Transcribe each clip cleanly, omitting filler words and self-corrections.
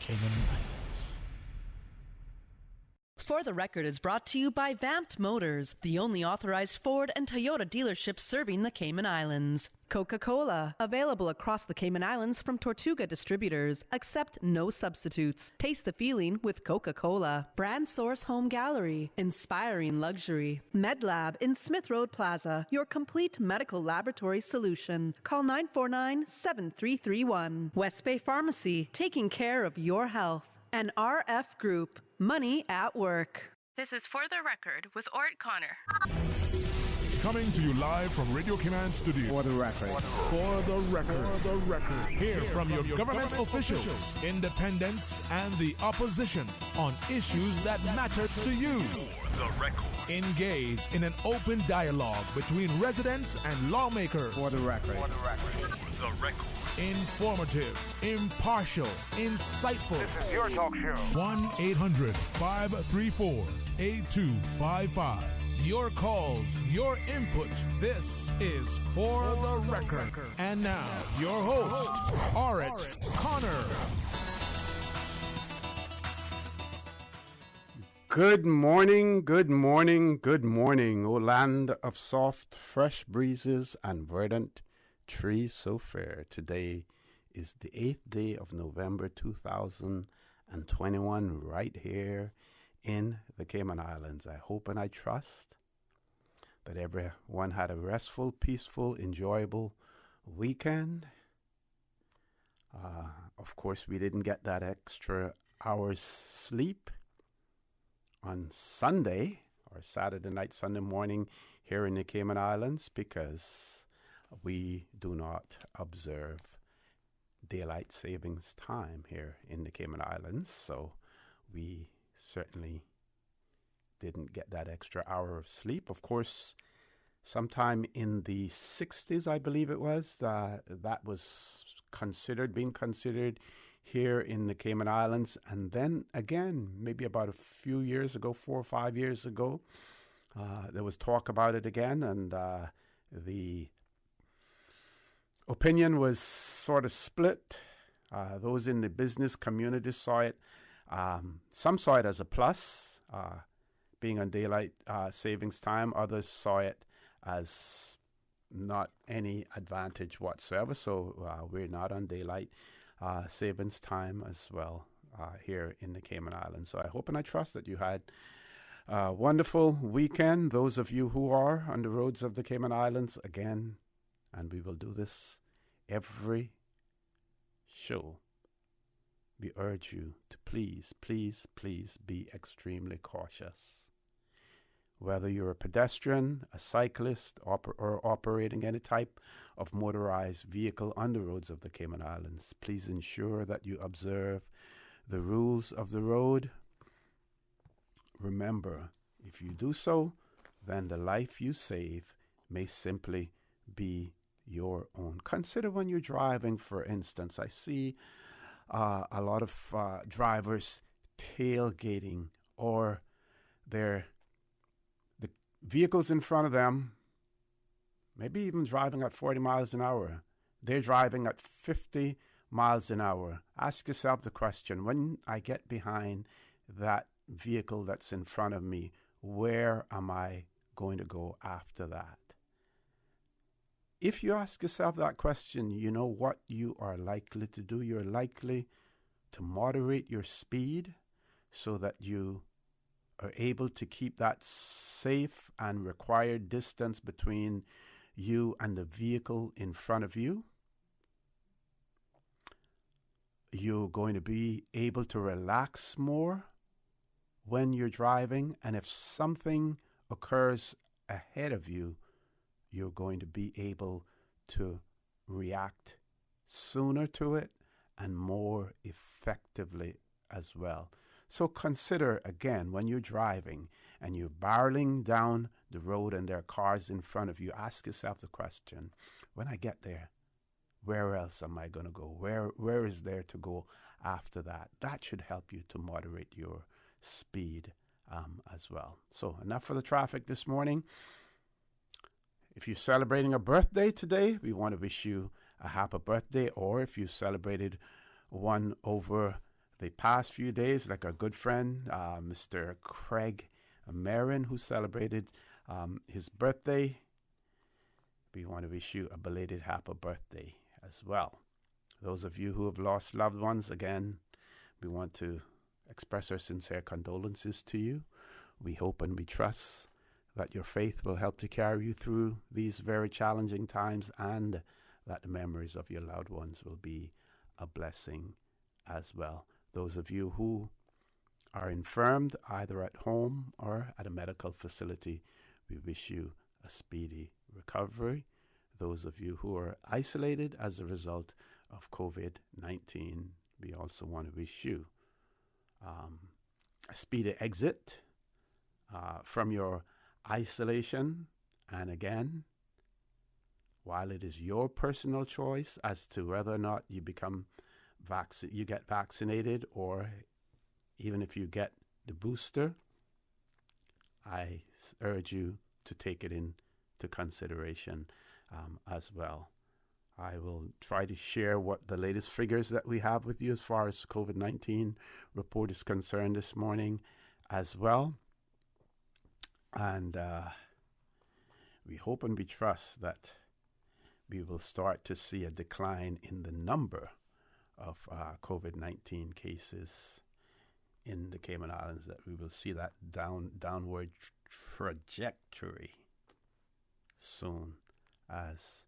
Cayman Islands. For the Record is brought to you by Vamped Motors, the only authorized Ford and Toyota dealership serving the Cayman Islands. Coca-Cola, available across the Cayman Islands from Tortuga distributors. Accept no substitutes. Taste the feeling with Coca-Cola. Brand Source Home Gallery, inspiring luxury. MedLab in Smith Road Plaza, your complete medical laboratory solution. Call 949-7331. West Bay Pharmacy, taking care of your health. And RF Group, Money at Work. This is For the Record with Ort Connor. Coming to you live from Radio Cayman Studio. For the Record. For the Record. For the Record. Hear from your government officials, independents, and the opposition on issues that matter to you. For the Record. Engage in an open dialogue between residents and lawmakers. For the Record. For the Record. For the Record. Informative, impartial, insightful. This is your talk show. 1-800-534-8255. Your calls, your input. This is For the Record. And now, your host, Ort Connor. Good morning, good morning, good morning, O land of soft, fresh breezes and verdant trees so fair. Today is the 8th day of November 2021, right here in the Cayman Islands. I hope and I trust that everyone had a restful, peaceful, enjoyable weekend. Of course, we didn't get that extra hour's sleep on Sunday or Saturday night, Sunday morning here in the Cayman Islands because we do not observe daylight savings time here in the Cayman Islands, so we certainly didn't get that extra hour of sleep. Of course, sometime in the 60s, I believe it was, that was being considered here in the Cayman Islands. And then again, maybe about a few years ago, 4 or 5 years ago, there was talk about it again, and the opinion was sort of split. Those in the business community saw it. Some saw it as a plus, being on daylight savings time. Others saw it as not any advantage whatsoever. So we're not on daylight savings time as well here in the Cayman Islands. So I hope and I trust that you had a wonderful weekend. Those of you who are on the roads of the Cayman Islands, again, and we will do this every show, we urge you to please, please, please be extremely cautious. Whether you're a pedestrian, a cyclist, or operating any type of motorized vehicle on the roads of the Cayman Islands, please ensure that you observe the rules of the road. Remember, if you do so, then the life you save may simply be your own. Consider when you're driving, for instance. I see a lot of drivers tailgating, or the vehicles in front of them, maybe even driving at 40 miles an hour. They're driving at 50 miles an hour. Ask yourself the question, when I get behind that vehicle that's in front of me, where am I going to go after that? If you ask yourself that question, you know what you are likely to do. You're likely to moderate your speed so that you are able to keep that safe and required distance between you and the vehicle in front of you. You're going to be able to relax more when you're driving, and if something occurs ahead of you, you're going to be able to react sooner to it and more effectively as well. So consider, again, when you're driving and you're barreling down the road and there are cars in front of you, ask yourself the question, when I get there, where else am I going to go? Where is there to go after that? That should help you to moderate your speed as well. So enough for the traffic this morning. If you're celebrating a birthday today, we want to wish you a happy birthday, or if you celebrated one over the past few days, like our good friend, Mr. Craig Marin, who celebrated his birthday. We want to wish you a belated happy birthday as well. Those of you who have lost loved ones, again, we want to express our sincere condolences to you. We hope and we trust that your faith will help to carry you through these very challenging times, and that the memories of your loved ones will be a blessing as well. Those of you who are infirmed, either at home or at a medical facility, we wish you a speedy recovery. Those of you who are isolated as a result of COVID-19, we also want to wish you a speedy exit from your isolation. And again, while it is your personal choice as to whether or not you get vaccinated, or even if you get the booster, I urge you to take it into consideration as well. I will try to share what the latest figures that we have with you as far as COVID-19 report is concerned this morning as well. And we hope and we trust that we will start to see a decline in the number of COVID-19 cases in the Cayman Islands, that we will see that downward trajectory soon as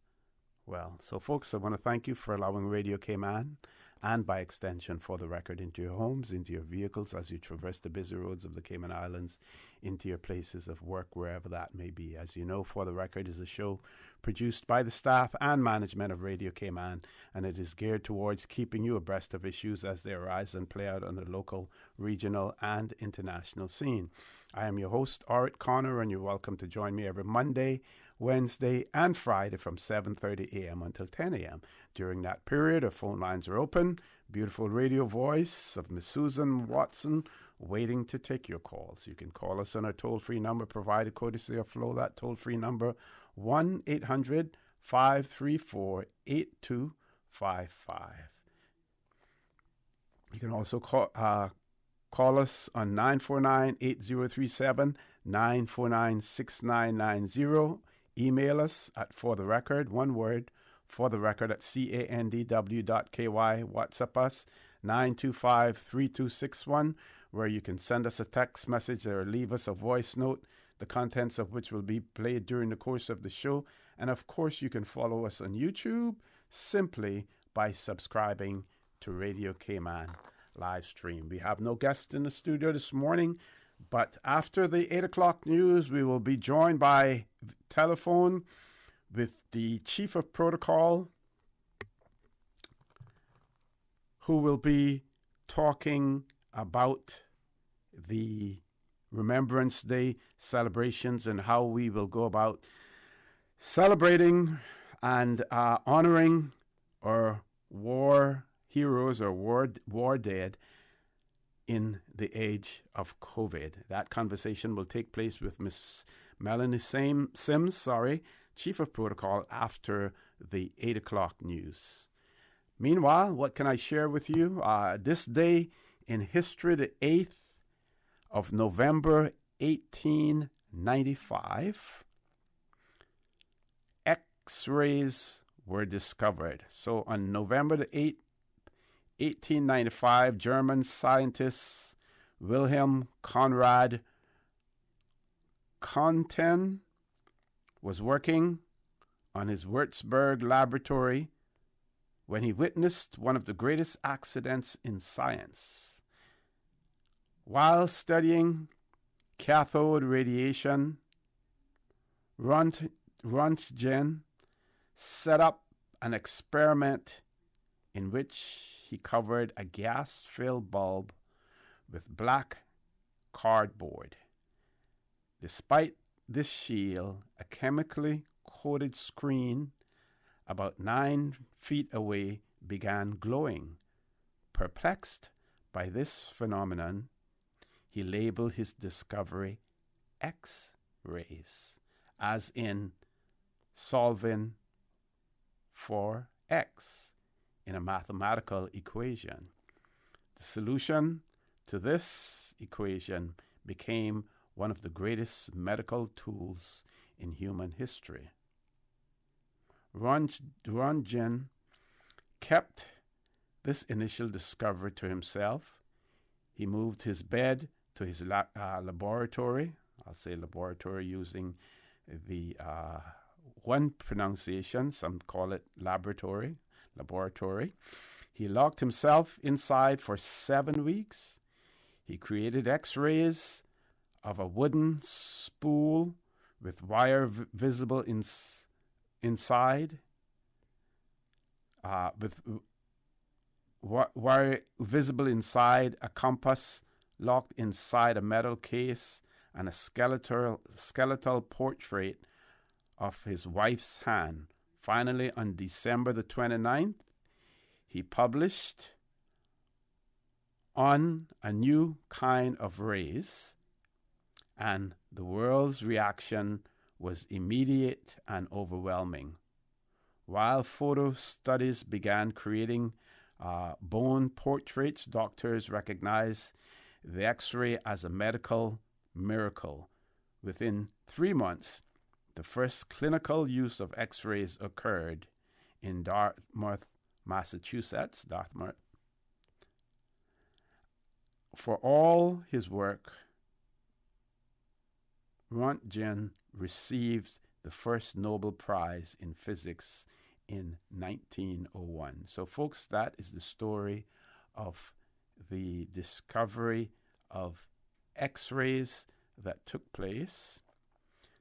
well. So, folks, I want to thank you for allowing Radio Cayman, and by extension For the Record, into your homes, into your vehicles as you traverse the busy roads of the Cayman Islands, into your places of work, wherever that may be. As you know, For the Record is a show produced by the staff and management of Radio Cayman, and it is geared towards keeping you abreast of issues as they arise and play out on the local, regional, and international scene. I am your host, Reits Connor, and you're welcome to join me every Monday, Wednesday, and Friday from 7:30 a.m. until 10 a.m. During that period, our phone lines are open. Beautiful radio voice of Miss Susan Watson waiting to take your calls. You can call us on our toll-free number provided courtesy of Flow. That toll-free number, 1-800-534-8255. You can also call us on 949-8037, 949-6990. Email us at For the Record, one word, For the Record at candw.ky. WhatsApp us 925-3261, where you can send us a text message or leave us a voice note, the contents of which will be played during the course of the show. And of course, you can follow us on YouTube simply by subscribing to Radio Cayman live stream. We have no guests in the studio this morning, but after the 8 o'clock news, we will be joined by telephone with the Chief of Protocol, who will be talking about the Remembrance Day celebrations and how we will go about celebrating and honoring our war heroes or war dead in the age of COVID. That conversation will take place with Miss Melanie Sims, Chief of Protocol, after the 8 o'clock news. Meanwhile, what can I share with you? This day in history, the 8th of November, 1895, X-rays were discovered. So on November the 8th, 1895, German scientist Wilhelm Conrad Conten was working on his Würzburg laboratory when he witnessed one of the greatest accidents in science. While studying cathode radiation, Röntgen set up an experiment in which he covered a gas-filled bulb with black cardboard. Despite this shield, a chemically coated screen about 9 feet away began glowing. Perplexed by this phenomenon, he labeled his discovery X-rays, as in solving for X in a mathematical equation. The solution to this equation became one of the greatest medical tools in human history. Röntgen kept this initial discovery to himself. He moved his bed to his laboratory. I'll say laboratory using the one pronunciation. Some call it laboratory. He locked himself inside for 7 weeks. He created x-rays of a wooden spool with wire visible inside, wire visible inside, a compass locked inside a metal case, and a skeletal portrait of his wife's hand. Finally, on December the 29th, he published on a new kind of rays, and the world's reaction was immediate and overwhelming. While photo studies began creating bone portraits, doctors recognized the X-ray as a medical miracle. Within 3 months, the first clinical use of X-rays occurred in Dartmouth, Massachusetts. For all his work, Röntgen received the first Nobel Prize in Physics in 1901. So, folks, that is the story of the discovery of X-rays that took place.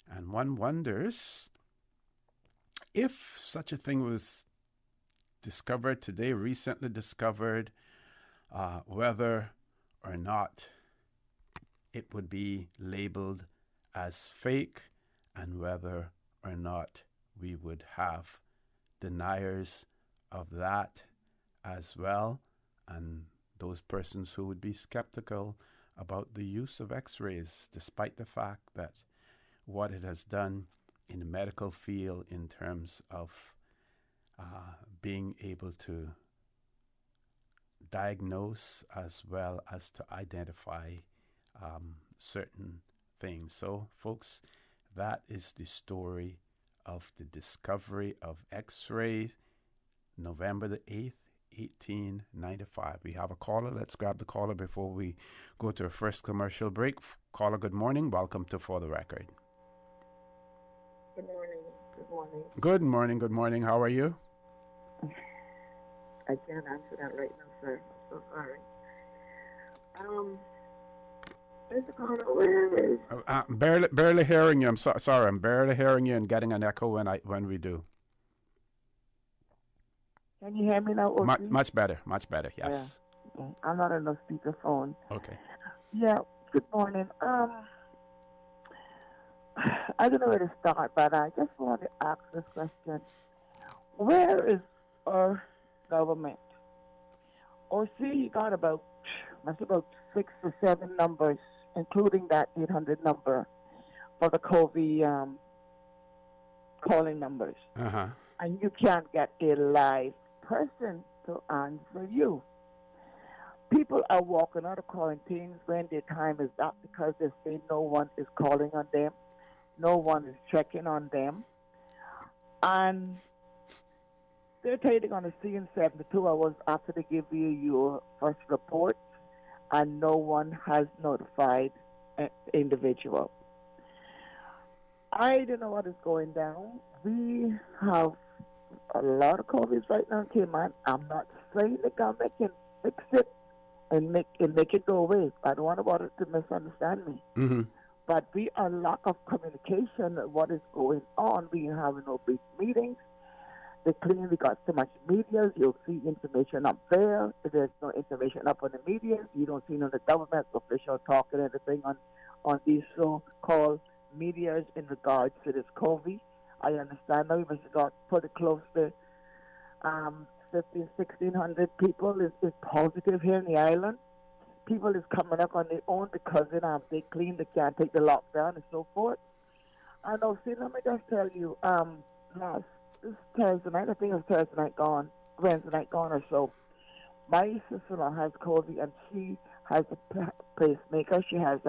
And one wonders if such a thing was discovered today, recently discovered, whether or not it would be labeled as fake, and whether or not we would have deniers of that as well, and those persons who would be skeptical about the use of X-rays, despite the fact that what it has done in the medical field in terms of being able to diagnose as well as to identify certain things. So, folks, that is the story of the discovery of X-rays, November the 8th, 1895. We have a caller. Let's grab the caller before we go to our first commercial break. Caller, good morning. Welcome to For the Record. Good morning. Good morning. Good morning. Good morning. How are you? I can't answer that right now, sir. I'm so sorry. Mr. Connor, where is... barely hearing you. I'm sorry. I'm barely hearing you and getting an echo when we do. Can you hear me now? Much better. Much better. Yes. Yeah. I'm not on the speakerphone. Okay. Yeah. Good morning. I don't know where to start, but I just want to ask this question: where is our government? Or see, you got about 6 or 7 numbers, including that 800 number for the COVID calling numbers. Uh-huh. And you can't get a live person to answer you. People are walking out of quarantines when their time is up because they say no one is calling on them, no one is checking on them, and they're taking on a scene in 72 hours after they give you your first report, and no one has notified an individual. I don't know what is going down. We have a lot of COVID right now in Cayman. I'm not saying the government can fix it and make it go away. I don't want about it to misunderstand me. Mm-hmm. But we are lack of communication of what is going on. We have no big meetings. They claim we got so much media. You'll see information up there. If there's no information up on the media, you don't see none of the government official talking anything on these so-called medias in regards to this COVID. I understand now we must have got pretty close to 1,600 people is positive here in the island. People is coming up on their own because they claim they can't take the lockdown and so forth. And also, let me just tell you, this Thursday night, I think it was Wednesday night gone or so, My sister-in-law has COVID, and she has a pacemaker. She has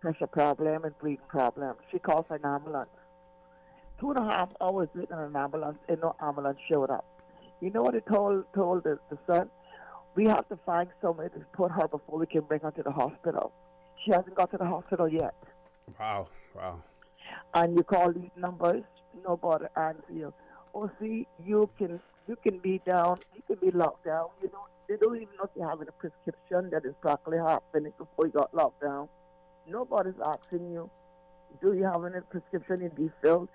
pressure problem and breathing problem. She called for an ambulance. 2.5 hours waiting on an ambulance, and no ambulance showed up. You know what he told the son? We have to find somebody to put her before we can bring her to the hospital. She hasn't got to the hospital yet. Wow. And you call these numbers, nobody answers you. Oh, see, you can be down, you can be locked down. They don't even know if you have a prescription that is practically happening before you got locked down. Nobody's asking you, do you have any prescription in be filled?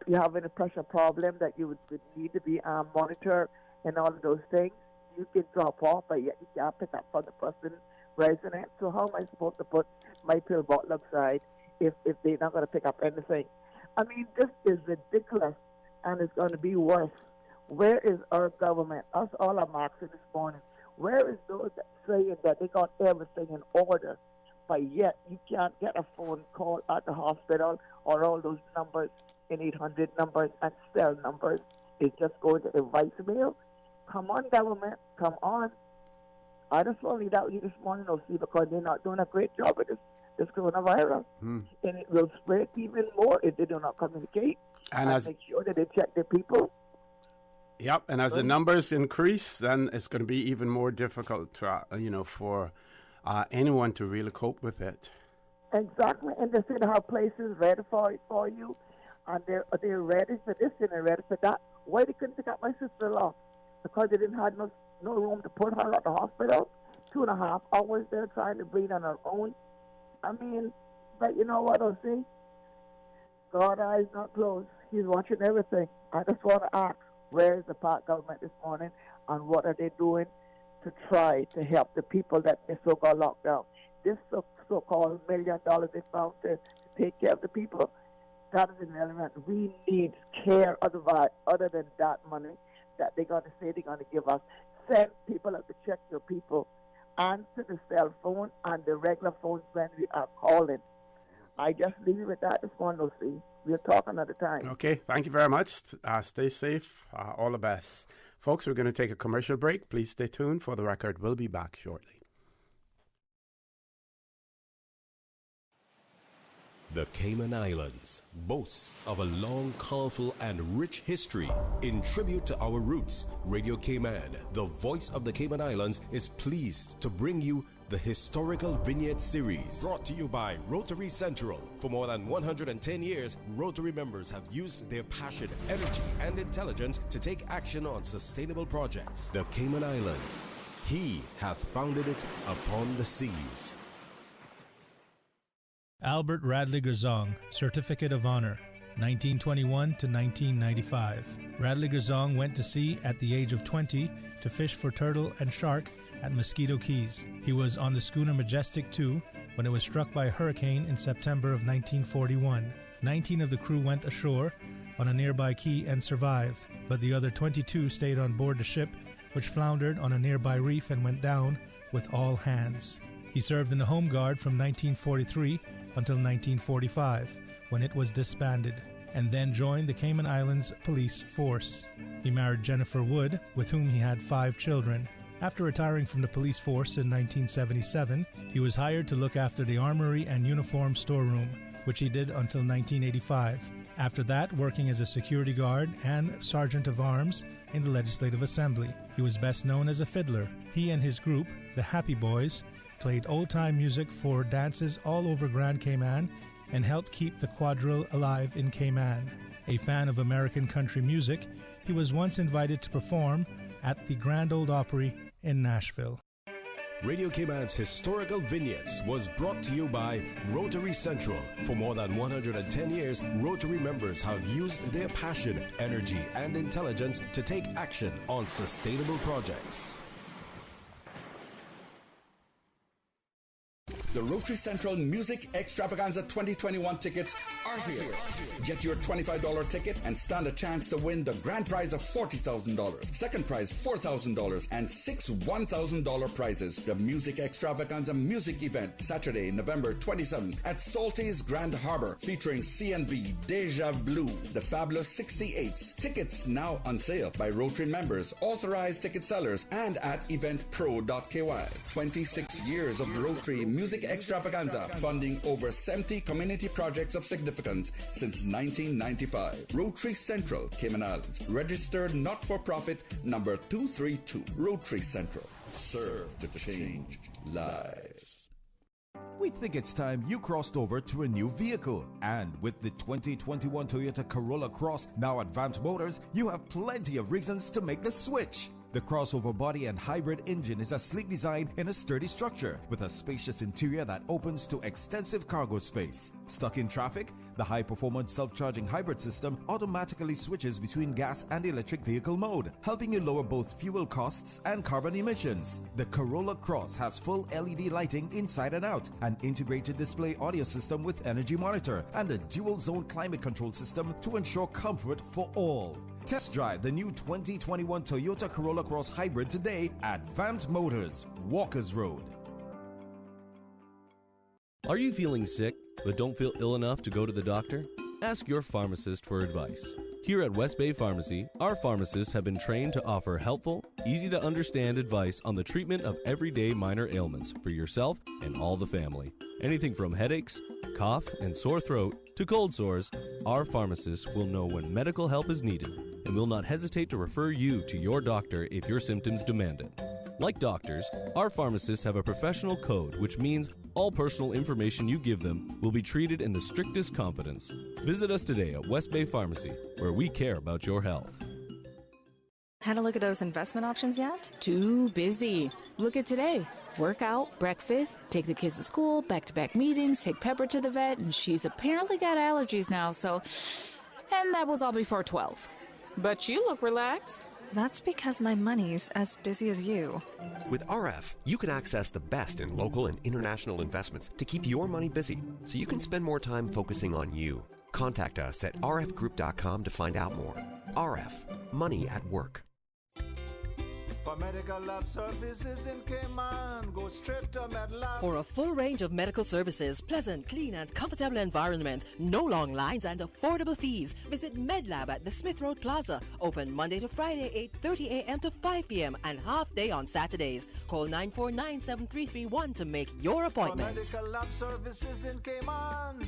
Do you have any pressure problem that you would need to be monitored and all of those things? You can drop off, but yet you can't pick up from the person resident. So how am I supposed to put my pill bottle upside if they're not going to pick up anything? I mean, this is ridiculous, and it's going to be worse. Where is our government? Us all I'm asking this morning. Where is those that saying that they got everything in order, but yet you can't get a phone call at the hospital or all those numbers in 800 numbers and cell numbers? It's just going to a voicemail. Come on, government. Come on. I just want to lead out you this morning, see, because they're not doing a great job with this coronavirus. And it will spread even more if they do not communicate and make sure that they check their people. Yep, and as the numbers increase, then it's going to be even more difficult to, for anyone to really cope with it. Exactly, and they say they have places ready for you, and they're ready for this and they're ready for that. Why they couldn't pick up my sister-in-law? Because they didn't have no room to put her at the hospital. 2.5 hours there trying to breathe on her own. I mean, but you know what I'll say? God's eyes not closed. He's watching everything. I just want to ask, where is the Park government this morning, and what are they doing to try to help the people that they so-called locked down? This so-called $1 million they found to take care of the people, that is irrelevant. We need care other than that money that they're going to say they're going to give us. Send people out to check your people. Answer the cell phone and the regular phones when we are calling. I just leave it with that this morning, see. We'll talk another time. Okay, thank you very much. Stay safe. All the best. Folks, we're going to take a commercial break. Please stay tuned. For the record, we'll be back shortly. The Cayman Islands boasts of a long, colorful, and rich history. In tribute to our roots, Radio Cayman, the voice of the Cayman Islands, is pleased to bring you the Historical Vignette Series, brought to you by Rotary Central. For more than 110 years, Rotary members have used their passion, energy, and intelligence to take action on sustainable projects. The Cayman Islands, He hath founded it upon the seas. Albert Radley Gerzong, Certificate of Honor, 1921 to 1995. Radley Gerzong went to sea at the age of 20 to fish for turtle and shark at Mosquito Keys. He was on the schooner Majestic II when it was struck by a hurricane in September of 1941. 19 of the crew went ashore on a nearby key and survived, but the other 22 stayed on board the ship, which floundered on a nearby reef and went down with all hands. He served in the Home Guard from 1943 until 1945, when it was disbanded, and then joined the Cayman Islands Police Force. He married Jennifer Wood, with whom he had 5 children. After retiring from the police force in 1977, he was hired to look after the armory and uniform storeroom, which he did until 1985. After that, working as a security guard and sergeant of arms in the Legislative Assembly. He was best known as a fiddler. He and his group, the Happy Boys, played old-time music for dances all over Grand Cayman and helped keep the quadrille alive in Cayman. A fan of American country music, he was once invited to perform at the Grand Ole Opry in Nashville. Radio Cayman's Historical Vignettes was brought to you by Rotary Central. For more than 110 years, Rotary members have used their passion, energy, and intelligence to take action on sustainable projects. The Rotary Central Music Extravaganza 2021 tickets are here. Get your $25 ticket and stand a chance to win the grand prize of $40,000, second prize $4,000, and 6 $1,000 prizes. The Music Extravaganza music event, Saturday, November 27th at Salty's Grand Harbor, featuring CNB, Deja Blue, the Fabulous 68s. Tickets now on sale by Rotary members, authorized ticket sellers, and at eventpro.ky. 26 years of Rotary Music Extravaganza, funding over 70 community projects of significance since 1995. Rotary Central, Cayman Islands. Registered not-for-profit number 232. Rotary Central. Serve to change lives. We think it's time you crossed over to a new vehicle. And with the 2021 Toyota Corolla Cross now at Vamt Motors, you have plenty of reasons to make the switch. The crossover body and hybrid engine is a sleek design in a sturdy structure with a spacious interior that opens to extensive cargo space. Stuck in traffic? The high-performance self-charging hybrid system automatically switches between gas and electric vehicle mode, helping you lower both fuel costs and carbon emissions. The Corolla Cross has full LED lighting inside and out, an integrated display audio system with energy monitor, and a dual-zone climate control system to ensure comfort for all. Test drive the new 2021 Toyota Corolla Cross Hybrid today at Vamt Motors, Walkers Road. Are you feeling sick but don't feel ill enough to go to the doctor? Ask your pharmacist for advice. Here at West Bay Pharmacy, our pharmacists have been trained to offer helpful, easy-to-understand advice on the treatment of everyday minor ailments for yourself and all the family. Anything from headaches, cough, and sore throat to cold sores, our pharmacists will know when medical help is needed and will not hesitate to refer you to your doctor if your symptoms demand it. Like doctors, our pharmacists have a professional code, which means all personal information you give them will be treated in the strictest confidence. Visit us today at West Bay Pharmacy, where we care about your health. Had a look at those investment options yet? Too busy. Look at today. Workout, breakfast, take the kids to school, back-to-back meetings, take Pepper to the vet, and she's apparently got allergies now, so... And that was all before 12. But you look relaxed. That's because my money's as busy as you. With RF, you can access the best in local and international investments to keep your money busy, so you can spend more time focusing on you. Contact us at rfgroup.com to find out more. RF, money at work. For medical lab services in Cayman, go straight to MedLab. For a full range of medical services, pleasant, clean and comfortable environment, no long lines and affordable fees, visit MedLab at the Smith Road Plaza. Open Monday to Friday, 8:30 a.m. to 5 p.m. and half day on Saturdays. Call 949-7331 to make your appointment. For medical lab services in Cayman,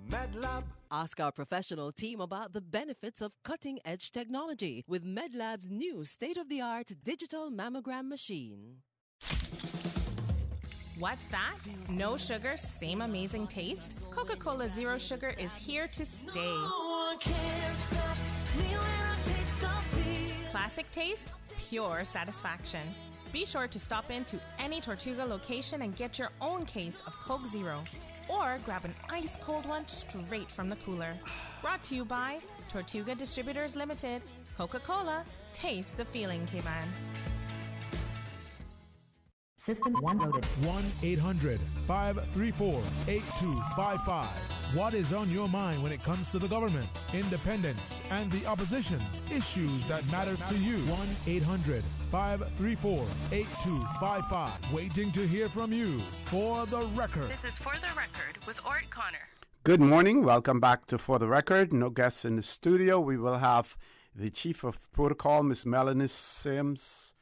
MedLab. Ask our professional team about the benefits of cutting-edge technology with MedLab's new state-of-the-art digital mammogram machine. What's that? No sugar, same amazing taste? Coca-Cola Zero Sugar is here to stay. No one can stop me when I taste the feel. Classic taste, pure satisfaction. Be sure to stop into any Tortuga location and get your own case of Coke Zero. Or grab an ice-cold one straight from the cooler. Brought to you by Tortuga Distributors Limited. Coca-Cola, taste the feeling, Cayman. System 1 loaded. 1-800-534-8255. What is on your mind when it comes to the government, independence, and the opposition? Issues that matter to you. 1-800-534-8255. Waiting to hear from you. For the Record. This is For the Record with Ort Connor. Good morning. Welcome back to For the Record. No guests in the studio. We will have the Chief of Protocol, Miss Melanie Sims,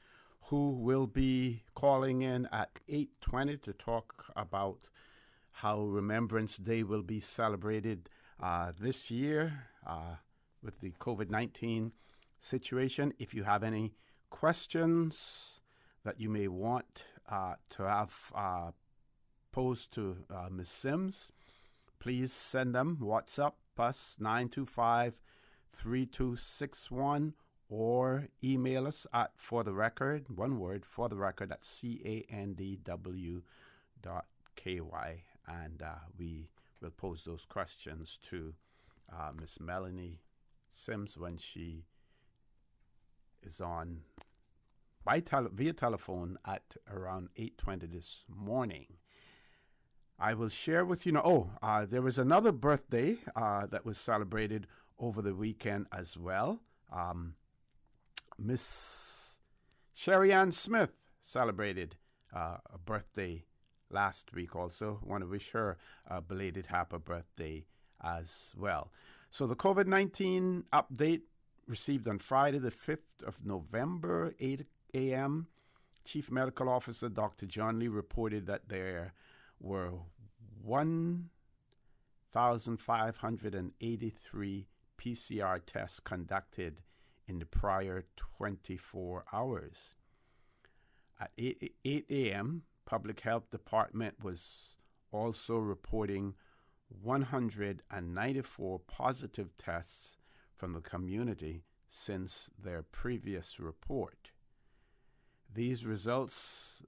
who will be calling in at 8:20 to talk about how Remembrance Day will be celebrated this year with the COVID-19 situation. If you have any questions that you may want to have posed to Ms. Sims, please send them WhatsApp plus 925-3261 or email us at For the Record, one word, For the Record at candw.ky, and we will pose those questions to Miss Melanie Sims when she is on via telephone at around 8:20 this morning. I will share with you now. There was another birthday that was celebrated over the weekend as well. Miss Sherry Ann Smith celebrated a birthday last week also. Want to wish her a belated happy birthday as well. So the COVID-19 update received on Friday the 5th of November, 8 a.m. Chief Medical Officer Dr. John Lee reported that there were 1,583 PCR tests conducted in the prior 24 hours. At 8 a.m., Public Health Department was also reporting 194 positive tests from the community since their previous report. These results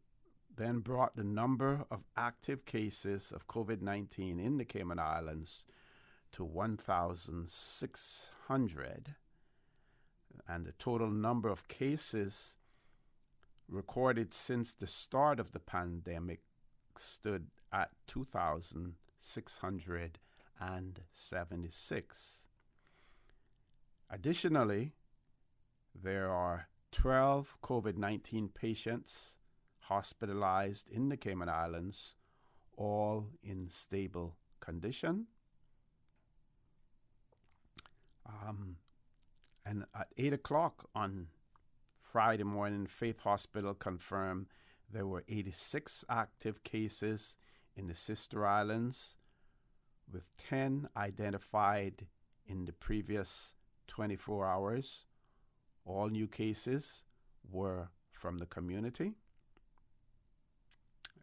then brought the number of active cases of COVID-19 in the Cayman Islands to 1,600, and the total number of cases recorded since the start of the pandemic stood at 2,676. Additionally, there are 12 COVID-19 patients hospitalized in the Cayman Islands, all in stable condition. And at 8 o'clock on Friday morning, Faith Hospital confirmed there were 86 active cases in the sister islands, with 10 identified in the previous 24 hours. All new cases were from the community.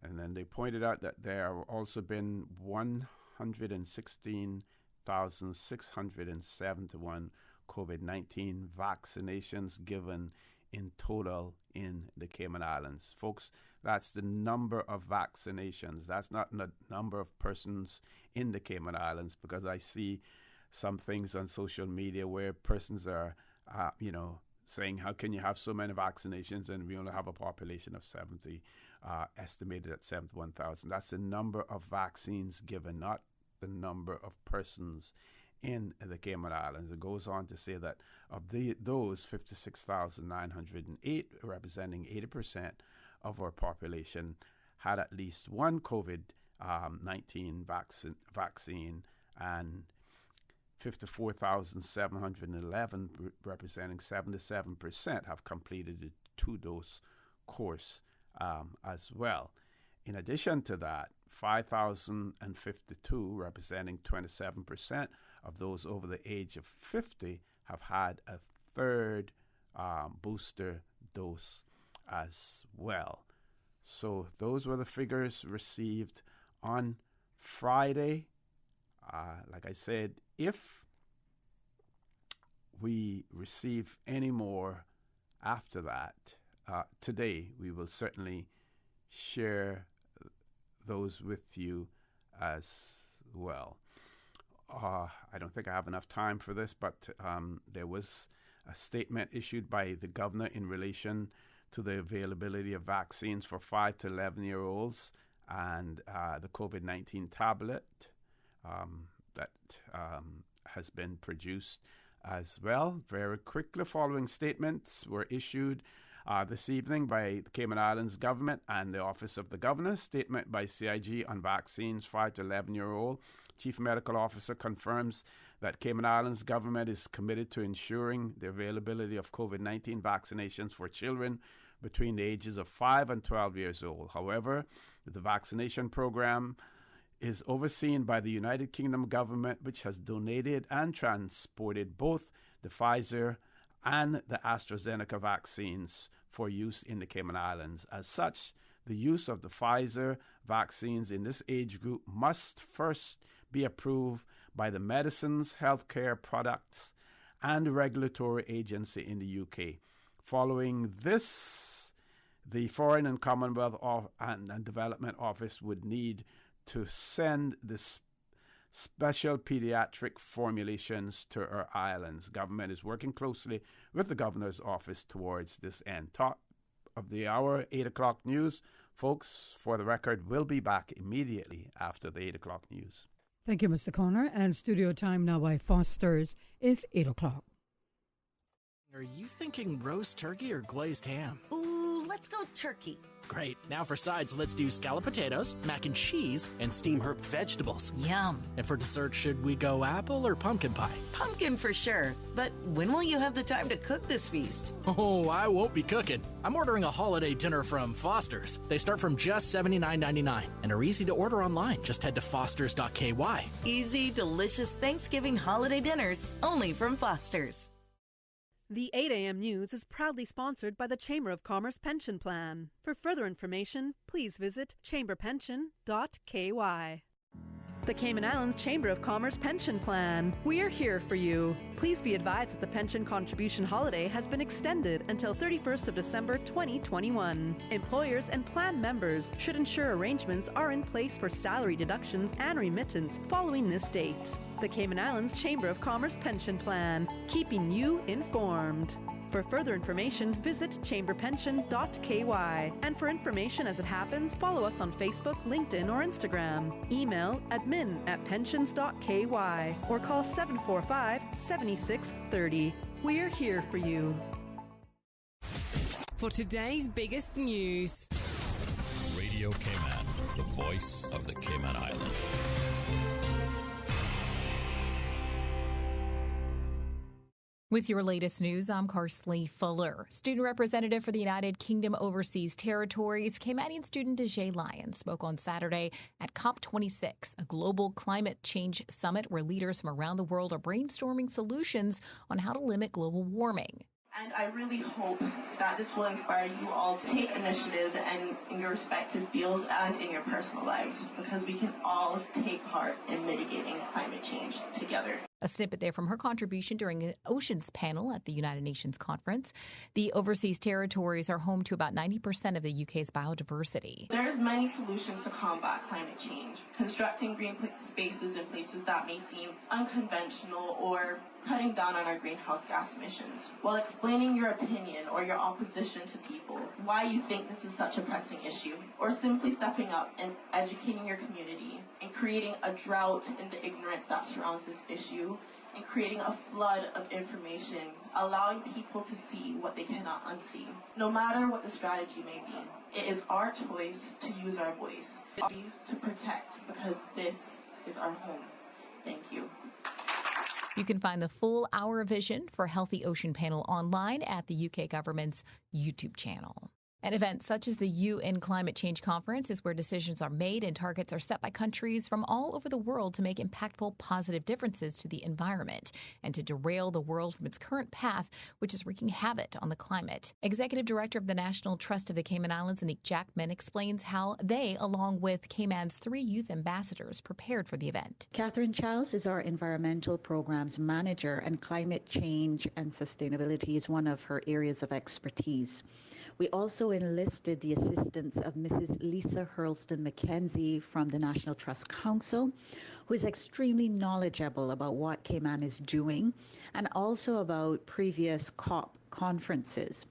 And then they pointed out that there have also been 116,671 COVID-19 vaccinations given in total in the Cayman Islands. Folks, that's the number of vaccinations. That's not the number of persons in the Cayman Islands, because I see some things on social media where persons are, saying, how can you have so many vaccinations and we only have a population of 70, estimated at 71,000. That's the number of vaccines given, not the number of persons in the Cayman Islands. It goes on to say that of those 56,908, representing 80% of our population, had at least one COVID-19 vaccine, and 54,711, representing 77%, have completed the 2-dose course as well. In addition to that, 5,052, representing 27% of those over the age of 50, have had a third booster dose as well. So those were the figures received on Friday. Like I said, if we receive any more after that, today we will certainly share those with you as well. I don't think I have enough time for this, but there was a statement issued by the governor in relation to the availability of vaccines for 5 to 11-year-olds and the COVID-19 tablet that has been produced as well. Very quickly, following statements were issued this evening by the Cayman Islands government and the Office of the Governor. Statement by CIG on vaccines 5 to 11-year-old. Chief Medical Officer confirms that Cayman Islands government is committed to ensuring the availability of COVID-19 vaccinations for children between the ages of 5 and 12 years old. However, the vaccination program is overseen by the United Kingdom government, which has donated and transported both the Pfizer and the AstraZeneca vaccines for use in the Cayman Islands. As such, the use of the Pfizer vaccines in this age group must first be approved by the Medicines, Healthcare Products and Regulatory Agency in the UK. Following this, the Foreign and Commonwealth and Development Office would need to send the special pediatric formulations to our islands. Government is working closely with the Governor's Office towards this end. Top of the hour, 8 o'clock news, Folks, For the Record will be back immediately after the 8 o'clock news. Thank you, Mr. Connor. And studio time now by Foster's is 8 o'clock. Are you thinking roast turkey or glazed ham? Ooh, let's go turkey. Great. Now for sides, let's do scalloped potatoes, mac and cheese, and steamed herb vegetables. Yum. And for dessert, should we go apple or pumpkin pie? Pumpkin for sure. But when will you have the time to cook this feast? Oh, I won't be cooking. I'm ordering a holiday dinner from Foster's. They start from just $79.99 and are easy to order online. Just head to fosters.ky. Easy, delicious Thanksgiving holiday dinners only from Foster's. The 8 a.m. news is proudly sponsored by the Chamber of Commerce Pension Plan. For further information, please visit chamberpension.ky. The Cayman Islands Chamber of Commerce Pension Plan. We're here for you. Please be advised that the pension contribution holiday has been extended until 31st of December 2021. Employers and plan members should ensure arrangements are in place for salary deductions and remittance following this date. The Cayman Islands Chamber of Commerce Pension Plan, keeping you informed. For further information, visit chamberpension.ky. And for information as it happens, follow us on Facebook, LinkedIn, or Instagram. Email admin@pensions.ky or call 745-7630. We're here for you. For today's biggest news. Radio Cayman, the voice of the Cayman Islands. With your latest news, I'm Carsley Fuller. Student representative for the United Kingdom Overseas Territories, Caymanian student Desjay Lyons spoke on Saturday at COP26, a global climate change summit where leaders from around the world are brainstorming solutions on how to limit global warming. And I really hope that this will inspire you all to take initiative and in your respective fields and in your personal lives, because we can all take part in mitigating climate change together. A snippet there from her contribution during an oceans panel at the United Nations conference. The overseas territories are home to about 90% of the UK's biodiversity. There's many solutions to combat climate change. Constructing green spaces in places that may seem unconventional or cutting down on our greenhouse gas emissions, while explaining your opinion or your opposition to people, why you think this is such a pressing issue, or simply stepping up and educating your community and creating a drought in the ignorance that surrounds this issue, and creating a flood of information, allowing people to see what they cannot unsee. No matter what the strategy may be, it is our choice to use our voice, to protect, because this is our home. Thank you. You can find the full hour vision for Healthy Ocean Panel online at the UK government's YouTube channel. An event such as the UN Climate Change Conference is where decisions are made and targets are set by countries from all over the world to make impactful, positive differences to the environment and to derail the world from its current path, which is wreaking havoc on the climate. Executive Director of the National Trust of the Cayman Islands, Nick Jackman, explains how they, along with Cayman's 3 youth ambassadors, prepared for the event. Catherine Childs is our Environmental Programs Manager, and climate change and sustainability is one of her areas of expertise. We also enlisted the assistance of Mrs. Lisa Hurlston McKenzie from the National Trust Council, who is extremely knowledgeable about what Cayman is doing and also about previous COP conferences.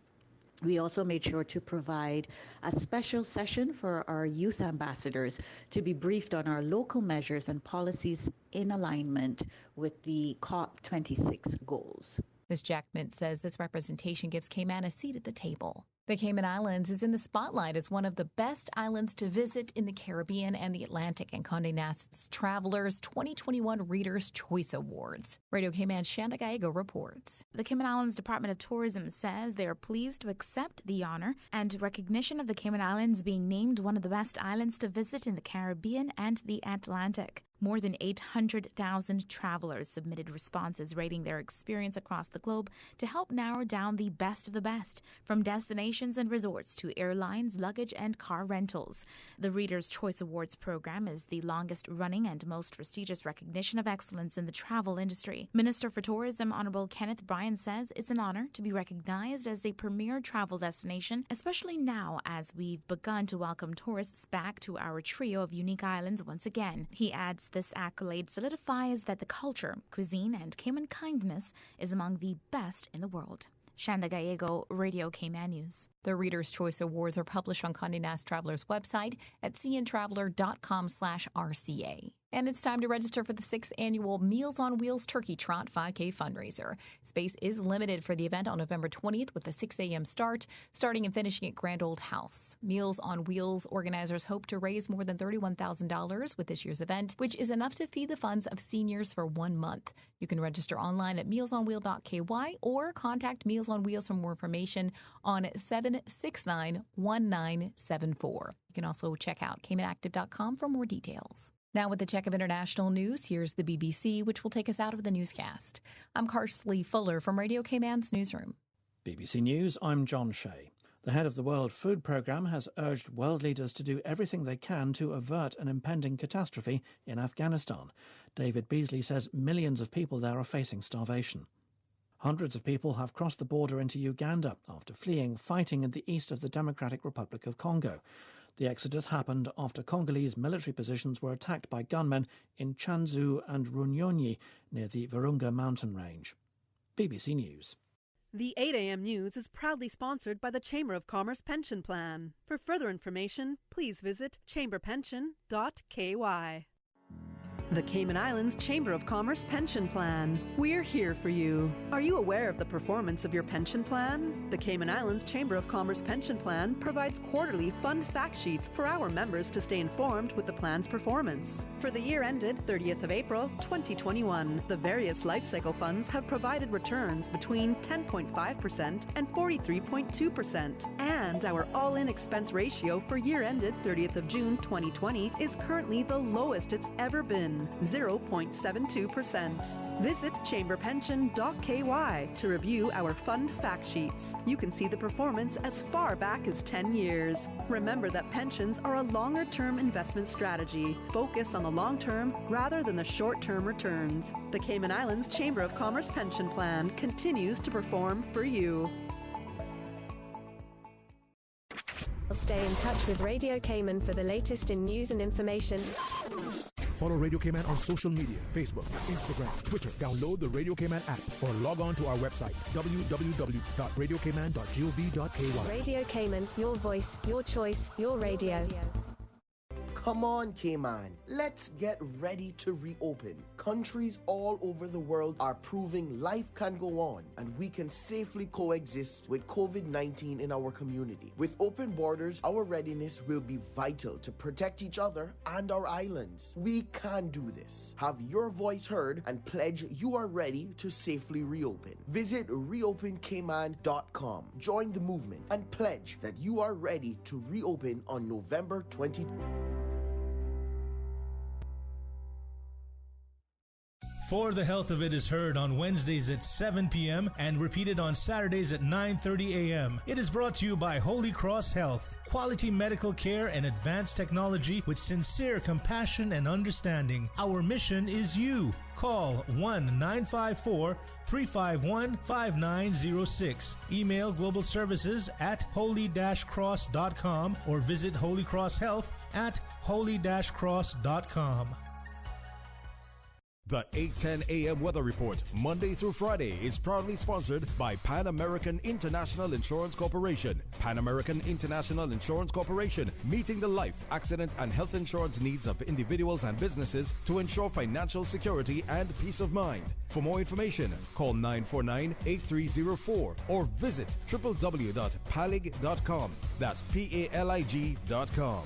We also made sure to provide a special session for our youth ambassadors to be briefed on our local measures and policies in alignment with the COP26 goals. Ms. Jackman says this representation gives Cayman a seat at the table. The Cayman Islands is in the spotlight as one of the best islands to visit in the Caribbean and the Atlantic in Condé Nast's Travelers 2021 Reader's Choice Awards. Radio Cayman's Shanda Gallego reports. The Cayman Islands Department of Tourism says they are pleased to accept the honor and recognition of the Cayman Islands being named one of the best islands to visit in the Caribbean and the Atlantic. More than 800,000 travelers submitted responses rating their experience across the globe to help narrow down the best of the best, from destinations and resorts to airlines, luggage, and car rentals. The Reader's Choice Awards program is the longest-running and most prestigious recognition of excellence in the travel industry. Minister for Tourism, Honourable Kenneth Bryan, says it's an honour to be recognized as a premier travel destination, especially now as we've begun to welcome tourists back to our trio of unique islands once again. He adds this accolade solidifies that the culture, cuisine, and Cayman kindness is among the best in the world. Shanda Gallego, Radio Cayman News. The Reader's Choice Awards are published on Condé Nast Traveler's website at cntraveler.com/RCA. And it's time to register for the 6th annual Meals on Wheels Turkey Trot 5K fundraiser. Space is limited for the event on November 20th with a 6 a.m. start, starting and finishing at Grand Old House. Meals on Wheels organizers hope to raise more than $31,000 with this year's event, which is enough to feed the funds of seniors for 1 month. You can register online at mealsonwheel.ky or contact Meals on Wheels for more information on 769-1974. You can also check out CaymanActive.com for more details. Now with the check of international news, here's the BBC, which will take us out of the newscast. I'm Karsley Fuller from Radio Cayman's newsroom. BBC News, I'm John Shea. The head of the World Food Programme has urged world leaders to do everything they can to avert an impending catastrophe in Afghanistan. David Beasley says millions of people there are facing starvation. Hundreds of people have crossed the border into Uganda after fleeing fighting in the east of the Democratic Republic of Congo. The exodus happened after Congolese military positions were attacked by gunmen in Chanzu and Runyonyi near the Virunga mountain range. BBC News. The 8 a.m. news is proudly sponsored by the Chamber of Commerce Pension Plan. For further information, please visit chamberpension.ky. The Cayman Islands Chamber of Commerce Pension Plan. We're here for you. Are you aware of the performance of your pension plan? The Cayman Islands Chamber of Commerce Pension Plan provides quarterly fund fact sheets for our members to stay informed with the plan's performance. For the year ended 30th of April, 2021, the various life cycle funds have provided returns between 10.5% and 43.2%. And our all-in expense ratio for year ended 30th of June, 2020 is currently the lowest it's ever been. 0.72%. Visit chamberpension.ky to review our fund fact sheets. You can see the performance as far back as 10 years. Remember that pensions are a longer-term investment strategy. Focus on the long term rather than the short-term returns. The Cayman Islands Chamber of Commerce Pension Plan continues to perform for you. Stay in touch with Radio Cayman for the latest in news and information. Follow Radio Cayman on social media, Facebook, Instagram, Twitter. Download the Radio Cayman app or log on to our website, www.radiocayman.gov.ky. Radio Cayman, your voice, your choice, your radio. Come on, Cayman. Let's get ready to reopen. Countries all over the world are proving life can go on and we can safely coexist with COVID-19 in our community. With open borders, our readiness will be vital to protect each other and our islands. We can do this. Have your voice heard and pledge you are ready to safely reopen. Visit reopencayman.com. Join the movement and pledge that you are ready to reopen on November 20th. For the Health of It is heard on Wednesdays at 7 p.m. and repeated on Saturdays at 9:30 a.m. It is brought to you by Holy Cross Health. Quality medical care and advanced technology with sincere compassion and understanding. Our mission is you. Call 1-954-351-5906. Email global services at holy-cross.com or visit Holy Cross Health at holy-cross.com. The 8:10 a.m. weather report, Monday through Friday, is proudly sponsored by Pan American International Insurance Corporation. Pan American International Insurance Corporation, meeting the life, accident, and health insurance needs of individuals and businesses to ensure financial security and peace of mind. For more information, call 949-8304 or visit www.palig.com. That's PALIG.com.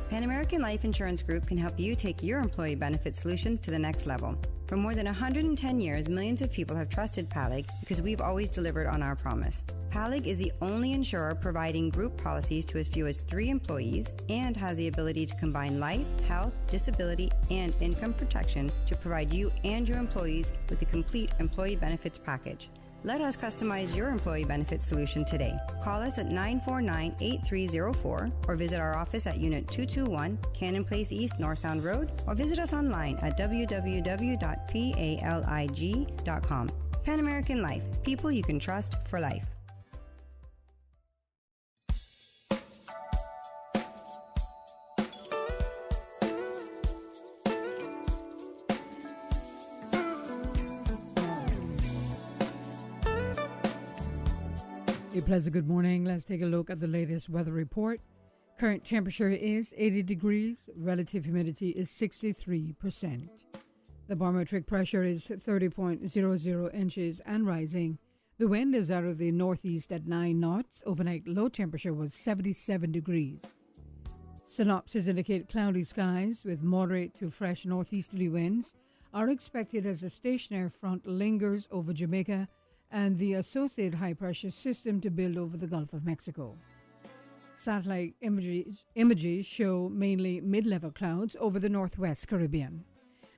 Pan American Life Insurance Group can help you take your employee benefit solution to the next level. For more than 110 years, millions of people have trusted PALIG because we've always delivered on our promise. PALIG is the only insurer providing group policies to as few as 3 employees and has the ability to combine life, health, disability, and income protection to provide you and your employees with a complete employee benefits package. Let us customize your employee benefit solution today. Call us at 949-8304 or visit our office at Unit 221, Cannon Place East, North Sound Road, or visit us online at www.palig.com. Pan American Life. People you can trust for life. A pleasant good morning. Let's take a look at the latest weather report. Current temperature is 80 degrees. Relative humidity is 63%. The barometric pressure is 30.00 inches and rising. The wind is out of the northeast at 9 knots. Overnight low temperature was 77 degrees. Synopsis indicate cloudy skies with moderate to fresh northeasterly winds are expected as a stationary front lingers over Jamaica and the associated high-pressure system to build over the Gulf of Mexico. Satellite images show mainly mid-level clouds over the northwest Caribbean.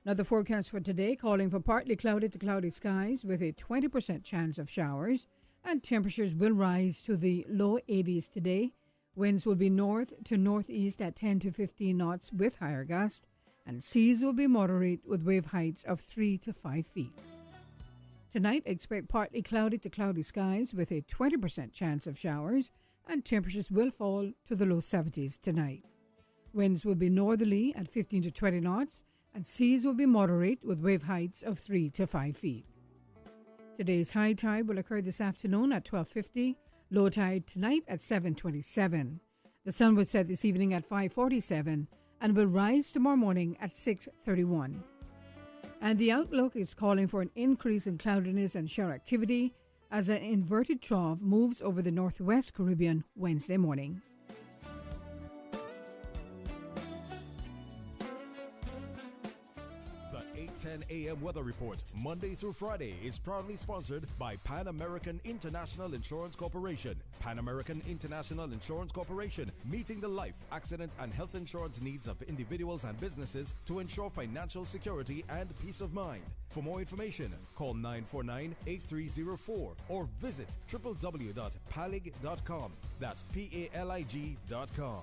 Now the forecast for today calling for partly cloudy to cloudy skies with a 20% chance of showers, and temperatures will rise to the low 80s today. Winds will be north to northeast at 10 to 15 knots with higher gusts, and seas will be moderate with wave heights of 3 to 5 feet. Tonight, expect partly cloudy to cloudy skies with a 20% chance of showers, and temperatures will fall to the low 70s tonight. Winds will be northerly at 15 to 20 knots, and seas will be moderate with wave heights of 3 to 5 feet. Today's high tide will occur this afternoon at 12:50, low tide tonight at 7:27. The sun will set this evening at 5:47 and will rise tomorrow morning at 6:31. And the outlook is calling for an increase in cloudiness and shower activity as an inverted trough moves over the northwest Caribbean Wednesday morning. The 8:10 a.m. weather report, Monday through Friday, is proudly sponsored by Pan American International Insurance Corporation. Pan American International Insurance Corporation, meeting the life, accident, and health insurance needs of individuals and businesses to ensure financial security and peace of mind. For more information, call 949-8304 or visit www.palig.com. That's PALIG.com.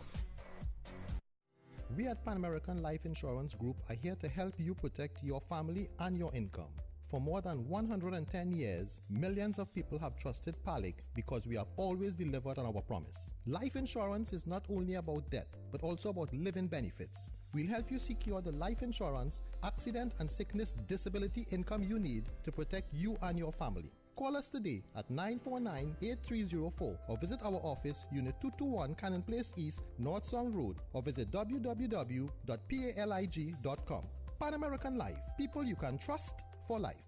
We at Pan American Life Insurance Group are here to help you protect your family and your income. For more than 110 years, millions of people have trusted PALIG because we have always delivered on our promise. Life insurance is not only about death, but also about living benefits. We'll help you secure the life insurance, accident and sickness disability income you need to protect you and your family. Call us today at 949-8304 or visit our office, Unit 221 Cannon Place East, North Song Road, or visit www.palig.com. Pan American Life, people you can trust for life.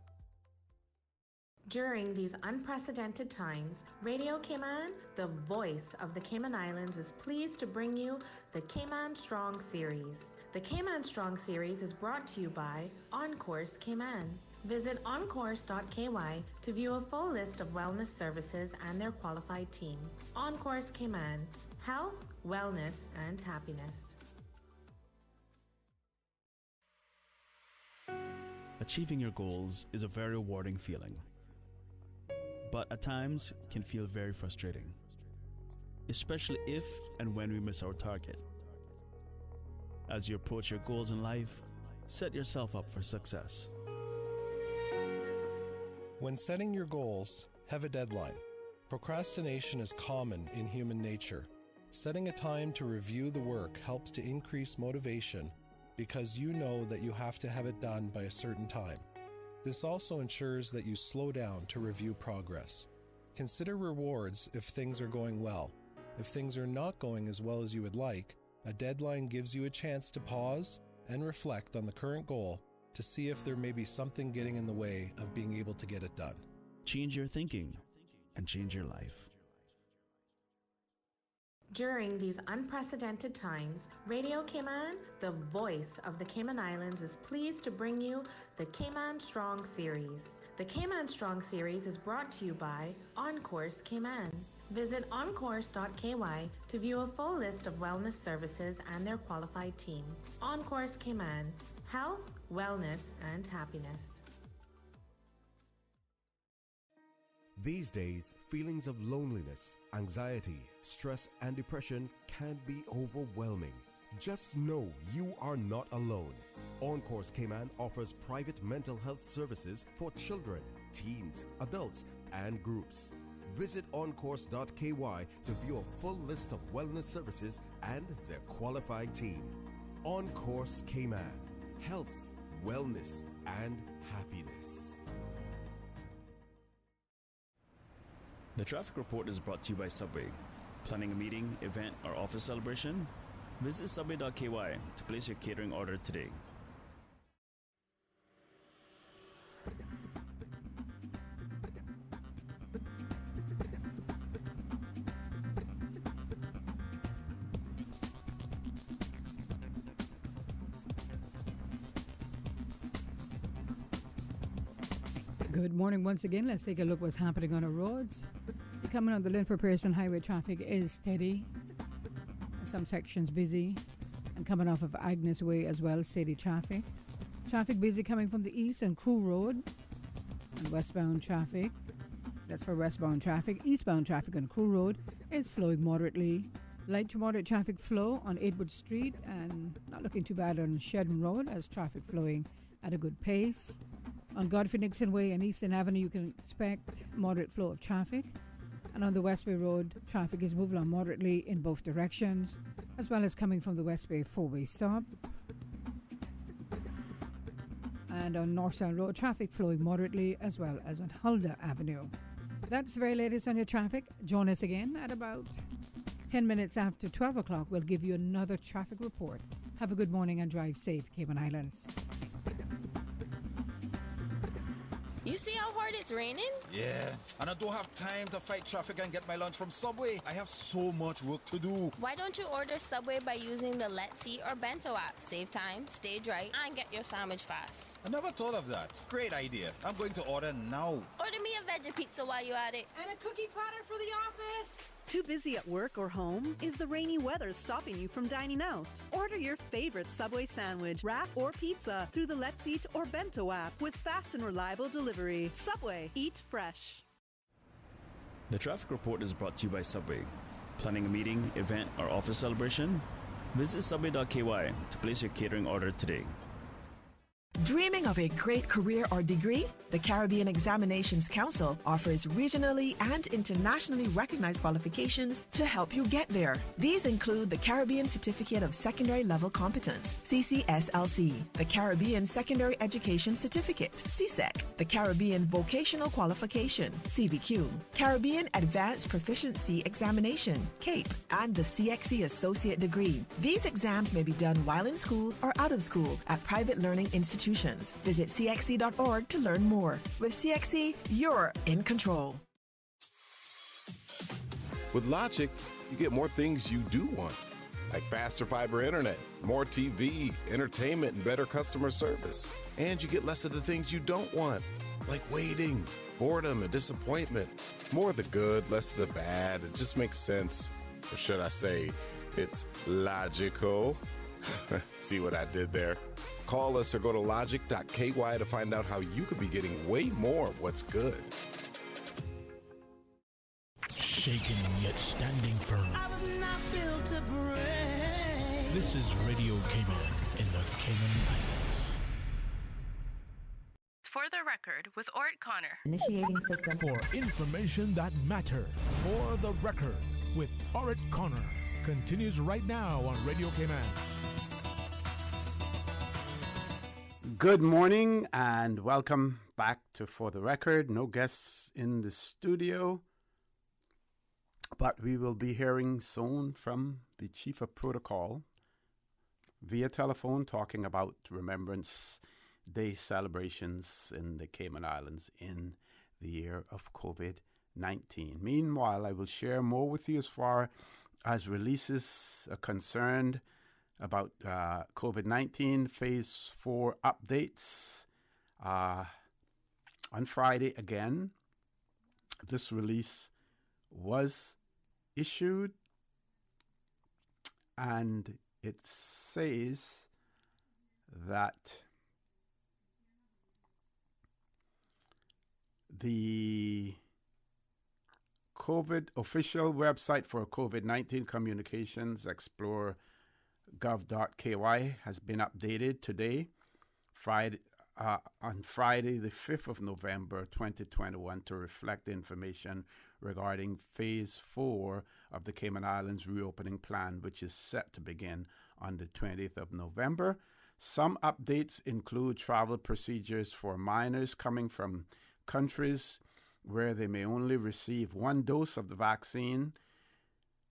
During these unprecedented times, Radio Cayman, the voice of the Cayman Islands, is pleased to bring you the Cayman Strong Series. The Cayman Strong Series is brought to you by Encourse Cayman. Visit encourse.ky to view a full list of wellness services and their qualified team. Encourse Cayman, health, wellness, and happiness. Achieving your goals is a very rewarding feeling, but at times can feel very frustrating, especially if and when we miss our target. As you approach your goals in life, set yourself up for success. When setting your goals, have a deadline. Procrastination is common in human nature. Setting a time to review the work helps to increase motivation because you know that you have to have it done by a certain time. This also ensures that you slow down to review progress. Consider rewards if things are going well. If things are not going as well as you would like, a deadline gives you a chance to pause and reflect on the current goal to see if there may be something getting in the way of being able to get it done. Change your thinking and change your life. During these unprecedented times, Radio Cayman, the voice of the Cayman Islands, is pleased to bring you the Cayman Strong Series. The Cayman Strong Series is brought to you by Encourse Cayman. Visit encourse.ky to view a full list of wellness services and their qualified team. Encourse Cayman, health, wellness, and happiness. These days, feelings of loneliness, anxiety, stress, and depression can be overwhelming. Just know you are not alone. Encourse Cayman offers private mental health services for children, teens, adults, and groups. Visit encourse.ky to view a full list of wellness services and their qualified team. Encourse Cayman, health, wellness, and happiness. The traffic report is brought to you by Subway. Planning a meeting, event, or office celebration? Visit subway.ky to place your catering order today. Good morning once again. Let's take a look what's happening on our roads. Coming on the Linford Pearson Highway, traffic is steady. Some sections busy. And coming off of Agnes Way as well, steady traffic. Traffic busy coming from the east on Crew Road. And westbound traffic. That's for westbound traffic. Eastbound traffic on Crew Road is flowing moderately. Light to moderate traffic flow on Edward Street and not looking too bad on Shedden Road as traffic flowing at a good pace. On Godfrey Nixon Way and Eastern Avenue, you can expect moderate flow of traffic. And on the Westway Road, traffic is moving on moderately in both directions, as well as coming from the Westway four-way stop. And on North Sound Road, traffic flowing moderately, as well as on Huldah Avenue. That's the very latest on your traffic. Join us again at about 10 minutes after 12 o'clock. We'll give you another traffic report. Have a good morning and drive safe, Cayman Islands. You see how hard it's raining? Yeah, and I don't have time to fight traffic and get my lunch from Subway. I have so much work to do. Why don't you order Subway by using the Let's Eat or Bento app? Save time, stay dry, and get your sandwich fast. I never thought of that. Great idea. I'm going to order now. Order me a veggie pizza while you're at it. And a cookie platter for the office. Too busy at work or home? Is the rainy weather stopping you from dining out? Order your favorite Subway sandwich, wrap, or pizza through the Let's Eat or Bento app with fast and reliable delivery. Subway, eat fresh. The traffic report is brought to you by Subway. Planning a meeting, event, or office celebration? Visit subway.ky to place your catering order today. Dreaming of a great career or degree? The Caribbean Examinations Council offers regionally and internationally recognized qualifications to help you get there. These include the Caribbean Certificate of Secondary Level Competence, CCSLC, the Caribbean Secondary Education Certificate, CSEC, the Caribbean Vocational Qualification, CVQ, Caribbean Advanced Proficiency Examination, CAPE, and the CXC Associate Degree. These exams may be done while in school or out of school at private learning institutions. Visit cxc.org to learn more. With CXC, you're in control. With Logic, you get more things you do want, like faster fiber internet, more TV, entertainment, and better customer service. And you get less of the things you don't want, like waiting, boredom, and disappointment. More of the good, less of the bad. It just makes sense. Or should I say, it's logical. See what I did there? Call us or go to logic.ky to find out how you could be getting way more of what's good. Shaken yet standing firm. I was not built to break. This is Radio Cayman in the Cayman Islands. For the record, with Ort Connor. Initiating system. For information that matters. For the record, with Orit Connor. Continues right now on Radio Cayman. Good morning and welcome back to For the Record. No guests in the studio, but we will be hearing soon from the Chief of Protocol via telephone talking about Remembrance Day celebrations in the Cayman Islands in the year of COVID-19. Meanwhile, I will share more with you as far as releases are concerned about COVID-19 Phase 4 updates. On Friday again, this release was issued, and it says that the COVID official website for COVID-19 communications, explore.gov.ky, has been updated today, on Friday, the 5th of November, 2021, to reflect information regarding Phase 4 of the Cayman Islands reopening plan, which is set to begin on the 20th of November. Some updates include travel procedures for minors coming from countries where they may only receive one dose of the vaccine,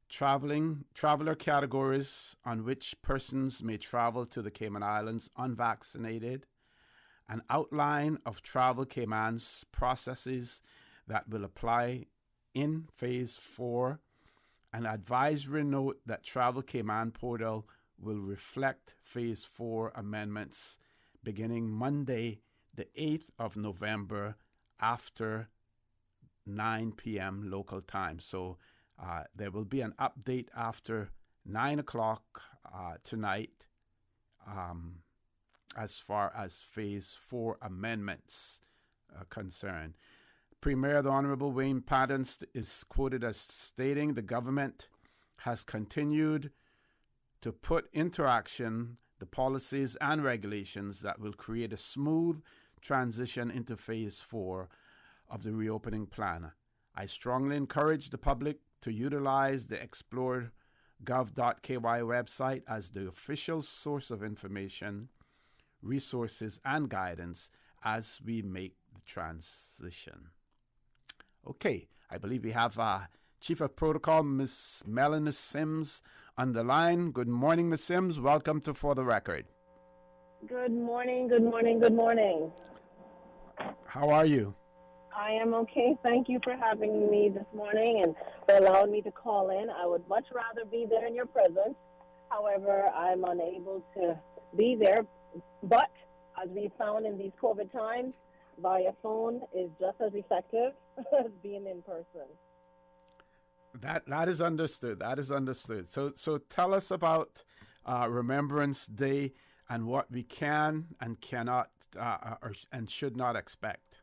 traveler categories on which persons may travel to the Cayman Islands unvaccinated, an outline of Travel Cayman's processes that will apply in Phase 4, an advisory note that Travel Cayman portal will reflect Phase 4 amendments beginning Monday, the 8th of November after 9 p.m. local time. So there will be an update after 9 o'clock tonight as far as Phase 4 amendments are concerned. Premier the Honorable Wayne Patton is quoted as stating the government has continued to put into action the policies and regulations that will create a smooth transition into Phase 4 of the reopening plan. I strongly encourage the public to utilize the explore.gov.ky website as the official source of information, resources, and guidance as we make the transition. Okay, I believe we have Chief of Protocol, Ms. Melanie Sims, on the line. Good morning, Ms. Sims. Welcome to For the Record. Good morning, good morning, good morning. How are you? I am okay. Thank you for having me this morning and for allowing me to call in. I would much rather be there in your presence. However, I'm unable to be there. But as we found in these COVID times, via phone is just as effective as being in person. That is understood. That is understood. So tell us about Remembrance Day and what we can and cannot and should not expect.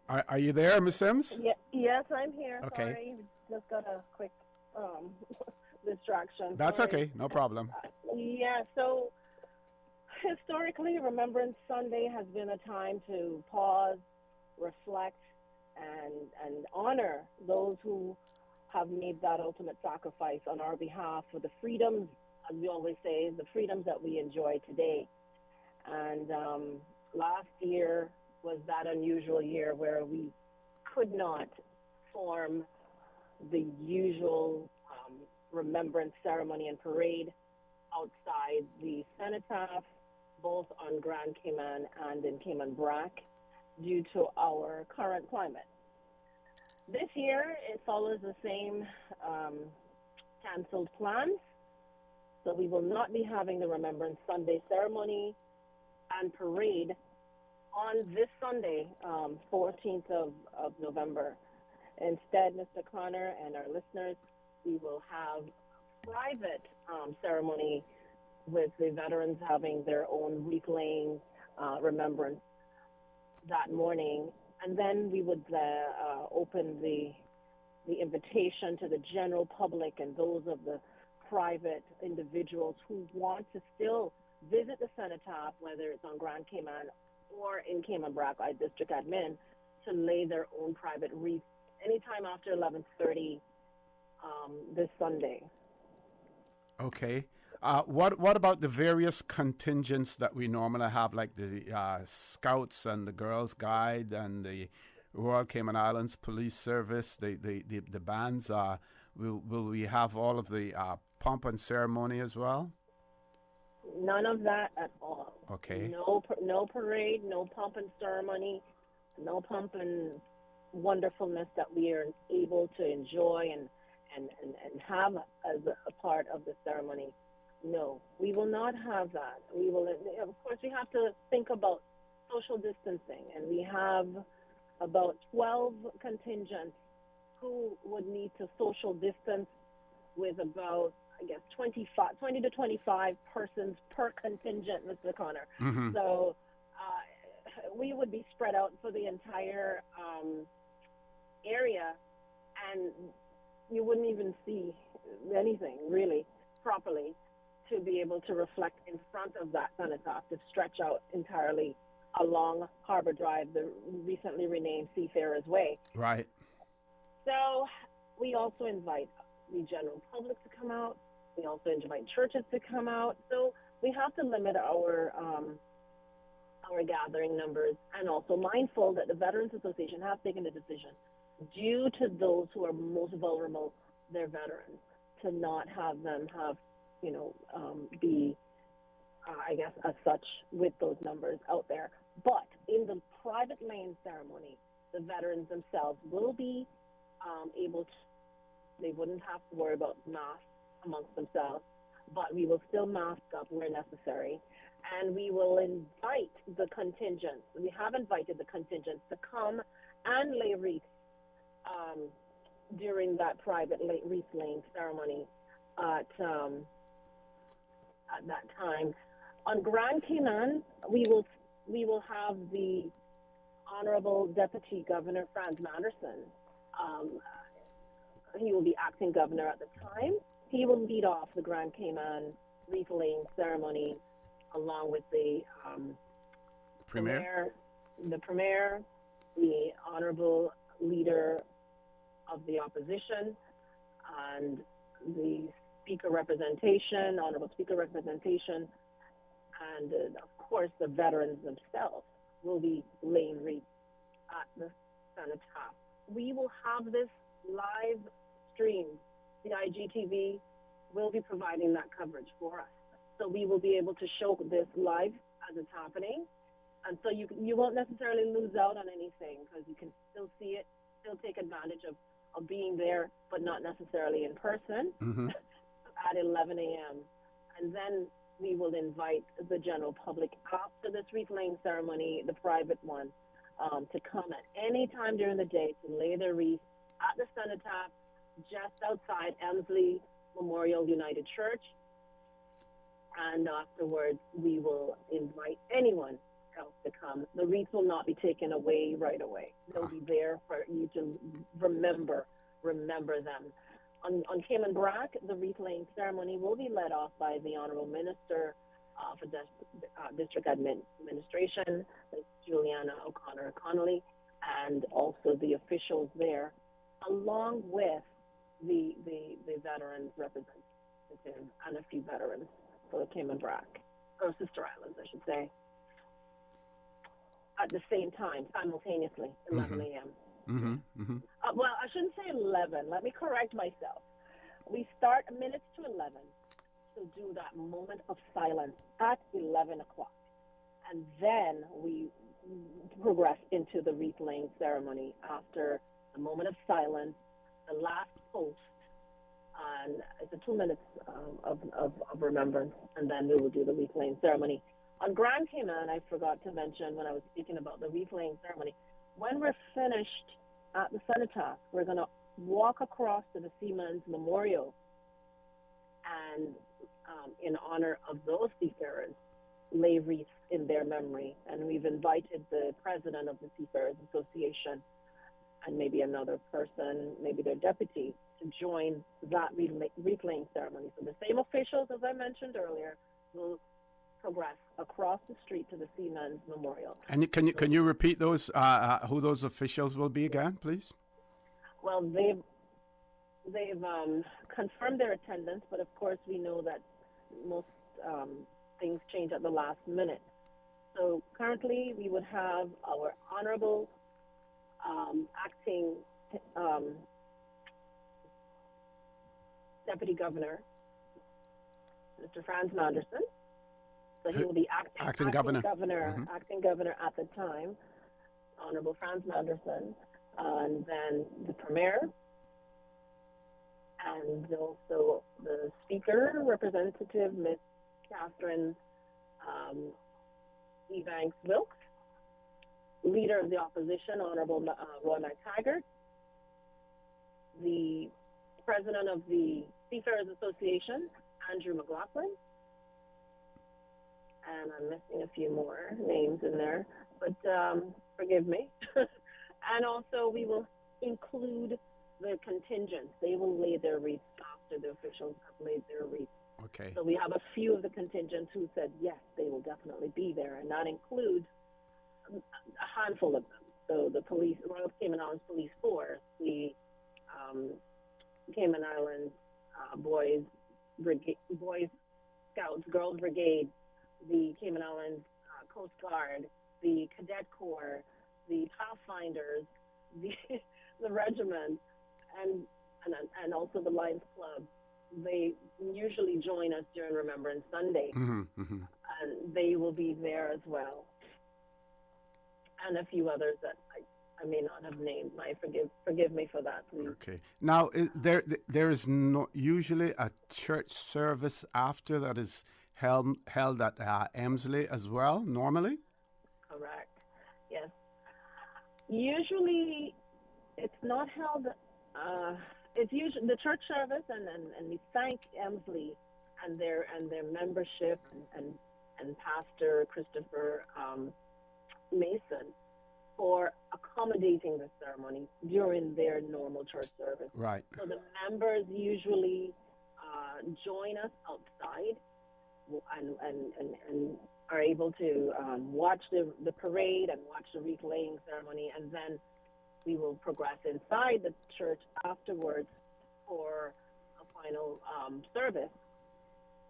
Are you there, Ms. Sims? Yes, I'm here. Okay. Sorry, just got a quick distraction. That's Sorry. okay. No problem. So historically, Remembrance Sunday has been a time to pause, reflect, and honor those who have made that ultimate sacrifice on our behalf for the freedoms, as we always say, the freedoms that we enjoy today. And last year was that unusual year where we could not form the usual remembrance ceremony and parade outside the cenotaph, both on Grand Cayman and in Cayman Brac, due to our current climate. This year, it follows the same canceled plans, so we will not be having the Remembrance Sunday ceremony and parade on this Sunday, 14th of November. Instead, Mr. Connor and our listeners, we will have a private ceremony with the veterans having their own wreath-laying remembrance that morning. And then we would open the invitation to the general public and those of the private individuals who want to still visit the cenotaph, whether it's on Grand Cayman or in Cayman Brac, District Admin, to lay their own private wreath anytime after 11:30 this Sunday. Okay. What about the various contingents that we normally have, like the Scouts and the Girls Guide and the Royal Cayman Islands Police Service, the bands? Will we have all of the pomp and ceremony as well? None of that at all. Okay. No parade, no pomp and ceremony, no pomp and wonderfulness that we are able to enjoy and have as a part of the ceremony. No, we will not have that. We will, of course, we have to think about social distancing, and we have about 12 contingents who would need to social distance with about, I guess, 20 to 25 persons per contingent, Mr. Connor. Mm-hmm. So we would be spread out for the entire area, and you wouldn't even see anything really properly to be able to reflect in front of that cenotaph, to stretch out entirely along Harbor Drive, the recently renamed Seafarers Way. Right. So we also invite the general public to come out. We also invite churches to come out. So we have to limit our gathering numbers, and also mindful that the Veterans Association has taken the decision, due to those who are most vulnerable, their veterans, to not have them have, be, I guess, as such, with those numbers out there. But in the private lane ceremony, the veterans themselves will be able to, they wouldn't have to worry about masks amongst themselves, but we will still mask up where necessary. And we will invite the contingents. We have invited the contingents to come and lay wreaths during that private wreath laying ceremony at that time. On Grand Cayman, we will have the Honorable Deputy Governor Franz Manderson. He will be acting governor at the time. He will lead off the Grand Cayman wreath laying ceremony, along with the premier, the honorable leader of the opposition, and the honorable speaker representation, and of course the veterans themselves will be laying wreaths at the cenotaph. We will have this live stream. The IGTV will be providing that coverage for us. So we will be able to show this live as it's happening. And so you won't necessarily lose out on anything, because you can still see it, still take advantage of being there, but not necessarily in person at 11 a.m. And then we will invite the general public after this wreath laying ceremony, the private one, to come at any time during the day to lay their wreath at the cenotaph just outside Elmsley Memorial United Church. And afterwards, we will invite anyone else to come. The wreath will not be taken away right away. They'll be there for you to remember them. On Cayman Brac, the wreath laying ceremony will be led off by the Honorable Minister for District Administration, Juliana O'Connor Connolly, and also the officials there, along with the veterans representative and a few veterans for Cayman Brac, or Sister Islands, I should say, at the same time, simultaneously, 11 a.m. Well, I shouldn't say 11. Let me correct myself. We start minutes to 11 to do that moment of silence at 11 o'clock. And then we progress into the wreath laying ceremony after the moment of silence, the last post, and it's a 2 minutes of remembrance, and then we will do the wreath laying ceremony. On Grand Cayman, I forgot to mention when I was speaking about the wreath laying ceremony, when we're finished at the cenotaph, we're going to walk across to the Seamen's Memorial, and in honor of those seafarers, lay wreaths in their memory. And we've invited the president of the Seafarers Association and maybe another person, maybe their deputy, to join that wreath laying ceremony. So the same officials, as I mentioned earlier, will progress across the street to the Seamen's Memorial. And can you repeat those who those officials will be again, please? Well, they've confirmed their attendance, but of course we know that most things change at the last minute. So currently we would have our honorable acting Deputy Governor, Mr. Franz Manderson. So he will be acting governor at the time, Honorable Franz Manderson, and then the Premier, and also the Speaker, Representative Ms. Catherine Ebanks Wilkes, Leader of the Opposition, Honorable Roy McTaggart, the President of the Seafarers Association, Andrew McLaughlin, and I'm missing a few more names in there, but forgive me. And also we will include the contingents. They will lay their wreaths after the officials have laid their wreaths. Okay. So we have a few of the contingents who said, yes, they will definitely be there, and that includes a handful of them. So the Royal Cayman Islands Police Force, the Cayman Islands Boys Scouts, Girls Brigade, the Cayman Islands Coast Guard, the Cadet Corps, the Pathfinders, the regiment, and also the Lions Club. They usually join us during Remembrance Sunday, and they will be there as well, and a few others that I may not have named. Forgive me for that, please. Okay. Now, there is no usually a church service after that is held at Emsley as well. Normally. Correct. Yes. Usually, it's not held. It's usually the church service, and we thank Emsley and their membership and Pastor Christopher Mason for accommodating the ceremony during their normal church service. Right. So the members usually join us outside and are able to watch the parade and watch the wreath laying ceremony, and then we will progress inside the church afterwards for a final service.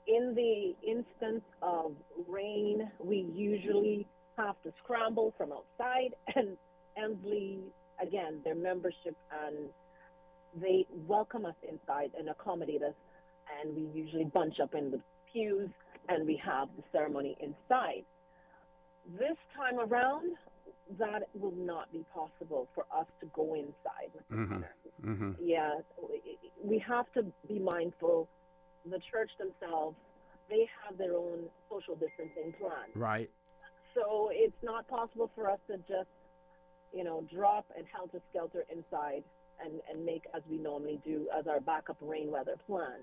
In the instance of rain, we usually have to scramble from outside, and Emsley, again, their membership, and they welcome us inside and accommodate us, and we usually bunch up in the pews, and we have the ceremony inside. This time around, that will not be possible for us to go inside, Mr. Connor. Yeah, we have to be mindful. The church themselves, they have their own social distancing plan. Right. So it's not possible for us to just, drop and helter-skelter inside and make as we normally do as our backup rain weather plan.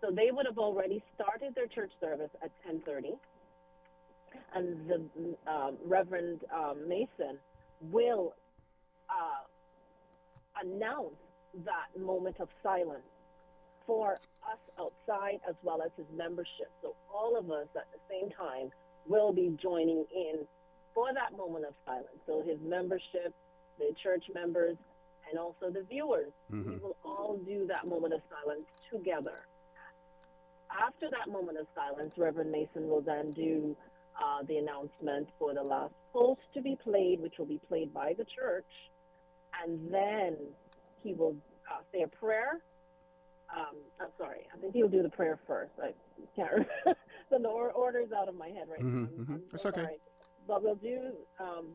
So they would have already started their church service at 10:30, and the Reverend Mason will announce that moment of silence for us outside as well as his membership. So all of us at the same time will be joining in for that moment of silence. So his membership, the church members, and also the viewers, we will all do that moment of silence together. After that moment of silence, Reverend Mason will then do the announcement for the last post to be played, which will be played by the church, and then he will say a prayer. I'm sorry, I think he'll do the prayer first. I can't remember. The order's out of my head right now. It's so okay. Sorry. But we'll do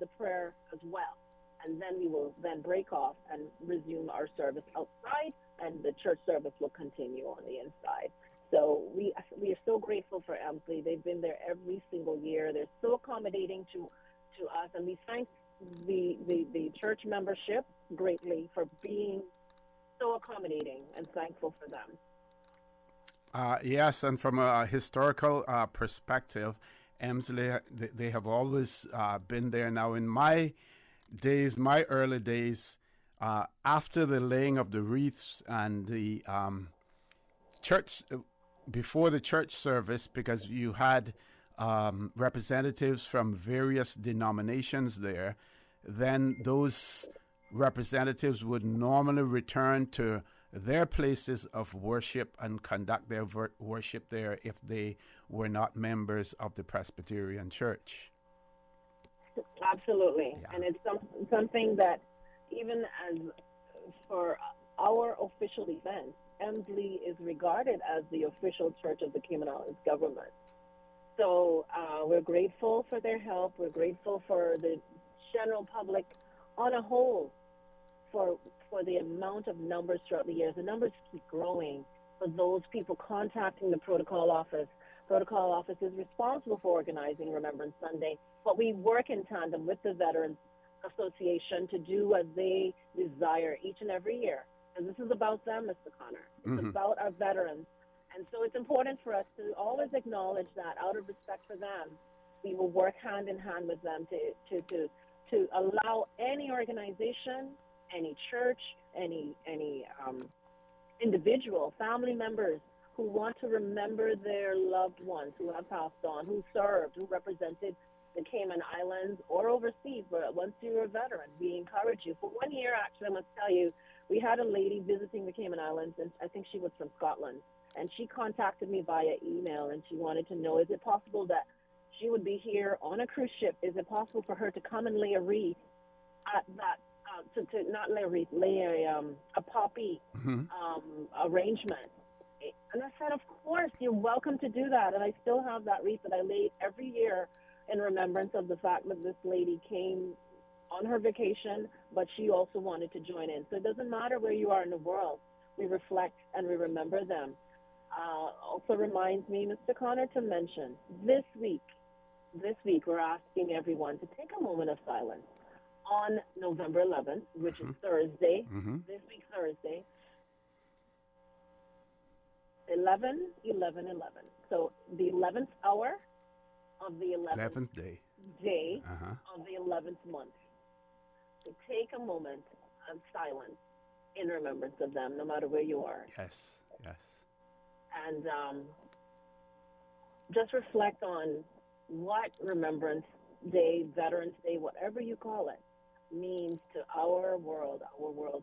the prayer as well, and then we will then break off and resume our service outside, and the church service will continue on the inside. So we are so grateful for Emsley. They've been there every single year. They're so accommodating to us, and we thank the church membership greatly for being so accommodating, and thankful for them. Yes, and from a historical perspective, Emsley, they have always been there. Now, in my early days, after the laying of the wreaths and the church, before the church service, because you had representatives from various denominations there, then those representatives would normally return to their places of worship and conduct their worship there if they were not members of the Presbyterian Church. Absolutely. Yeah. And it's something that even as for our official events, Emsley is regarded as the official church of the Cayman Islands government. So we're grateful for their help. We're grateful for the general public on a whole for the amount of numbers throughout the years. The numbers keep growing for those people contacting the protocol office. Protocol office is responsible for organizing Remembrance Sunday, but we work in tandem with the Veterans Association to do as they desire each and every year. And this is about them, Mr. Connor. It's about our veterans. And so it's important for us to always acknowledge that out of respect for them, we will work hand in hand with them to allow any organization, any church, any individual, family members who want to remember their loved ones who have passed on, who served, who represented the Cayman Islands or overseas. But once you're a veteran, we encourage you. For 1 year, actually, I must tell you, we had a lady visiting the Cayman Islands, and I think she was from Scotland. and she contacted me via email, and she wanted to know, is it possible that she would be here on a cruise ship? Is it possible for her to come and lay a wreath at that, to not lay a wreath, lay a poppy arrangement? And I said, of course, you're welcome to do that. And I still have that wreath that I laid every year in remembrance of the fact that this lady came on her vacation, but she also wanted to join in. So it doesn't matter where you are in the world. We reflect and we remember them. Also reminds me, Mr. Connor, to mention this week we're asking everyone to take a moment of silence on November 11th, which is Thursday, this week Thursday, 11/11/11. So the 11th hour of the 11th day of the 11th month. So take a moment of silence in remembrance of them, no matter where you are. Yes. And just reflect on what Remembrance Day, Veterans Day, whatever you call it, means to our world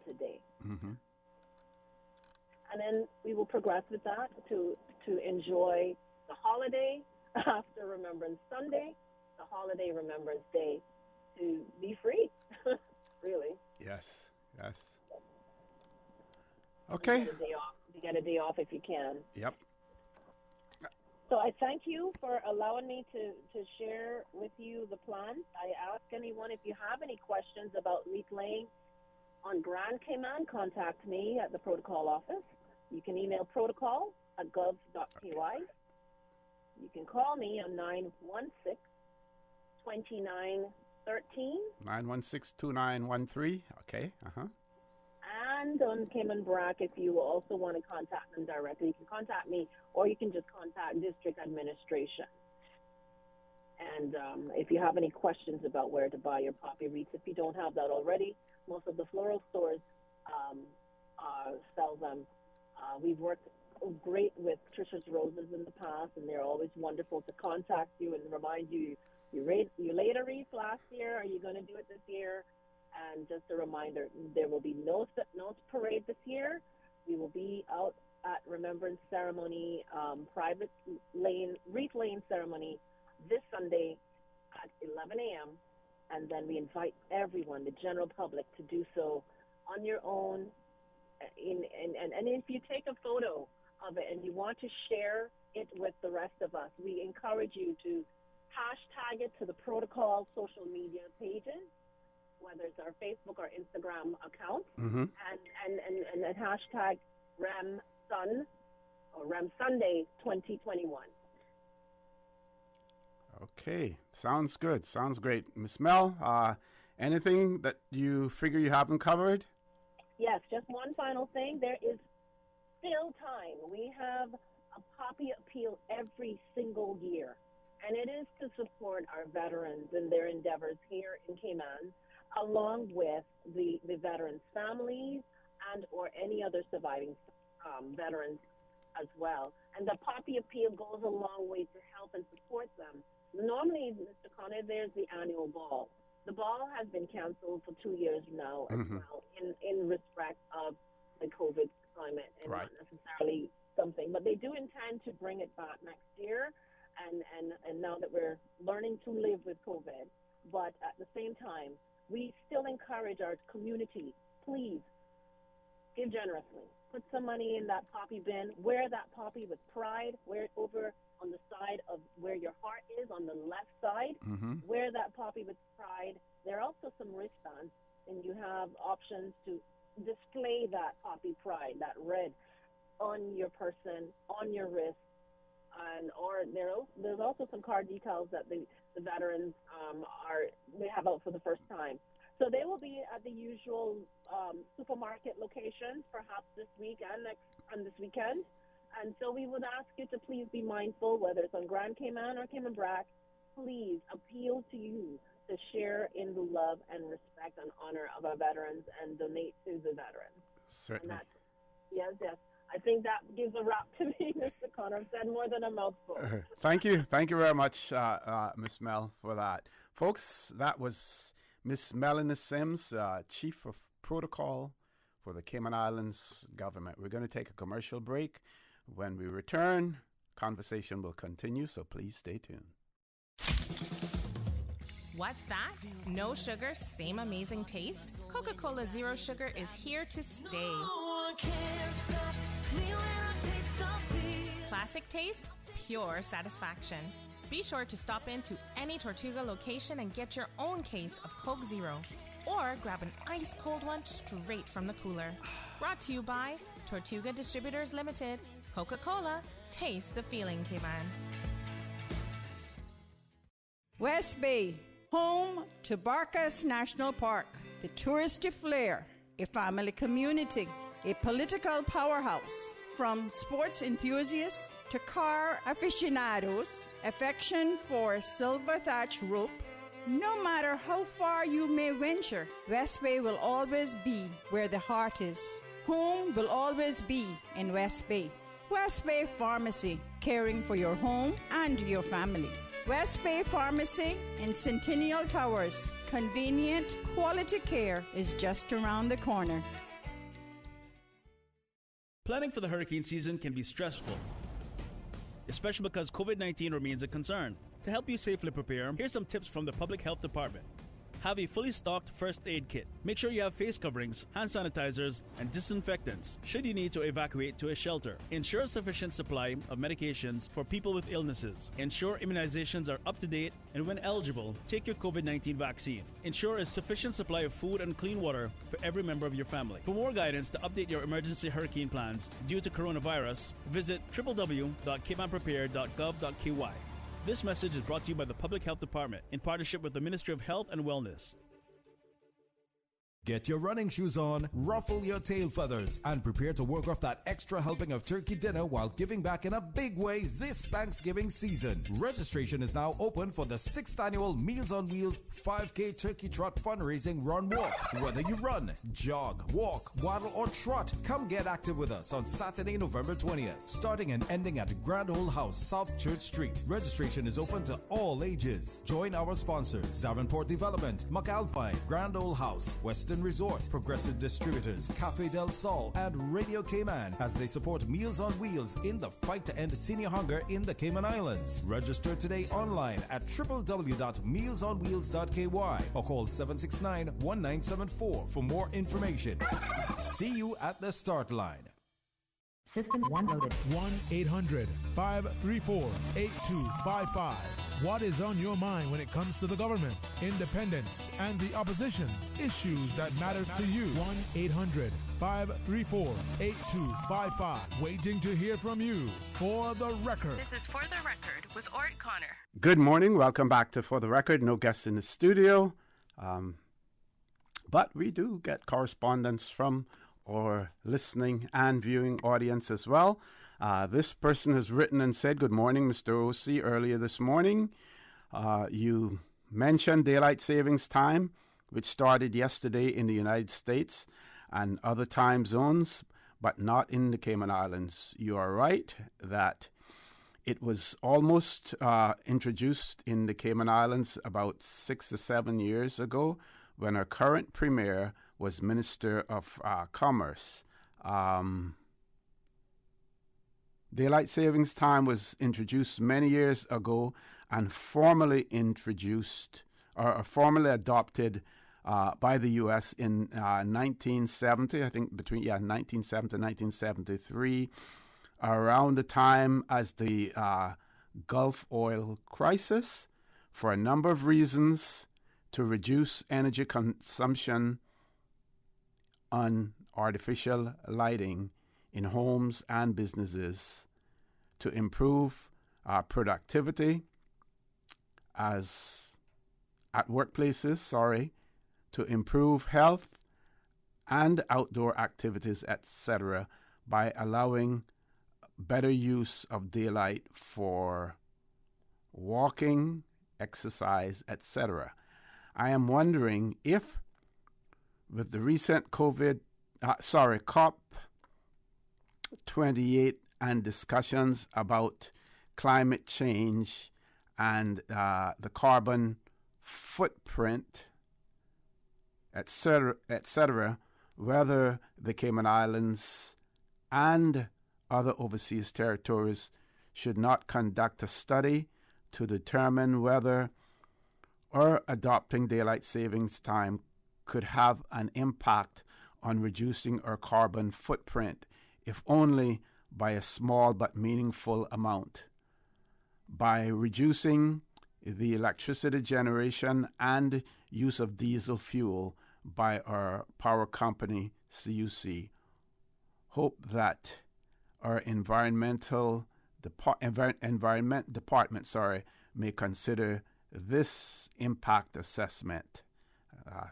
today. And then we will progress with that to enjoy the holiday after Remembrance Sunday, the holiday Remembrance Day, to be free, really. Yes. Okay. You get a day off if you can. Yep. So I thank you for allowing me to share with you the plans. I ask anyone, if you have any questions about wreath laying on Grand Cayman, contact me at the protocol office. You can email protocol@gov.ky. You can call me on 916-2913. 916-2913. Okay. And on Cayman Brac, if you also want to contact them directly, you can contact me, or you can just contact District Administration. And if you have any questions about where to buy your poppy wreaths, if you don't have that already, most of the floral stores sell them. We've worked great with Trisha's Roses in the past, and they're always wonderful to contact you and remind you, you laid a wreath last year, are you going to do it this year? And just a reminder, there will be no parade this year. We will be out at Remembrance Ceremony, private wreath laying ceremony this Sunday at 11 a.m. And then we invite everyone, the general public, to do so on your own. And if you take a photo of it and you want to share it with the rest of us, we encourage you to hashtag it to the protocol social media pages, whether it's our Facebook or Instagram account, and hashtag RemSun or Rem Sunday 2021. Okay, sounds good. Sounds great. Miss Mel, anything that you figure you haven't covered? Yes, just one final thing. There is still time. We have a poppy appeal every single year, and it is to support our veterans in their endeavors here in Cayman, along with the veterans' families and or any other surviving veterans as well. And the poppy appeal goes a long way to help and support them. Normally, Mr. Connor, there's the annual ball. The ball has been canceled for 2 years now as well, in respect of the COVID climate, and not necessarily something. But they do intend to bring it back next year, and now that we're learning to live with COVID. But at the same time, we still encourage our community, please, give generously. Put some money in that poppy bin. Wear that poppy with pride. Wear it over on the side of where your heart is, on the left side. Wear that poppy with pride. There are also some wristbands, and you have options to display that poppy pride, that red, on your person, on your wrist. Or there's also some card details that the veterans they have out for the first time. So they will be at the usual supermarket locations, perhaps this week and this weekend. And so we would ask you to please be mindful, whether it's on Grand Cayman or Cayman Brac, please appeal to you to share in the love and respect and honor of our veterans and donate to the veterans. Certainly. Yes. I think that gives a wrap to me, Mr. Connor. I've said more than a mouthful. Thank you very much, Miss Mel, for that. Folks, that was Miss Melanie Sims, Chief of Protocol for the Cayman Islands government. We're going to take a commercial break. When we return, conversation will continue, so please stay tuned. What's that? No sugar, same amazing taste? Coca-Cola Zero Sugar is here to stay. Classic taste, pure satisfaction. Be sure to stop into any Tortuga location and get your own case of Coke Zero. Or grab an ice-cold one straight from the cooler. Brought to you by Tortuga Distributors Limited. Coca-Cola, taste the feeling, K-Man. West Bay, home to Barkas National Park, the touristy flair, a family community, a political powerhouse. From sports enthusiasts to car aficionados, affection for silver thatch rope. No matter how far you may venture, West Bay will always be where the heart is. Home will always be in West Bay. West Bay Pharmacy, caring for your home and your family. West Bay Pharmacy in Centennial Towers. Convenient, quality care is just around the corner. Planning for the hurricane season can be stressful, especially because COVID-19 remains a concern. To help you safely prepare, here's some tips from the Public Health Department. Have a fully stocked first aid kit. Make sure you have face coverings, hand sanitizers, and disinfectants should you need to evacuate to a shelter. Ensure sufficient supply of medications for people with illnesses. Ensure immunizations are up to date, and when eligible, take your COVID-19 vaccine. Ensure a sufficient supply of food and clean water for every member of your family. For more guidance to update your emergency hurricane plans due to coronavirus, visit www.kmanprepared.gov.ky. This message is brought to you by the Public Health Department in partnership with the Ministry of Health and Wellness. Get your running shoes on, ruffle your tail feathers, and prepare to work off that extra helping of turkey dinner while giving back in a big way this Thanksgiving season. Registration is now open for the 6th annual Meals on Wheels 5K Turkey Trot Fundraising Run Walk. Whether you run, jog, walk, waddle, or trot, come get active with us on Saturday, November 20th, starting and ending at Grand Ole House, South Church Street. Registration is open to all ages. Join our sponsors: Davenport Development, McAlpine, Grand Ole House, Western Resort, Progressive Distributors, Cafe Del Sol, and Radio Cayman as they support Meals on Wheels in the fight to end senior hunger in the Cayman Islands. Register today online at www.mealsonwheels.ky or call 769-1974 for more information. See you at the start line. System 1 loaded. 1-800-534-8255. What is on your mind when it comes to the government, independence, and the opposition? Issues that matter to you. 1-800-534-8255. Waiting to hear from you. For the Record. This is For the Record with Ort Connor. Good morning. Welcome back to For the Record. No guests in the studio. But we do get correspondence from our listening and viewing audience as well. This person has written and said, "Good morning, Mr. O.C. Earlier this morning, you mentioned daylight savings time, which started yesterday in the United States and other time zones, but not in the Cayman Islands. You are right that it was almost introduced in the Cayman Islands about 6 or 7 years ago when our current premier was Minister of Commerce. Daylight savings time was introduced many years ago and formally introduced or formally adopted by the U.S. in 1970, I think between 1970 and 1973, around the time as the Gulf oil crisis, for a number of reasons, to reduce energy consumption on artificial lighting in homes and businesses, to improve productivity as at workplaces, to improve health and outdoor activities, etc., by allowing better use of daylight for walking, exercise, etc. I am wondering if, with the recent COP28 and discussions about climate change and the carbon footprint, etc., whether the Cayman Islands and other overseas territories should not conduct a study to determine whether or adopting daylight savings time could have an impact on reducing our carbon footprint, if only by a small but meaningful amount. By reducing the electricity generation and use of diesel fuel by our power company, CUC, hope that our environment department may consider this impact assessment.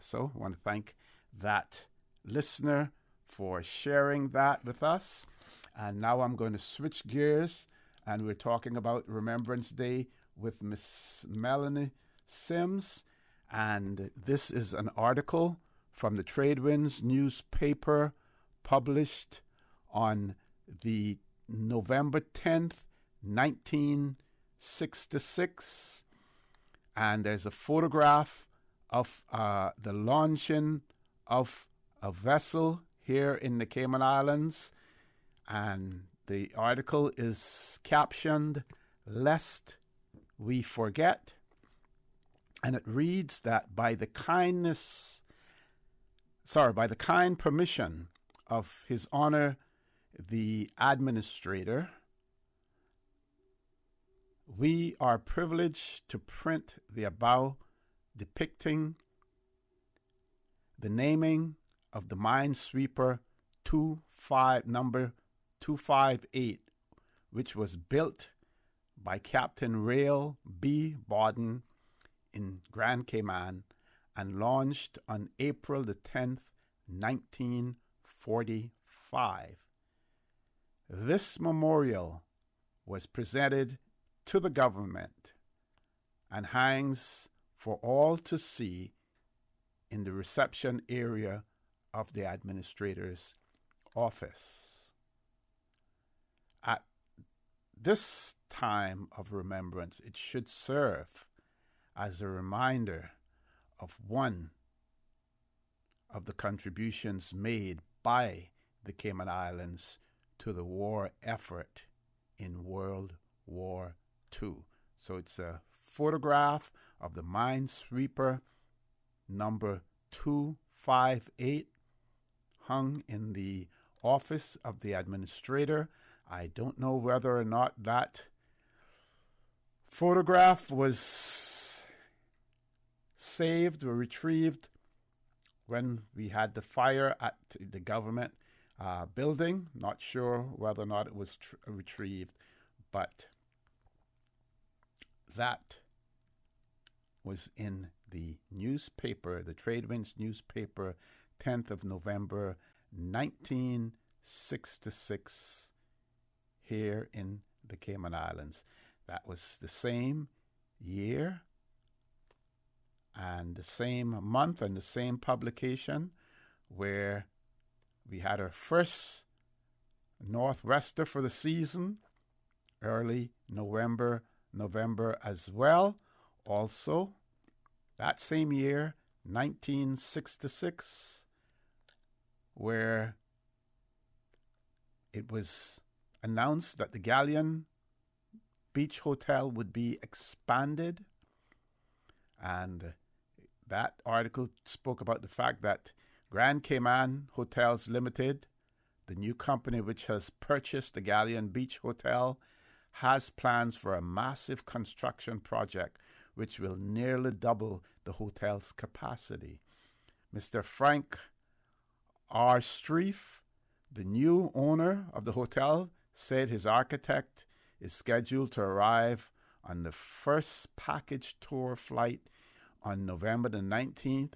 So I want to thank that listener for sharing that with us. And now I'm going to switch gears, and we're talking about Remembrance Day with Miss Melanie Sims. And this is an article from the Tradewinds newspaper published on the November 10th, 1966. And there's a photograph of the launching of a vessel here in the Cayman Islands. And the article is captioned, "Lest We Forget." And it reads that by the kind permission of His Honor the Administrator, we are privileged to print the above depicting the naming of the minesweeper number 258, which was built by Captain Rail B. Bawden in Grand Cayman and launched on April the 10th, 1945. This memorial was presented to the government and hangs for all to see in the reception area of the administrator's office. At this time of remembrance, it should serve as a reminder of one of the contributions made by the Cayman Islands to the war effort in World War II. So it's a photograph of the minesweeper number 258 hung in the office of the administrator. I don't know whether or not that photograph was saved or retrieved when we had the fire at the government building. Not sure whether or not it was retrieved, but that was in the newspaper, the Tradewinds newspaper, 10th of November, 1966, here in the Cayman Islands. That was the same year and the same month and the same publication where we had our first northwester for the season, early November as well. Also, that same year, 1966, where it was announced that the Galleon Beach Hotel would be expanded. And that article spoke about the fact that Grand Cayman Hotels Limited, the new company which has purchased the Galleon Beach Hotel, has plans for a massive construction project which will nearly double the hotel's capacity. Mr. Frank R. Streif, the new owner of the hotel, said his architect is scheduled to arrive on the first package tour flight on November the 19th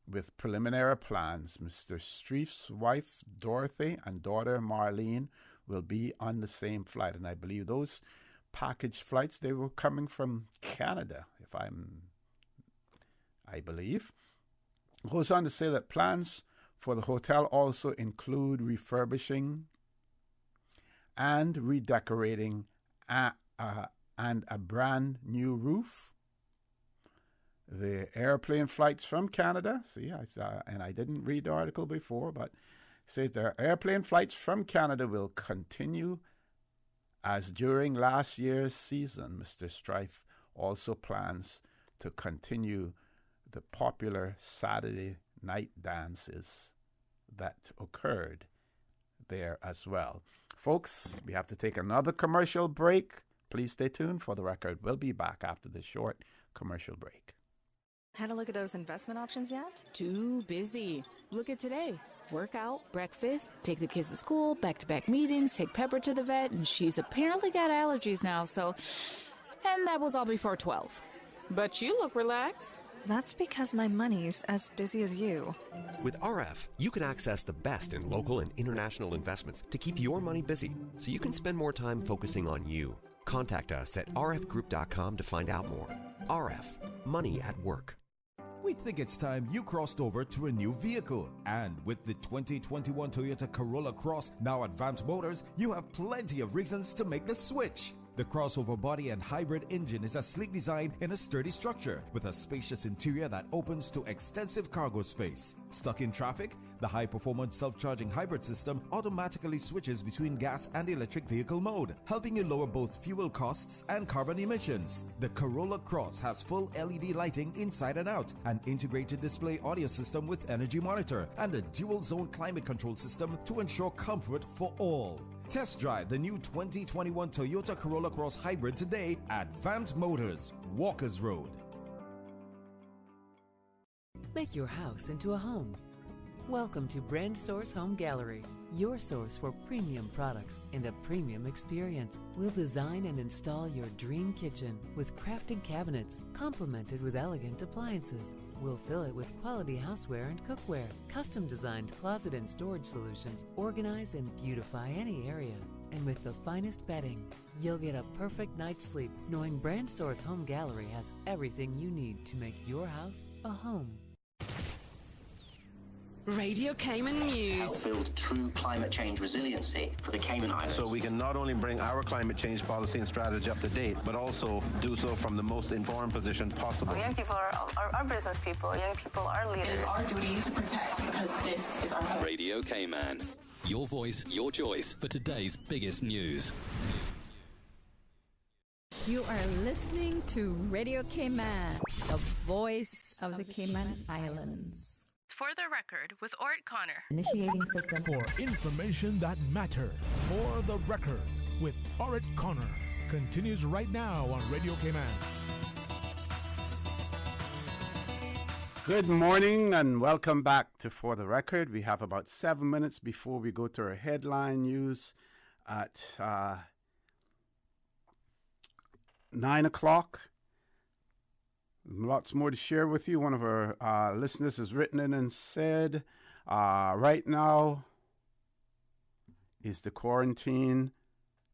with preliminary plans. Mr. Streif's wife, Dorothy, and daughter, Marlene, will be on the same flight. And I believe those package flights, they were coming from Canada, I believe. It goes on to say that plans for the hotel also include refurbishing and redecorating and a brand new roof. The airplane flights from Canada, and I didn't read the article before, but says their airplane flights from Canada will continue as during last year's season. Mr. Strife also plans to continue the popular Saturday night dances that occurred there as well. Folks, we have to take another commercial break. Please stay tuned. For the record, we'll be back after this short commercial break. Had a look at those investment options yet? Too busy. Look at today. Workout, breakfast, take the kids to school, back-to-back meetings, take Pepper to the vet, and she's apparently got allergies now, so... And that was all before 12. But you look relaxed. That's because my money's as busy as you. With RF, you can access the best in local and international investments to keep your money busy, so you can spend more time focusing on you. Contact us at rfgroup.com to find out more. RF, money at work. We think it's time you crossed over to a new vehicle. And with the 2021 Toyota Corolla Cross now at Vamp Motors, you have plenty of reasons to make the switch. The crossover body and hybrid engine is a sleek design in a sturdy structure with a spacious interior that opens to extensive cargo space. Stuck in traffic? The high-performance self-charging hybrid system automatically switches between gas and electric vehicle mode, helping you lower both fuel costs and carbon emissions. The Corolla Cross has full LED lighting inside and out, an integrated display audio system with energy monitor, and a dual-zone climate control system to ensure comfort for all. Test drive the new 2021 Toyota Corolla Cross Hybrid today at Vamp Motors, Walkers Road. Make your house into a home. Welcome to Brand Source Home Gallery, your source for premium products and a premium experience. We'll design and install your dream kitchen with crafted cabinets, complemented with elegant appliances. We'll fill it with quality houseware and cookware. Custom-designed closet and storage solutions organize and beautify any area. And with the finest bedding, you'll get a perfect night's sleep knowing Brand Source Home Gallery has everything you need to make your house a home. Radio Cayman News. Help build true climate change resiliency for the Cayman Islands. So we can not only bring our climate change policy and strategy up to date, but also do so from the most informed position possible. Young people are business people. Young people are leaders. It is our duty to protect because this is our home. Radio Cayman. Your voice, your choice for today's biggest news. You are listening to Radio Cayman, the voice of the Cayman Islands. For the record, with Ort Connor. Initiating system. For information that matters. For the record, with Ort Connor. Continues right now on Radio Cayman. Good morning and welcome back to For the Record. We have about 7 minutes before we go to our headline news at 9 o'clock. Lots more to share with you. One of our listeners has written in and said, right now is the quarantine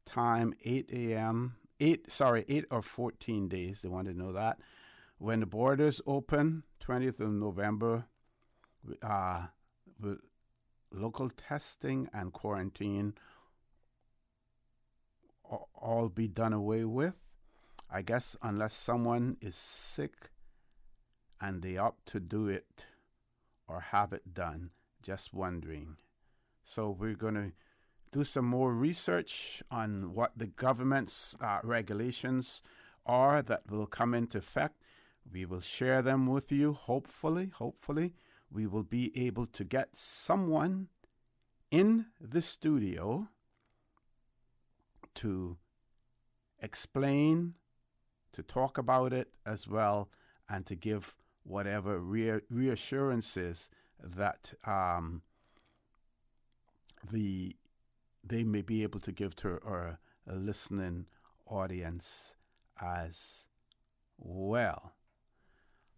time 8 or 14 days. They want to know that. When the borders open, 20th of November, with local testing and quarantine all be done away with. I guess unless someone is sick and they opt to do it or have it done. Just wondering. So we're going to do some more research on what the government's regulations are that will come into effect. We will share them with you. Hopefully, we will be able to get someone in the studio to explain, to talk about it as well, and to give whatever reassurances that they may be able to give to our listening audience as well.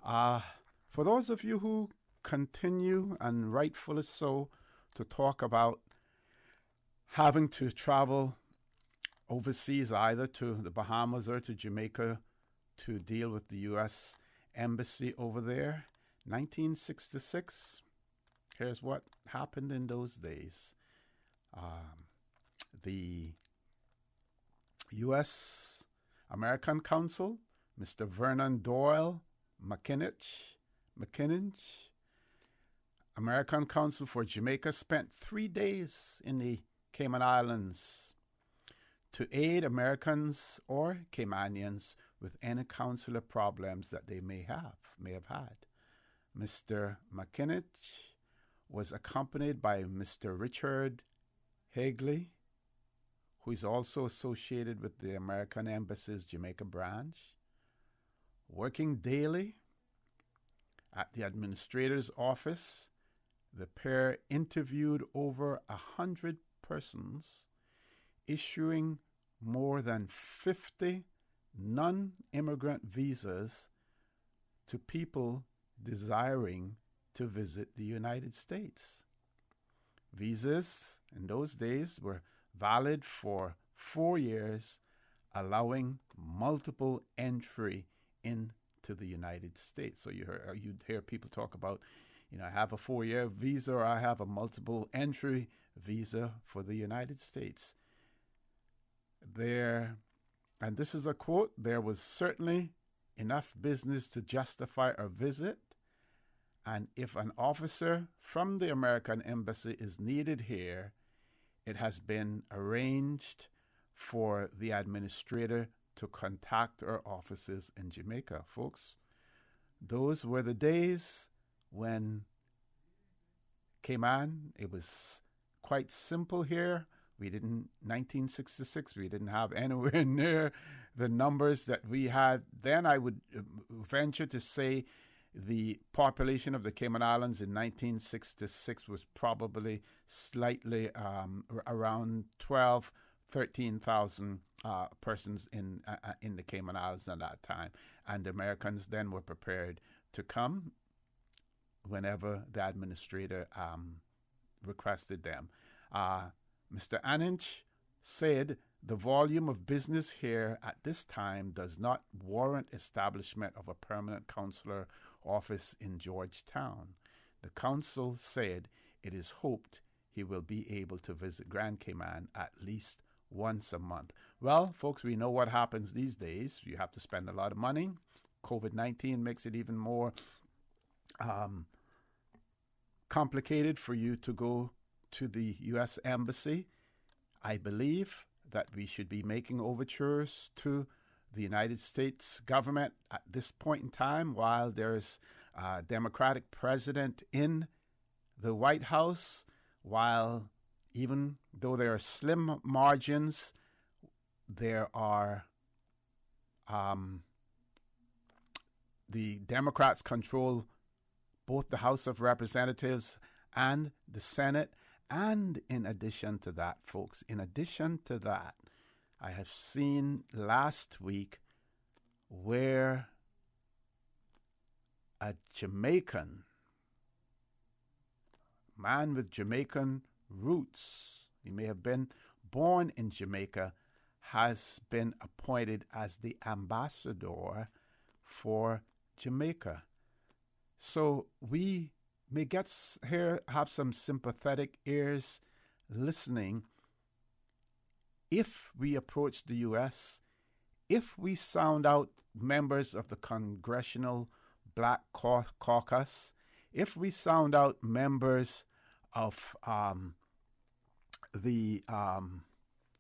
For those of you who continue, and rightfully so, to talk about having to travel overseas, either to the Bahamas or to Jamaica, to deal with the U.S. Embassy over there. 1966, here's what happened in those days. The U.S. American Consul, Mr. Vernon Doyle McKinnon, American Council for Jamaica spent 3 days in the Cayman Islands to aid Americans or Caymanians with any consular problems that they may have had. Mr. McKinnich was accompanied by Mr. Richard Hagley, who is also associated with the American Embassy's Jamaica branch. Working daily at the administrator's office, the pair interviewed over 100 persons, issuing more than 50 non-immigrant visas to people desiring to visit the United States. Visas in those days were valid for 4 years, allowing multiple entry into the United States. So you'd hear people talk about, I have a 4-year visa or I have a multiple entry visa for the United States. And this is a quote, "There was certainly enough business to justify our visit, and if an officer from the American Embassy is needed here, it has been arranged for the administrator to contact our offices in Jamaica." Folks, those were the days when Cayman, it was quite simple here. 1966, we didn't have anywhere near the numbers that we had then. I would venture to say the population of the Cayman Islands in 1966 was probably slightly around 13,000 persons in the Cayman Islands at that time. And the Americans then were prepared to come whenever the administrator requested them. Mr. Anninch said the volume of business here at this time does not warrant establishment of a permanent consular office in Georgetown. The council said it is hoped he will be able to visit Grand Cayman at least once a month. Well, folks, we know what happens these days. You have to spend a lot of money. COVID-19 makes it even more complicated for you to go to the U.S. Embassy. I believe that we should be making overtures to the United States government at this point in time while there's a Democratic president in the White House, while even though there are slim margins, there are the Democrats control both the House of Representatives and the Senate. And in addition to that, folks, I have seen last week where a Jamaican man with Jamaican roots, he may have been born in Jamaica, has been appointed as the ambassador for Jamaica. So we may have some sympathetic ears listening if we approach the U.S., if we sound out members of the Congressional Black Caucus, if we sound out members of the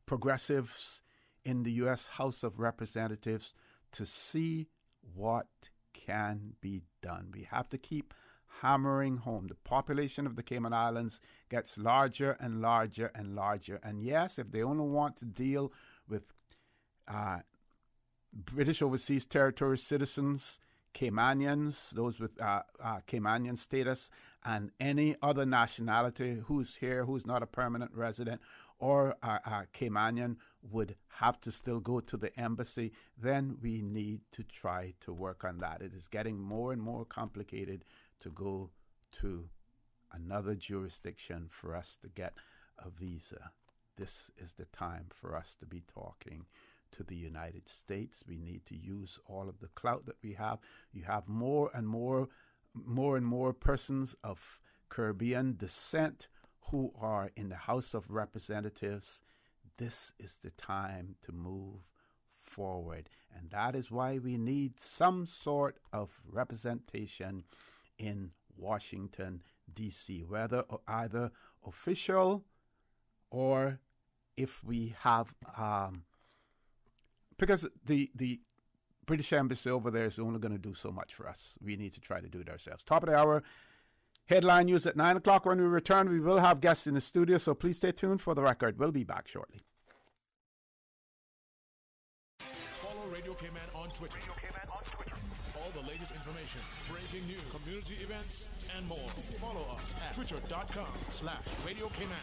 progressives in the U.S. House of Representatives to see what can be done. We have to keep hammering home. The population of the Cayman Islands gets larger and larger and larger. And yes, if they only want to deal with British Overseas Territory citizens, Caymanians, those with Caymanian status, and any other nationality who's here, who's not a permanent resident or a Caymanian would have to still go to the embassy, then we need to try to work on that. It is getting more and more complicated to go to another jurisdiction for us to get a visa. This is the time for us to be talking to the United States. We need to use all of the clout that we have. You have more and more persons of Caribbean descent who are in the House of Representatives. This is the time to move forward. And that is why we need some sort of representation in Washington, D.C., whether either official or if we have, because the British Embassy over there is only going to do so much for us. We need to try to do it ourselves. Top of the hour, headline news at 9 o'clock. When we return, we will have guests in the studio, so please stay tuned for the record. We'll be back shortly. Follow Radio K-Man on Twitter. All the latest information, breaking news, community events, and more. Follow us at twitter.com/Radio K-Man.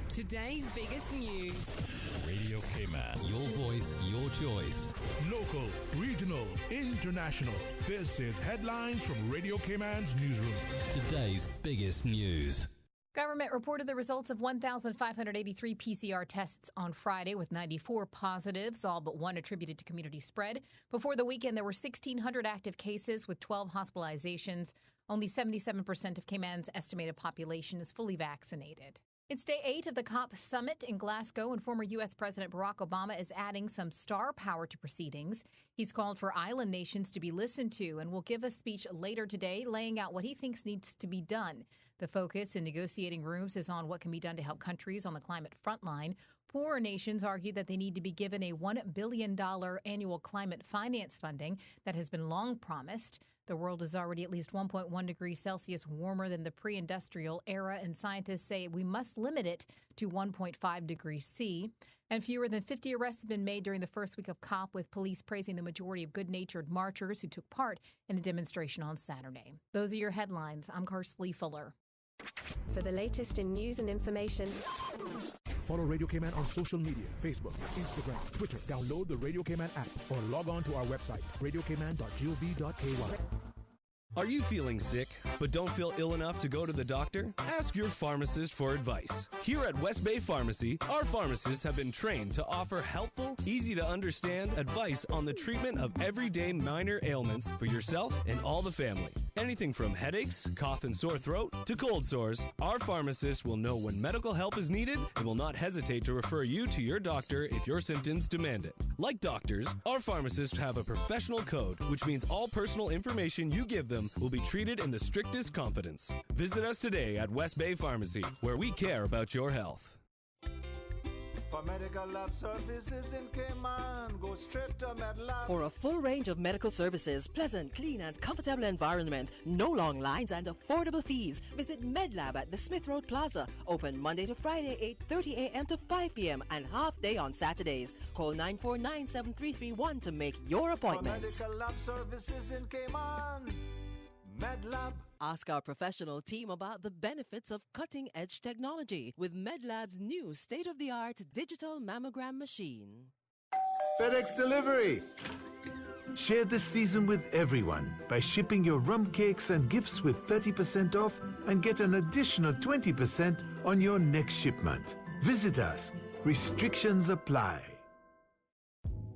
Today's biggest news. Radio K-Man. Your voice, your choice. Local, regional, international. This is headlines from Radio K-Man's newsroom. Today's biggest news. Government reported the results of 1,583 PCR tests on Friday, with 94 positives, all but one attributed to community spread. Before the weekend, there were 1,600 active cases with 12 hospitalizations. Only 77% of Cayman's estimated population is fully vaccinated. It's day 8 of the COP summit in Glasgow, and former U.S. President Barack Obama is adding some star power to proceedings. He's called for island nations to be listened to and will give a speech later today laying out what he thinks needs to be done. The focus in negotiating rooms is on what can be done to help countries on the climate front line. Poorer nations argue that they need to be given a $1 billion annual climate finance funding that has been long promised. The world is already at least 1.1 degrees Celsius warmer than the pre-industrial era, and scientists say we must limit it to 1.5 degrees C. And fewer than 50 arrests have been made during the first week of COP, with police praising the majority of good-natured marchers who took part in a demonstration on Saturday. Those are your headlines. I'm Karsley Fuller. For the latest in news and information, follow Radio K-Man on social media, Facebook, Instagram, Twitter. Download the Radio K-Man app or log on to our website, radiokman.gov.ky. Are you feeling sick but don't feel ill enough to go to the doctor? Ask your pharmacist for advice. Here at West Bay Pharmacy, our pharmacists have been trained to offer helpful, easy-to-understand advice on the treatment of everyday minor ailments for yourself and all the family. Anything from headaches, cough and sore throat, to cold sores, our pharmacists will know when medical help is needed and will not hesitate to refer you to your doctor if your symptoms demand it. Like doctors, our pharmacists have a professional code, which means all personal information you give them will be treated in the strictest confidence. Visit us today at West Bay Pharmacy, where we care about your health. For medical lab services in Cayman, go straight to MedLab. For a full range of medical services, pleasant, clean and comfortable environment, no long lines and affordable fees, visit MedLab at the Smith Road Plaza. Open Monday to Friday, 8:30 a.m. to 5 p.m. and half day on Saturdays. Call 949-7331 to make your appointment. For medical lab services in Cayman, MedLab. Ask our professional team about the benefits of cutting-edge technology with MedLab's new state-of-the-art digital mammogram machine. FedEx Delivery. Share this season with everyone by shipping your rum cakes and gifts with 30% off and get an additional 20% on your next shipment. Visit us. Restrictions apply.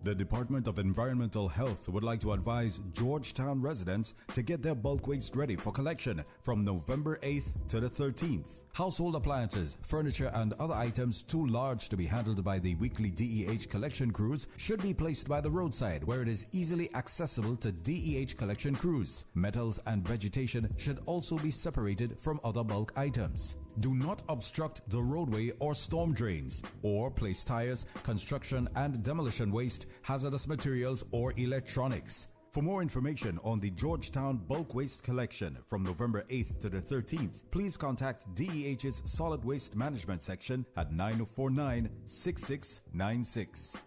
The Department of Environmental Health would like to advise Georgetown residents to get their bulk waste ready for collection from November 8th to the 13th. Household appliances, furniture, and other items too large to be handled by the weekly DEH collection crews should be placed by the roadside where it is easily accessible to DEH collection crews. Metals and vegetation should also be separated from other bulk items. Do not obstruct the roadway or storm drains, or place tires, construction and demolition waste, hazardous materials, or electronics. For more information on the Georgetown bulk waste collection from November 8th to the 13th, please contact DEH's Solid Waste Management Section at 9049-6696.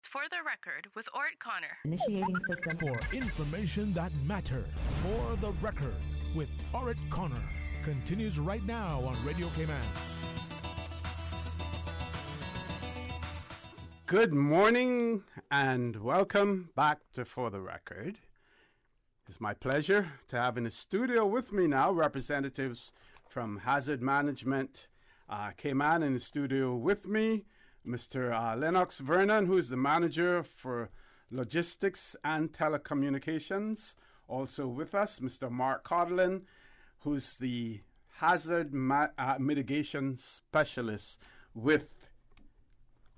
For the record with Ort Connor. Initiating system. For information that matter. For the record with Ort Connor. Continues right now on Radio K-Man. Good morning and welcome back to For the Record. It's my pleasure to have in the studio with me now representatives from Hazard Management Cayman in the studio with me. Mr. Lennox Vernon, who is the manager for logistics and telecommunications. Also with us, Mr. Mark Codlin, who's the hazard mitigation specialist with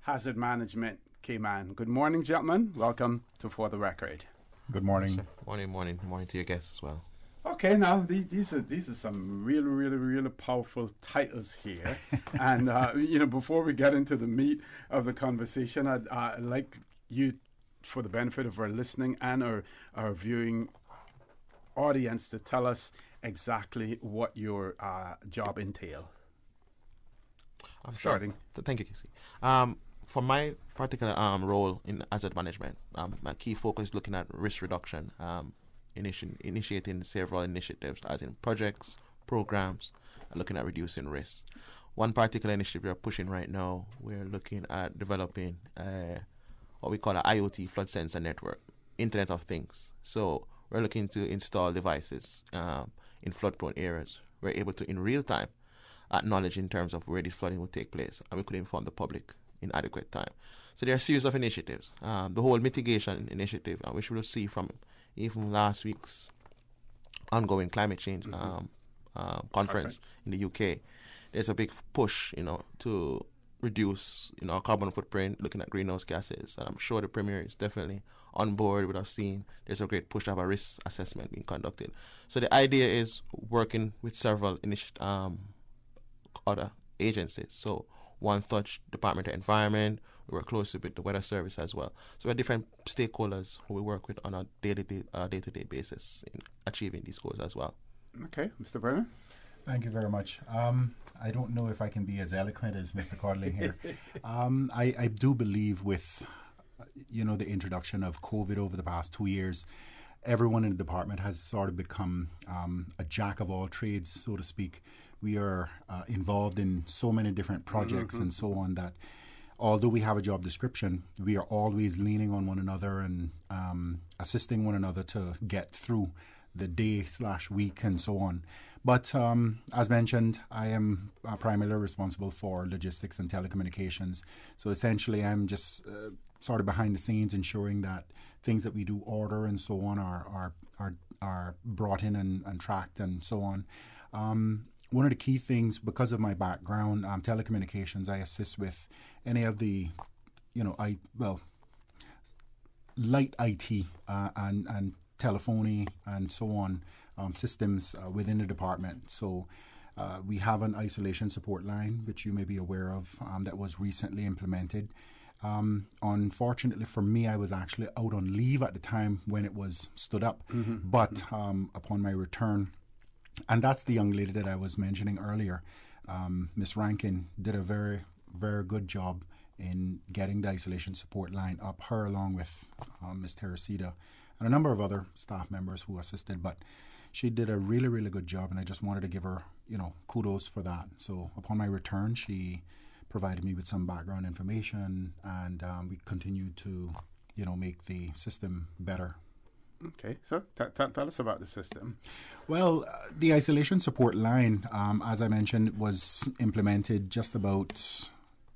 Hazard Management Cayman. Good morning, gentlemen. Welcome to For the Record. Good morning. Yes, morning to your guests as well. Okay, now these are some really powerful titles here, and before we get into the meat of the conversation, I'd like you, for the benefit of our listening and our viewing audience, to tell us exactly what your job entails. Starting. Sure. Thank you, Casey. For my particular role in asset management, my key focus is looking at risk reduction, initiating several initiatives, as in projects, programs, and looking at reducing risks. One particular initiative we are pushing right now, we're looking at developing what we call an IoT flood sensor network, Internet of Things. So we're looking to install devices in flood-prone areas. We're able to, in real time, acknowledge in terms of where this flooding will take place, and we could inform the public in adequate time. So there are a series of initiatives. The whole mitigation initiative, which we'll see from even last week's ongoing climate change conference in the UK. There's a big push, to reduce, our carbon footprint, looking at greenhouse gases. And I'm sure the Premier is definitely on board with us seeing there's a great push to have a risk assessment being conducted. So the idea is working with several other agencies. So one such, Department of Environment, we work closely with the Weather Service as well. So we have different stakeholders who we work with on a day-to-day basis in achieving these goals as well. Okay, Mr. Vernon? Thank you very much. I don't know if I can be as eloquent as Mr. Codling here. I do believe with, the introduction of COVID over the past 2 years, everyone in the department has sort of become a jack of all trades, so to speak. We are involved in so many different projects and so on that although we have a job description, we are always leaning on one another and assisting one another to get through the day/week and so on. But as mentioned, I am primarily responsible for logistics and telecommunications. So essentially, I'm just sort of behind the scenes ensuring that things that we do order and so on are brought in and tracked and so on. One of the key things, because of my background, telecommunications, I assist with any of the, light IT and telephony and so on systems within the department. So we have an isolation support line, which you may be aware of, that was recently implemented. Unfortunately for me, I was actually out on leave at the time when it was stood up. But upon my return, and that's the young lady that I was mentioning earlier, Miss Rankin did a very, very good job in getting the isolation support line up, her along with Miss Teresita and a number of other staff members who assisted. But she did a really, really good job, and I just wanted to give her, kudos for that. So upon my return, she provided me with some background information, and we continued to, make the system better. Okay, so tell us about the system. Well, the isolation support line, as I mentioned, was implemented just about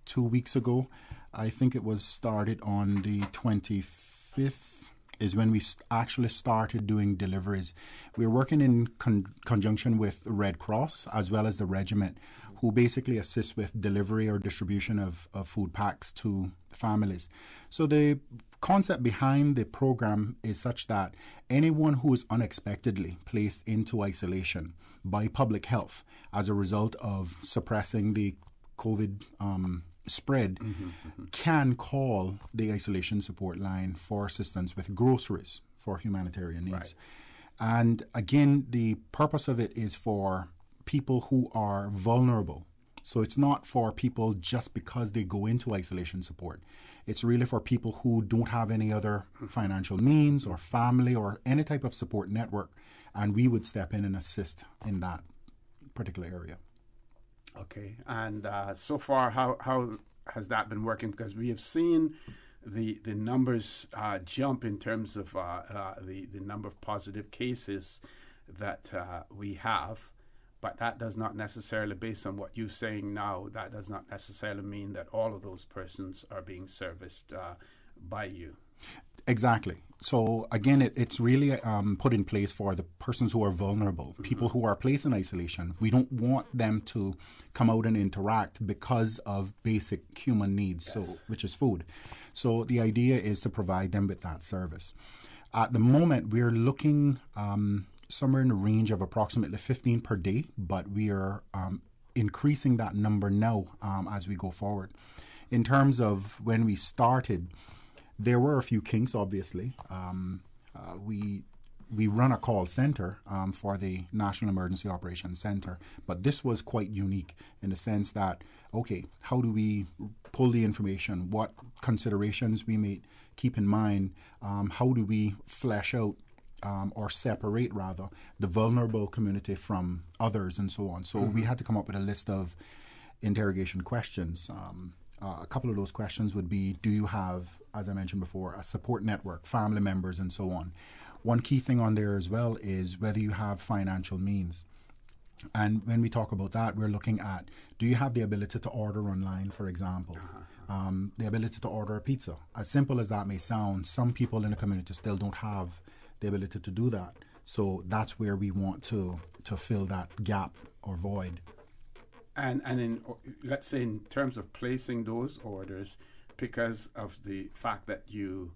2 weeks ago. I think it was started on the 25th is when we actually started doing deliveries. We're working in conjunction with Red Cross as well as the regiment, who basically assist with delivery or distribution of food packs to families. So the concept behind the program is such that anyone who is unexpectedly placed into isolation by public health as a result of suppressing the COVID spread can call the isolation support line for assistance with groceries for humanitarian needs. Right. And again, the purpose of it is for people who are vulnerable. So it's not for people just because they go into isolation support. It's really for people who don't have any other financial means or family or any type of support network, and we would step in and assist in that particular area. Okay, and so far, how has that been working? Because we have seen the numbers jump in terms of the number of positive cases that we have. But that does not necessarily, based on what you're saying now, that does not necessarily mean that all of those persons are being serviced by you. Exactly. So again, it's really put in place for the persons who are vulnerable, people who are placed in isolation. We don't want them to come out and interact because of basic human needs, which is food. So the idea is to provide them with that service. At the moment, we're looking somewhere in the range of approximately 15 per day, but we are increasing that number now as we go forward. In terms of when we started, there were a few kinks, obviously. We run a call center for the National Emergency Operations Center, but this was quite unique in the sense that, okay, how do we pull the information? What considerations we may keep in mind? How do we flesh out or separate, rather, the vulnerable community from others and so on? So we had to come up with a list of interrogation questions. A couple of those questions would be, do you have, as I mentioned before, a support network, family members, and so on? One key thing on there as well is whether you have financial means. And when we talk about that, we're looking at, do you have the ability to order online, for example? The ability to order a pizza. As simple as that may sound, some people in the community still don't have the ability to do that. So that's where we want to fill that gap or void. And in, let's say, in terms of placing those orders, because of the fact that you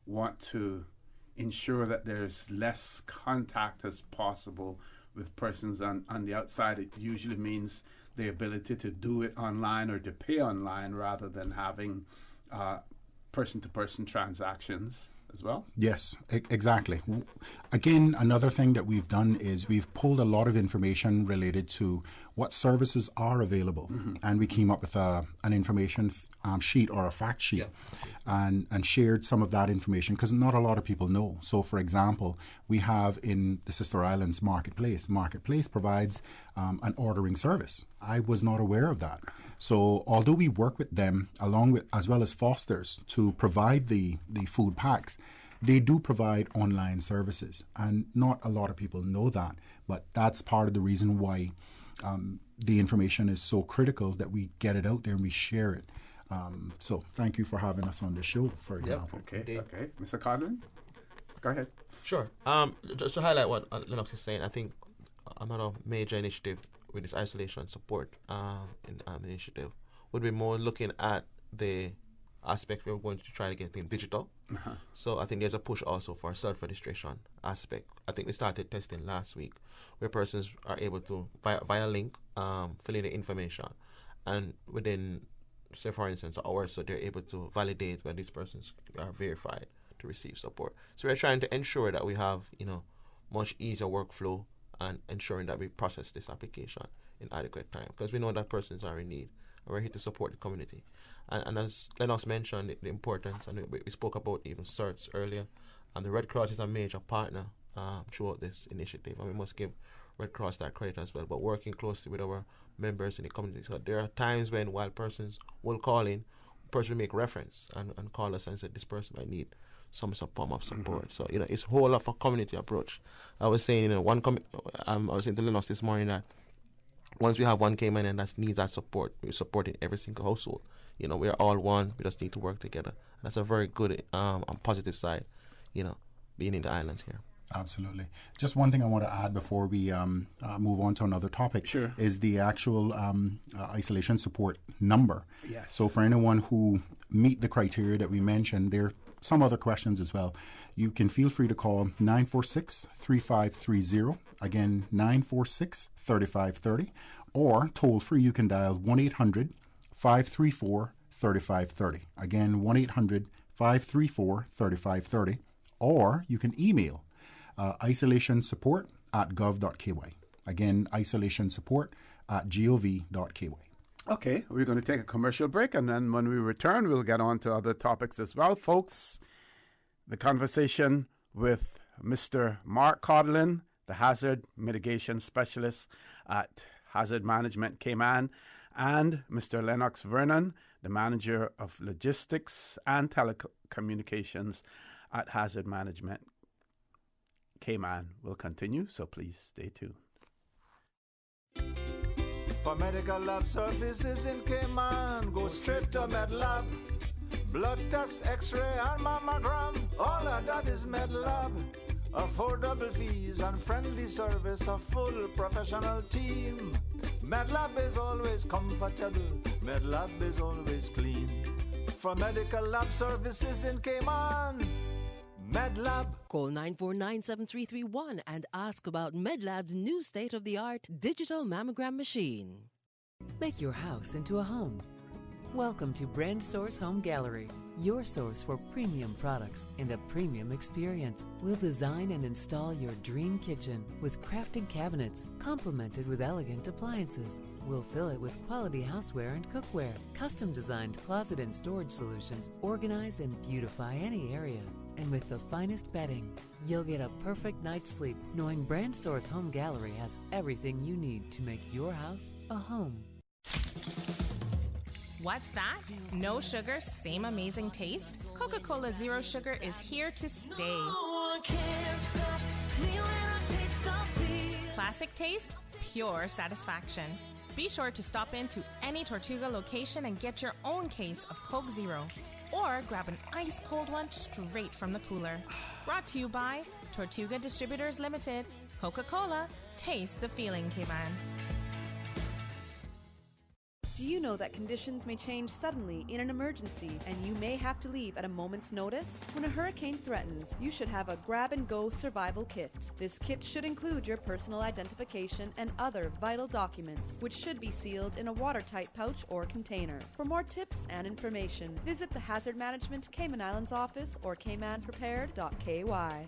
want to ensure that there's less contact as possible with persons on the outside, it usually means the ability to do it online or to pay online rather than having person-to-person transactions as well? Yes, exactly. Again, another thing that we've done is we've pulled a lot of information related to what services are available, and we came up with an information sheet or a fact sheet, and shared some of that information because not a lot of people know. So, for example, we have in the Sister Islands Marketplace. Marketplace provides an ordering service. I was not aware of that. So, although we work with them along with, as well as Foster's, to provide the food packs, they do provide online services, and not a lot of people know that. But that's part of the reason why the information is so critical, that we get it out there and we share it. So thank you for having us on the show, for example. Okay. Mr. Codlin, go ahead. Sure. Just to highlight what Lennox is saying, I think another major initiative with this isolation support initiative would be more looking at the aspect we're going to try to get things digital. So I think there's a push also for self-registration aspect. I think we started testing last week where persons are able to, via link, fill in the information, and within, say for instance, hours, so they're able to validate whether these persons are verified to receive support. So we're trying to ensure that we have, much easier workflow and ensuring that we process this application in adequate time, because we know that persons are in need, and we're here to support the community. And as Lennox mentioned, the importance, and we spoke about even CERTs earlier, and the Red Cross is a major partner throughout this initiative, and we must give Red Cross that credit as well, but working closely with our members in the community. So there are times when, while persons will call in, person will make reference and call us and say, this person might need some form of support. So, it's whole of a community approach. I was saying, I was saying to Lennox this morning that once we have one Cayman and that needs that support, we're supporting every single household. We're all one. We just need to work together. And that's a very good and positive side, being in the islands here. Absolutely. Just one thing I want to add before we move on to another topic is the actual isolation support number. Yes. So for anyone who meet the criteria that we mentioned, there are some other questions as well. You can feel free to call 946-3530. Again, 946-3530. Or toll free, you can dial 1-800-534-3530. Again, 1-800-534-3530. Or you can email isolationsupport@gov.ky. Again, isolationsupport@gov.ky. Okay, we're going to take a commercial break, and then when we return, we'll get on to other topics as well. Folks, the conversation with Mr. Mark Codlin, the Hazard Mitigation Specialist at Hazard Management Cayman, and Mr. Lennox Vernon, the Manager of Logistics and Telecommunications at Hazard Management Cayman, will continue, so please stay tuned. For medical lab services in Cayman, go straight to MedLab. Blood test, x-ray and mammogram, all of that is MedLab. Affordable fees and friendly service, a full professional team. MedLab is always comfortable, MedLab is always clean. For medical lab services in Cayman, MedLab. Call 949-7331 and ask about MedLab's new state-of-the-art digital mammogram machine. Make your house into a home. Welcome to Brand Source Home Gallery, your source for premium products and a premium experience. We'll design and install your dream kitchen with crafted cabinets, complemented with elegant appliances. We'll fill it with quality houseware and cookware. Custom-designed closet and storage solutions organize and beautify any area. And with the finest bedding, you'll get a perfect night's sleep knowing Brand Source Home Gallery has everything you need to make your house a home. What's that? No sugar, same amazing taste? Coca-Cola Zero Sugar is here to stay. Classic taste, pure satisfaction. Be sure to stop into any Tortuga location and get your own case of Coke Zero. Or grab an ice-cold one straight from the cooler. Brought to you by Tortuga Distributors Limited. Coca-Cola, taste the feeling, K-Man. Do you know that conditions may change suddenly in an emergency and you may have to leave at a moment's notice? When a hurricane threatens, you should have a grab-and-go survival kit. This kit should include your personal identification and other vital documents, which should be sealed in a watertight pouch or container. For more tips and information, visit the Hazard Management Cayman Islands office or caymanprepared.ky.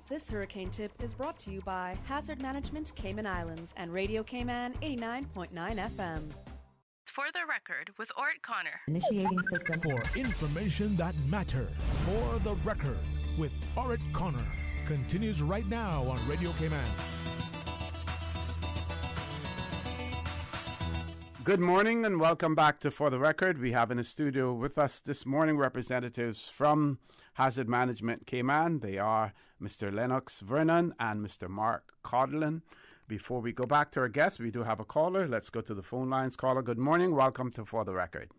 This hurricane tip is brought to you by Hazard Management Cayman Islands and Radio Cayman 89.9 FM. For the record with Ort Connor. Initiating system. For information that matters. For the record with Ort Connor. Continues right now on Radio Cayman. Good morning and welcome back to For the Record. We have in the studio with us this morning representatives from Hazard Management Cayman. They are Mr. Lennox Vernon and Mr. Mark Codlin. Before we go back to our guests, we do have a caller. Let's go to the phone lines. Caller, good morning. Welcome to For the Record.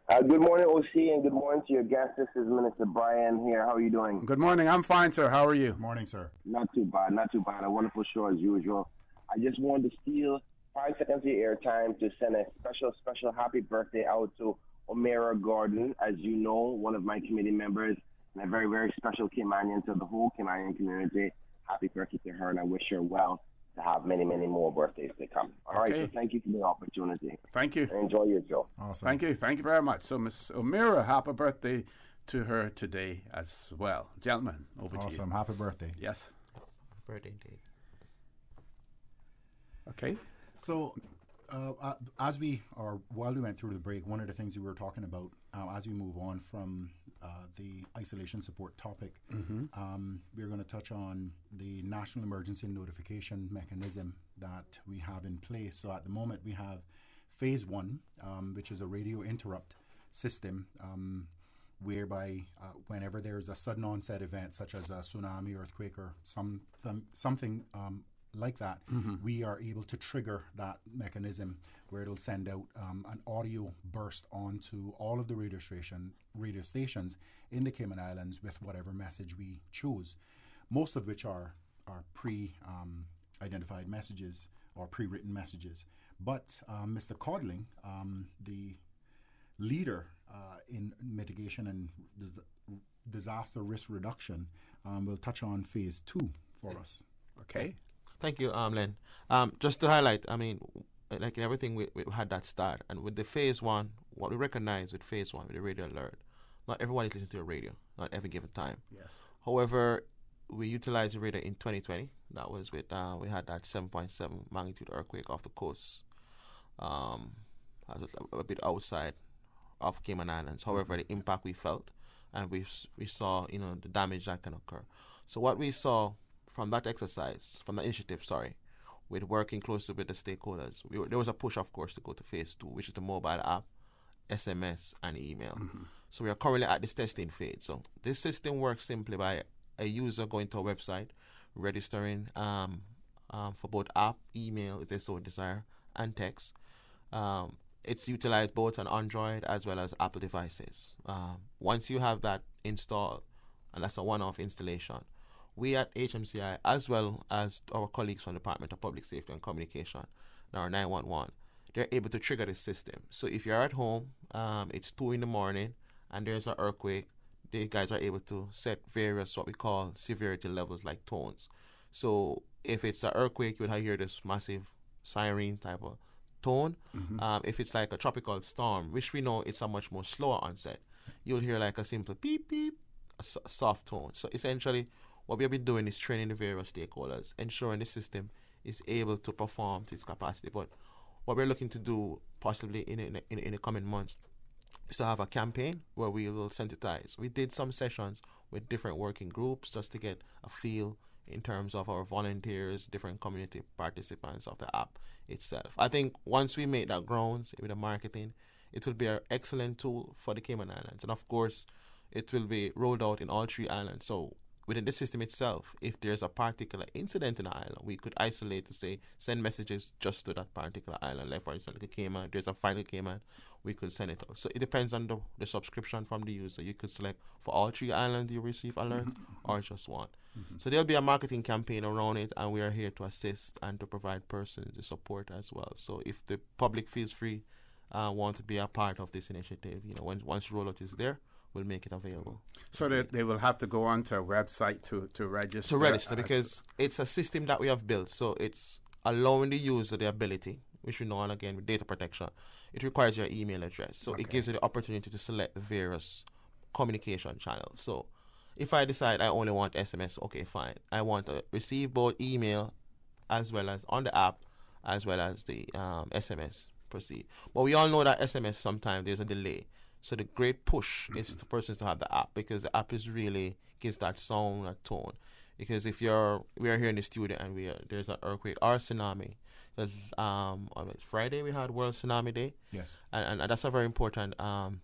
Good morning, OC, and good morning to your guest. This is Minister Brian here. How are you doing? Good morning. I'm fine, sir. How are you? Morning, sir. Not too bad, not too bad. A wonderful show as usual. I just wanted to steal 5 seconds of your airtime to send a special happy birthday out to O'Meara Gordon. As you know, one of my committee members and a very, very special Caymanian to the whole Caymanian community. Happy birthday to her, and I wish her well to have many, many more birthdays to come. All right, so thank you for the opportunity. Thank you. And enjoy your show. Awesome. Thank you. Thank you very much. So, Miss O'Meara, happy birthday to her today as well. Gentlemen, over to you. Awesome. Happy birthday. Yes. Happy birthday indeed. Okay. So, while we went through the break, one of the things we were talking about as we move on from the isolation support topic, we're going to touch on the national emergency notification mechanism that we have in place. So at the moment we have phase 1, which is a radio interrupt system, whereby whenever there's a sudden onset event such as a tsunami, earthquake, or something like that, we are able to trigger that mechanism where it'll send out an audio burst onto all of the radio stations in the Cayman Islands with whatever message we choose, most of which are pre-identified messages or pre-written messages. But Mr. Codling, the leader in mitigation and disaster risk reduction, will touch on phase 2 for us. Okay. Thank you, Len. Just to highlight, I mean, like in everything, we had that start. And with the phase 1, what we recognize with phase 1, with the radio alert, not everyone is listening to a radio, not every given time. Yes. However, we utilized the radio in 2020. That was with, we had that 7.7 magnitude earthquake off the coast, a bit outside of Cayman Islands. However, the impact we felt, and we saw, the damage that can occur. So what we saw from that exercise, from the initiative, with working closely with the stakeholders, there was a push, of course, to go to phase 2, which is the mobile app, SMS, and email. So we are currently at this testing phase. So this system works simply by a user going to a website, registering for both app, email, if they so desire, and text. It's utilized both on Android as well as Apple devices. Once you have that installed, and that's a one-off installation, we at HMCI, as well as our colleagues from the Department of Public Safety and Communication, our 911, they're able to trigger the system. So if you're at home, it's 2 in the morning, and there's an earthquake, the guys are able to set various what we call severity levels, like tones. So if it's an earthquake, you would hear this massive siren type of tone. If it's like a tropical storm, which we know it's a much more slower onset, you'll hear like a simple beep beep, a soft tone. So essentially, what we've been doing is training the various stakeholders, ensuring the system is able to perform to its capacity. But what we're looking to do possibly in the coming months is to have a campaign where we will sensitize. We did some sessions with different working groups just to get a feel in terms of our volunteers, different community participants of the app itself. I think once we make that grounds with the marketing, it will be an excellent tool for the Cayman Islands. And of course, it will be rolled out in all 3 islands. So within the system itself, if there's a particular incident in the island, we could isolate to say, send messages just to that particular island. Like for instance, like Cayman, there's a file in Cayman, we could send it out. So it depends on the subscription from the user. You could select for all 3 islands you receive alert or just one. So there'll be a marketing campaign around it, and we are here to assist and to provide persons the support as well. So if the public feels free, want to be a part of this initiative, once rollout is there, we'll make it available. So they will have to go onto a website to register? To register, because it's a system that we have built. So it's allowing the user the ability, which we know, and again, with data protection, it requires your email address. So it gives you the opportunity to select the various communication channels. So if I decide I only want SMS, okay, fine. I want to receive both email as well as on the app, as well as the SMS, proceed. But we all know that SMS, sometimes there's a delay. So the great push is for persons to have the app, because the app is really gives that sound, that tone. Because if we are here in the studio and there's an earthquake or tsunami, on Friday we had World Tsunami Day. Yes. And that's a very important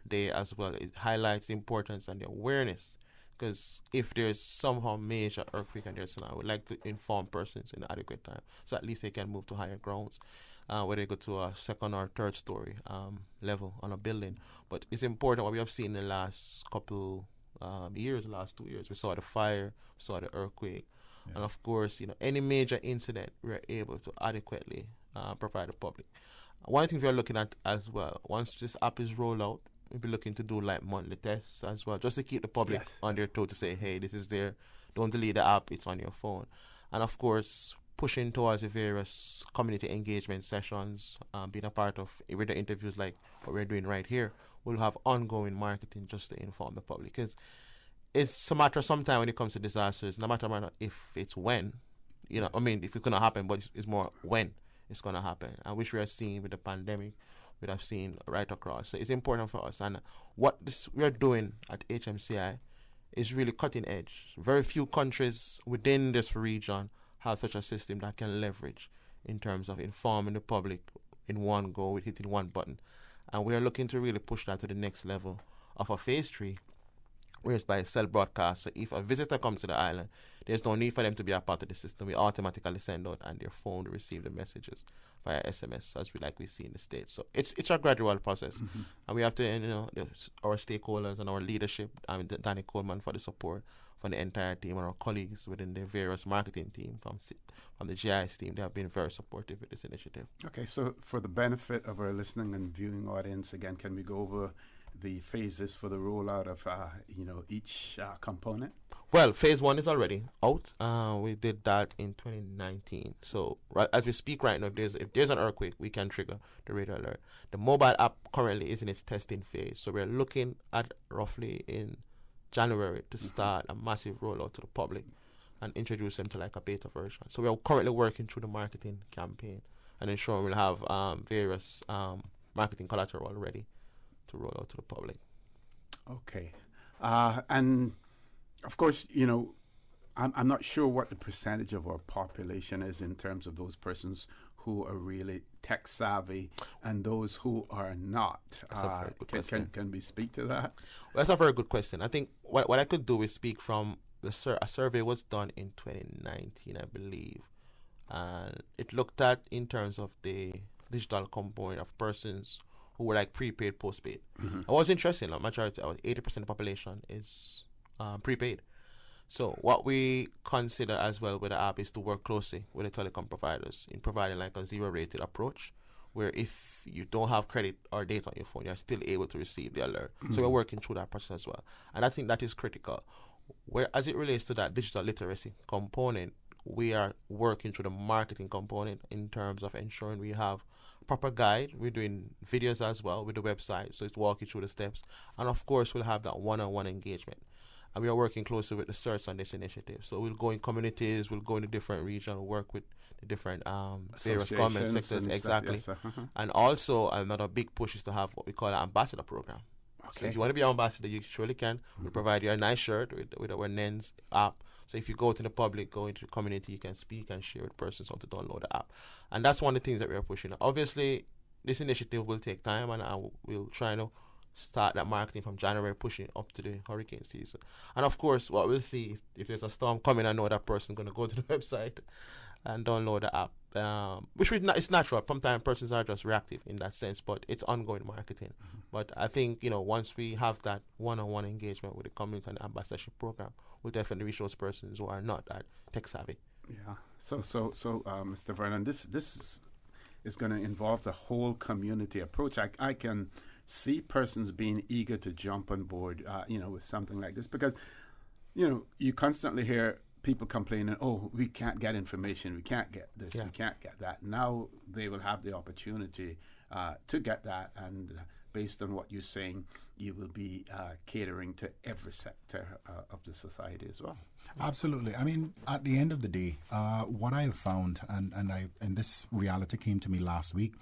day as well. It highlights the importance and the awareness. Because if there's somehow major earthquake and there's tsunami, I would like to inform persons in adequate time, so at least they can move to higher grounds, where they go to a 2nd or 3rd story level on a building. But it's important what we have seen in the last couple years, the last 2 years. We saw the fire, we saw the earthquake, and of course, any major incident, we're able to adequately provide the public. One of the things we're looking at as well, once this app is rolled out, we'll be looking to do like monthly tests as well, just to keep the public on their toe to say, hey, this is there. Don't delete the app, it's on your phone. And of course, pushing towards the various community engagement sessions, being a part of radio interviews like what we're doing right here. We'll have ongoing marketing just to inform the public. Because it's a matter sometimes when it comes to disasters, no matter if it's when, if it's going to happen, but it's more when it's going to happen. And which we are seeing with the pandemic, we have seen right across. So it's important for us. And what we are doing at HMCI is really cutting edge. Very few countries within this region have such a system that can leverage in terms of informing the public in one go with hitting one button. And we are looking to really push that to the next level of a phase 3, where it's by cell broadcast. So if a visitor comes to the island, there's no need for them to be a part of the system. We automatically send out on their phone to receive the messages via SMS, as we see in the States. So it's a gradual process. And we have to, our stakeholders and our leadership, Danny Coleman for the support, from the entire team, and our colleagues within the various marketing team from the GIS team, they have been very supportive with this initiative. Okay, so for the benefit of our listening and viewing audience, again, can we go over the phases for the rollout of each component? Well, phase 1 is already out. We did that in 2019. So as we speak right now, if there's an earthquake, we can trigger the radio alert. The mobile app currently is in its testing phase. So we're looking at roughly in January to start a massive rollout to the public and introduce them to like a beta version. So we are currently working through the marketing campaign and ensuring we'll have various marketing collateral ready to roll out to the public. Okay. And of course, I'm not sure what the percentage of our population is in terms of those persons who are really tech savvy and those who are not. That's a very good question. Can we speak to that? Well, that's a very good question. I think what I could do is speak from a survey was done in 2019, I believe. And it looked at in terms of the digital component of persons who were like prepaid, postpaid. It was interesting. A majority, 80% of the population is prepaid. So what we consider as well with the app is to work closely with the telecom providers in providing like a zero-rated approach, where if you don't have credit or data on your phone, you're still able to receive the alert. So we're working through that process as well. And I think that is critical. Where, as it relates to that digital literacy component, we are working through the marketing component in terms of ensuring we have proper guide. We're doing videos as well with the website, so it's walking through the steps. And of course, we'll have that one-on-one engagement. And we are working closely with the Search on this initiative. So we'll go in communities, we'll go into different regions, we'll work with the different various government sectors. Exactly. Stuff, yes, And also, another big push is to have what we call an ambassador program. So if you want to be an ambassador, you surely can. We'll provide you a nice shirt with our NENS app. So if you go to the public, go into the community, you can speak and share with persons how to download the app. And that's one of the things that we are pushing. Obviously, this initiative will take time, and we'll try to start that marketing from January, pushing up to the hurricane season. And of course, what we'll see, if there's a storm coming, I know that person going to go to the website and download the app, which it's natural. Sometimes persons are just reactive in that sense, but it's ongoing marketing. But I think, once we have that one-on-one engagement with the community and the ambassadorship program, we'll definitely reach those persons who are not that tech savvy. Yeah. So, Mr. Vernon, this is going to involve the whole community approach. I can see persons being eager to jump on board, with something like this, because, you constantly hear people complaining, oh, we can't get information, we can't get this, we can't get that. Now they will have the opportunity to get that, and based on what you're saying, you will be catering to every sector of the society as well. Absolutely. I mean, at the end of the day, what I have found, and this reality came to me last week,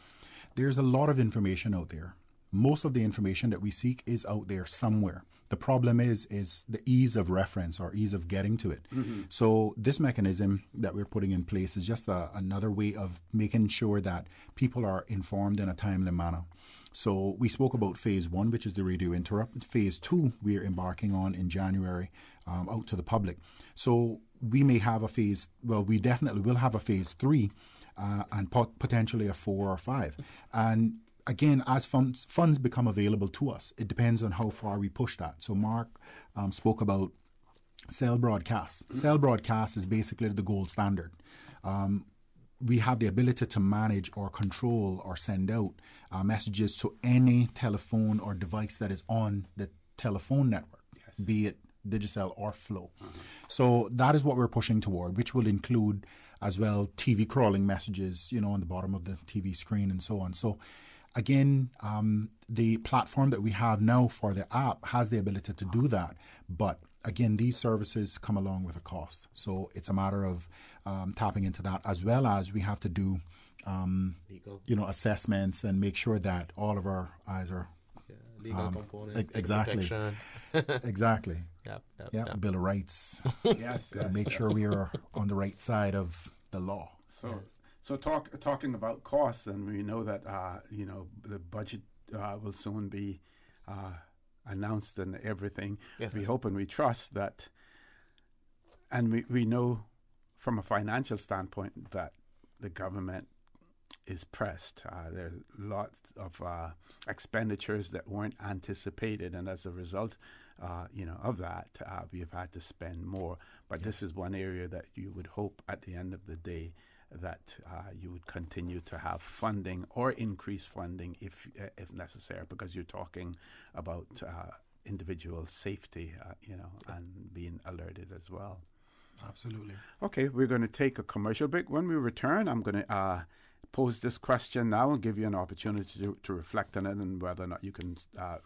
there's a lot of information out there. Most of the information that we seek is out there somewhere. The problem is the ease of reference or ease of getting to it. So this mechanism that we're putting in place is just another way of making sure that people are informed in a timely manner. So we spoke about phase 1, which is the radio interrupt. Phase 2, we're embarking on in January, out to the public. So we may have we definitely will have a phase 3 and potentially a 4 or 5. And again, as funds become available to us, it depends on how far we push that. So Mark spoke about cell broadcasts. Cell broadcast is basically the gold standard. We have the ability to manage or control or send out messages to any telephone or device that is on the telephone network, be it Digicel or Flow. So that is what we're pushing toward, which will include as well TV crawling messages, on the bottom of the TV screen and so on. So again, the platform that we have now for the app has the ability to do that. But again, these services come along with a cost. So it's a matter of tapping into that, as well as we have to do, assessments and make sure that all of our eyes are legal components. Exactly. Exactly. Yep. Bill of Rights. Yes. Make sure we are on the right side of the law. So talking about costs, and we know that the budget will soon be announced and everything. Yes. We hope and we trust that, and we know from a financial standpoint that the government is pressed. There are lots of expenditures that weren't anticipated, and as a result, of that, we have had to spend more. But this is one area that you would hope at the end of the day that you would continue to have funding or increase funding if necessary, because you're talking about individual safety, and being alerted as well. Absolutely. Okay, we're going to take a commercial break. When we return, I'm going to pose this question now and give you an opportunity to reflect on it and whether or not you can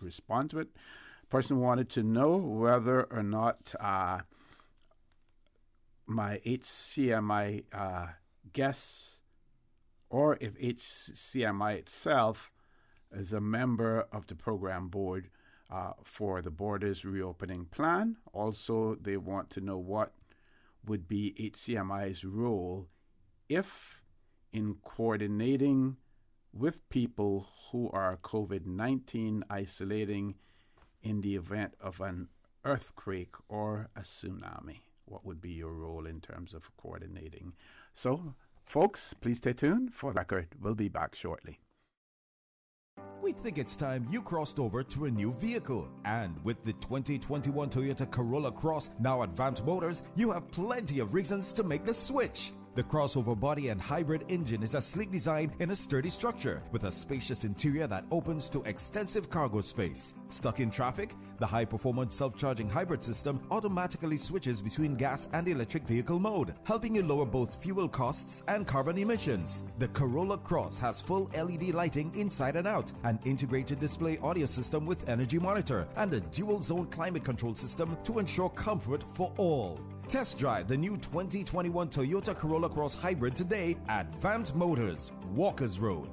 respond to it. Person wanted to know whether or not my HCMI guests, or if HCMI itself is a member of the program board for the Borders Reopening Plan. Also, they want to know what would be HCMI's role if in coordinating with people who are COVID-19 isolating in the event of an earthquake or a tsunami. What would be your role in terms of coordinating? So, folks, please stay tuned for the record. We'll be back shortly. We think it's time you crossed over to a new vehicle. And with the 2021 Toyota Corolla Cross now at Vamped Motors, you have plenty of reasons to make the switch. The crossover body and hybrid engine is a sleek design in a sturdy structure with a spacious interior that opens to extensive cargo space. Stuck in traffic? The high-performance self-charging hybrid system automatically switches between gas and electric vehicle mode, helping you lower both fuel costs and carbon emissions. The Corolla Cross has full LED lighting inside and out, an integrated display audio system with energy monitor, and a dual-zone climate control system to ensure comfort for all. Test drive the new 2021 Toyota Corolla Cross Hybrid today at Vant Motors, Walkers Road.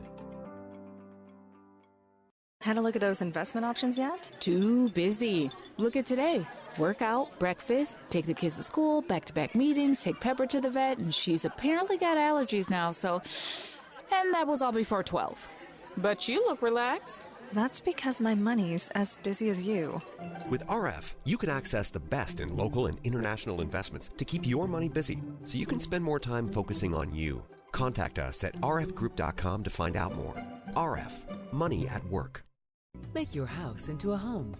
Had a look at those investment options yet? Too busy. Look at today. Workout, breakfast, take the kids to school, back-to-back meetings, take Pepper to the vet, and she's apparently got allergies now, so... And that was all before 12. But you look relaxed. That's because my money's as busy as you. With RF, you can access the best in local and international investments to keep your money busy, so you can spend more time focusing on you. Contact us at rfgroup.com to find out more. RF, money at work. Make your house into a home.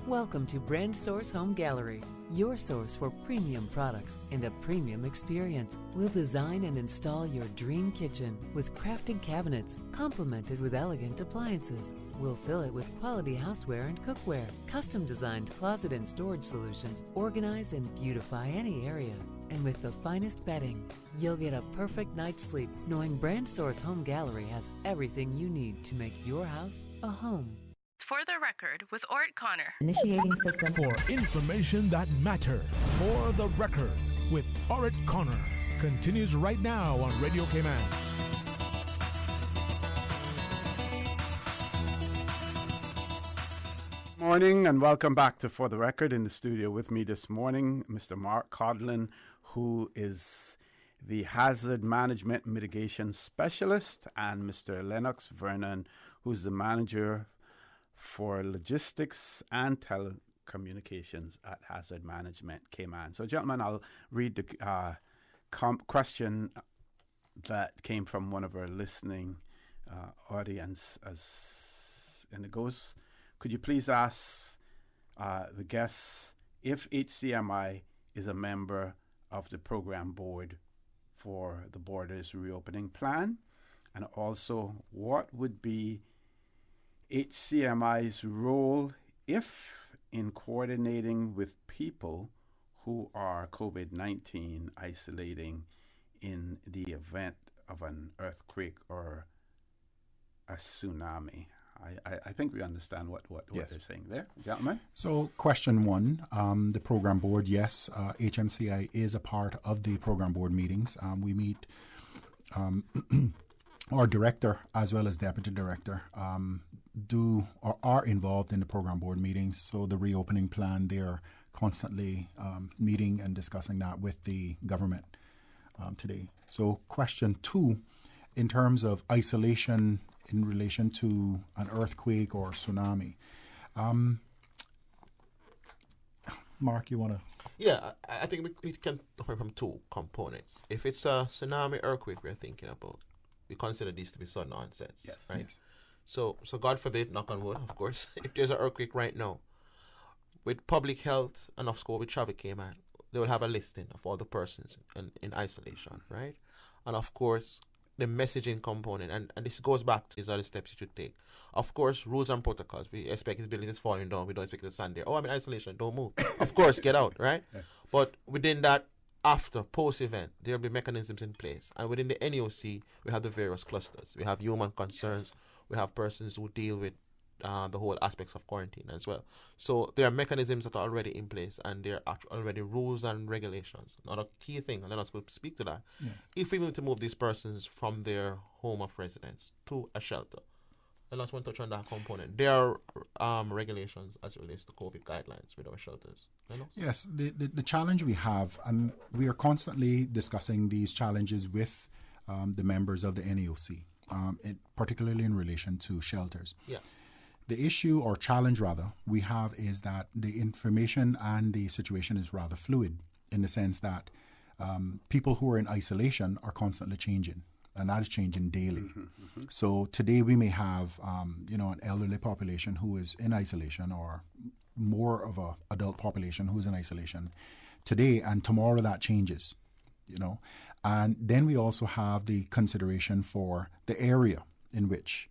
Welcome to Brand Source Home Gallery, your source for premium products and a premium experience. We'll design and install your dream kitchen with crafted cabinets, complemented with elegant appliances. We'll fill it with quality houseware and cookware. Custom-designed closet and storage solutions organize and beautify any area. And with the finest bedding, you'll get a perfect night's sleep knowing Brand Source Home Gallery has everything you need to make your house a home. For the record, with Ort Connor. Initiating system. For information that matters. For the record, with Ort Connor. Continues right now on Radio Cayman. Morning and welcome back to For the Record. In the studio with me this morning, Mr. Mark Codlin, who is the Hazard Management Mitigation Specialist, and Mr. Lennox Vernon, who's the Manager for Logistics and Telecommunications at Hazard Management Cayman. So, gentlemen, I'll read the question that came from one of our listening audience, and it goes, could you please ask the guests if HCMI is a member of the program board for the Borders Reopening Plan? And also, what would be HCMI's role if in coordinating with people who are COVID-19 isolating in the event of an earthquake or a tsunami? I think we understand what Yes. they're saying there. Gentlemen? So question one, the program board, yes, HMCI is a part of the program board meetings. We meet our director as well as deputy director are involved in the program board meetings. So the reopening plan, they're constantly meeting and discussing that with the government today. So question two, in terms of isolation in relation to an earthquake or tsunami. Mark, you want to? Yeah, I think we can look from two components. If it's a tsunami earthquake we're thinking about, we consider these to be sudden onsets, Yes. right? Yes. So God forbid, knock on wood, of course, if there's an earthquake right now, with public health and of course with traffic Cayman, they will have a listing of all the persons in isolation, right? And of course, the messaging component, and this goes back to these other steps you should take. Of course, rules and protocols. We expect the building is falling down. We don't expect it to stand there. Oh, I'm in isolation. Don't move. Of course, get out, right? Yeah. But within that, after, post-event, there will be mechanisms in place. And within the NEOC, we have the various clusters. We have human concerns. Yes. We have persons who deal with the whole aspects of quarantine as well. So there are mechanisms that are already in place, and there are already rules and regulations. Another key thing, and let us speak to that. Yeah. If we need to move these persons from their home of residence to a shelter, let us want to touch on that component. There are regulations as it relates to COVID guidelines with our shelters. Yes, the challenge we have, and we are constantly discussing these challenges with the members of the NEOC, particularly in relation to shelters. Yeah. The issue, or challenge rather, we have is that the information and the situation is rather fluid, in the sense that people who are in isolation are constantly changing, and that is changing daily. Mm-hmm, mm-hmm. So today we may have an elderly population who is in isolation, or more of a adult population who is in isolation today, and tomorrow that changes, And then we also have the consideration for the area in which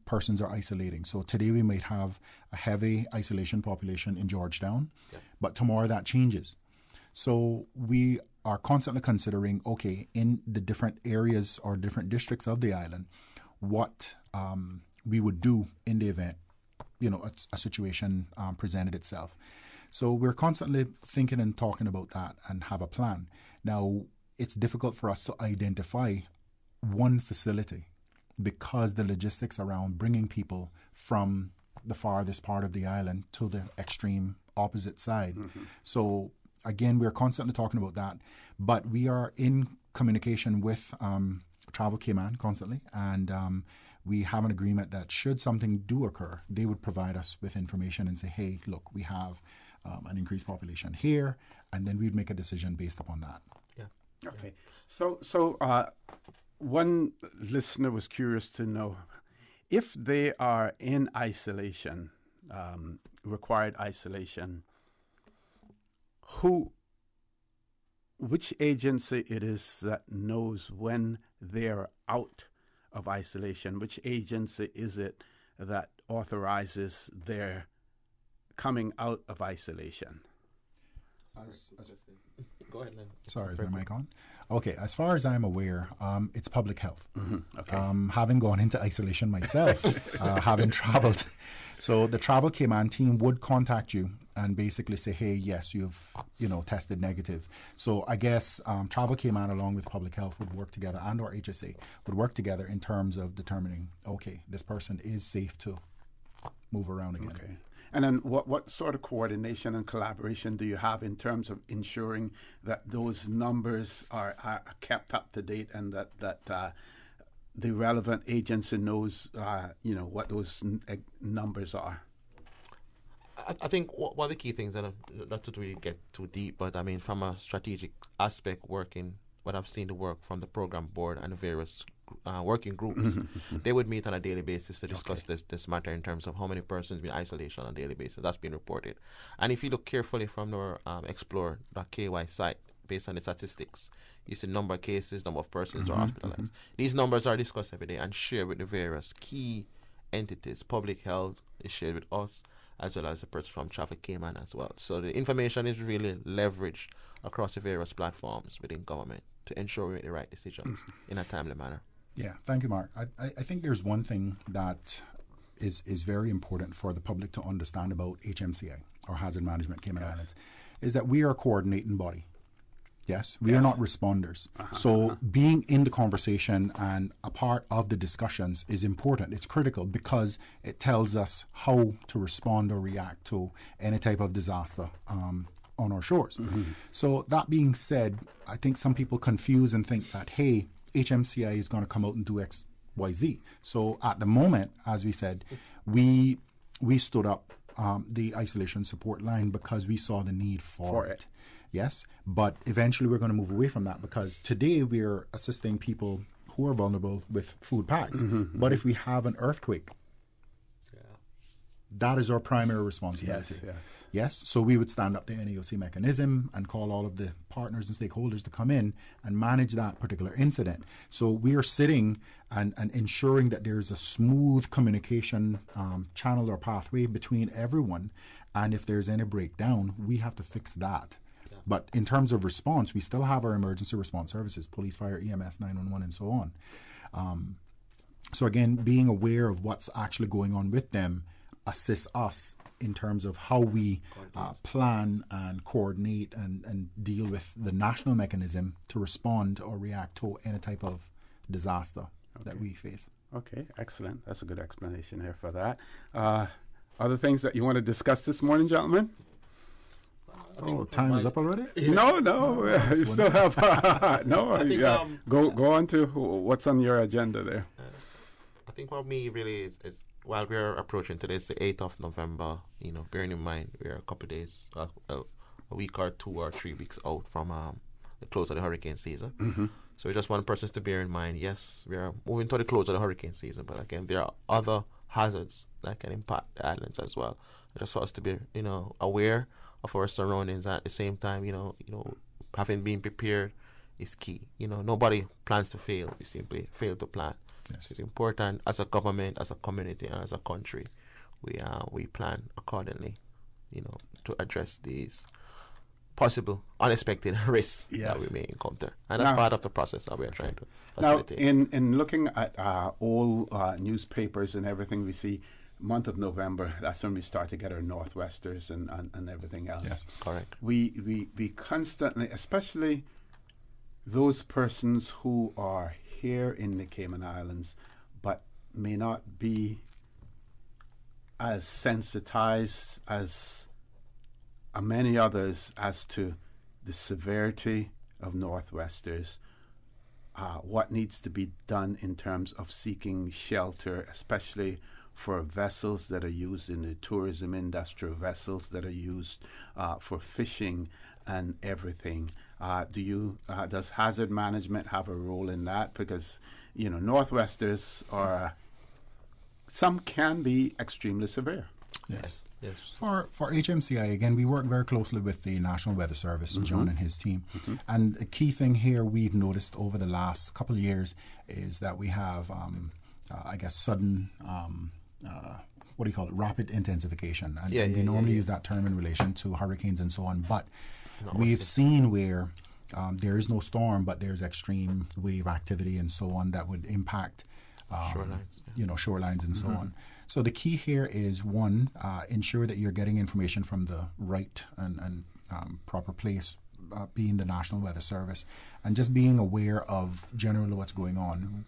persons are isolating. So today we might have a heavy isolation population in Georgetown, but tomorrow that changes. So we are constantly considering, okay, in the different areas or different districts of the island, what we would do in the event, a situation presented itself. So we're constantly thinking and talking about that and have a plan. Now, it's difficult for us to identify one facility because the logistics around bringing people from the farthest part of the island to the extreme opposite side. So again, we're constantly talking about that, but we are in communication with Travel Cayman constantly, and we have an agreement that should something do occur, they would provide us with information and say, hey, look, we have an increased population here, and then we'd make a decision based upon that. Okay. So one listener was curious to know if they are in isolation, required isolation, which agency it is that knows when they're out of isolation? Which agency is it that authorizes their coming out of isolation? Go ahead, Lynn. Sorry, is my mic on? Okay, as far as I'm aware, it's public health. Okay. Having gone into isolation myself, having traveled. So the Travel Cayman team would contact you and basically say, hey, yes, you've tested negative. So I guess Travel Cayman along with public health would work together, and or HSA would work together in terms of determining, okay, this person is safe to move around again. Okay. And then what sort of coordination and collaboration do you have in terms of ensuring that those numbers are kept up to date and that the relevant agency knows, what those numbers are? I think one of the key things, and not to really get too deep, but I mean, from a strategic aspect, what I've seen the work from the program board and the various working groups, they would meet on a daily basis to discuss this matter in terms of how many persons in isolation on a daily basis. That's been reported. And if you look carefully from our explore.ky site, based on the statistics, you see number of cases, number of persons who are hospitalized. These numbers are discussed every day and shared with the various key entities. Public health is shared with us, as well as the person from Travel Cayman as well. So the information is really leveraged across the various platforms within government to ensure we make the right decisions in a timely manner. Yeah, thank you, Mark. I think there's one thing that is very important for the public to understand about HMCI, or Hazard Management Cayman Islands, is that we are a coordinating body. Yes, we are not responders. So being in the conversation and a part of the discussions is important. It's critical because it tells us how to respond or react to any type of disaster on our shores. So that being said, I think some people confuse and think that, hey, HMCI is going to come out and do X, Y, Z. So at the moment, as we said, we stood up the isolation support line because we saw the need for it. Yes, but eventually we're going to move away from that because today we're assisting people who are vulnerable with food packs. But if we have an earthquake, that is our primary responsibility. Yes, so we would stand up the NAOC mechanism and call all of the partners and stakeholders to come in and manage that particular incident. So we are sitting and ensuring that there's a smooth communication channel or pathway between everyone. And if there's any breakdown, we have to fix that. But in terms of response, we still have our emergency response services, police, fire, EMS, 911, and so on. So again, being aware of what's actually going on with them assists us in terms of how we plan and coordinate and deal with the national mechanism to respond or react to any type of disaster that we face. Okay, excellent. That's a good explanation here for that. Other things that you want to discuss this morning, gentlemen? Time is up already? No, you still have go on to what's on your agenda there. I think what me really is while we're approaching today's the 8th of November, bearing in mind we're a couple of days, a week or 2 or 3 weeks out from the close of the hurricane season. So we just want persons to bear in mind, yes, we are moving to the close of the hurricane season, but again, there are other hazards that can impact the islands as well. Just for us to be, aware of our surroundings at the same time, having been prepared is key. Nobody plans to fail. We simply fail to plan. Yes. So it's important as a government, as a community, and as a country, we plan accordingly, to address these possible unexpected risks that we may encounter. And that's part of the process that we are trying to facilitate. Now, in looking at all newspapers and everything, we see month of November, that's when we start to get our Northwesters and everything else. Yes, correct. We constantly, especially those persons who are here in the Cayman Islands, but may not be as sensitized as many others as to the severity of Northwesters, what needs to be done in terms of seeking shelter, especially for vessels that are used in the tourism industry, vessels that are used for fishing and everything. Does hazard management have a role in that? Because, Northwesters some can be extremely severe. Yes. For HMCI, again, we work very closely with the National Weather Service, John and his team. And a key thing here we've noticed over the last couple of years is that we have, sudden, rapid intensification. And we normally use that term in relation to hurricanes and so on. But we've seen where there is no storm, but there's extreme wave activity and so on that would impact shorelines and so on. So the key here is, one, ensure that you're getting information from the right and proper place, being the National Weather Service, and just being aware of generally what's going on.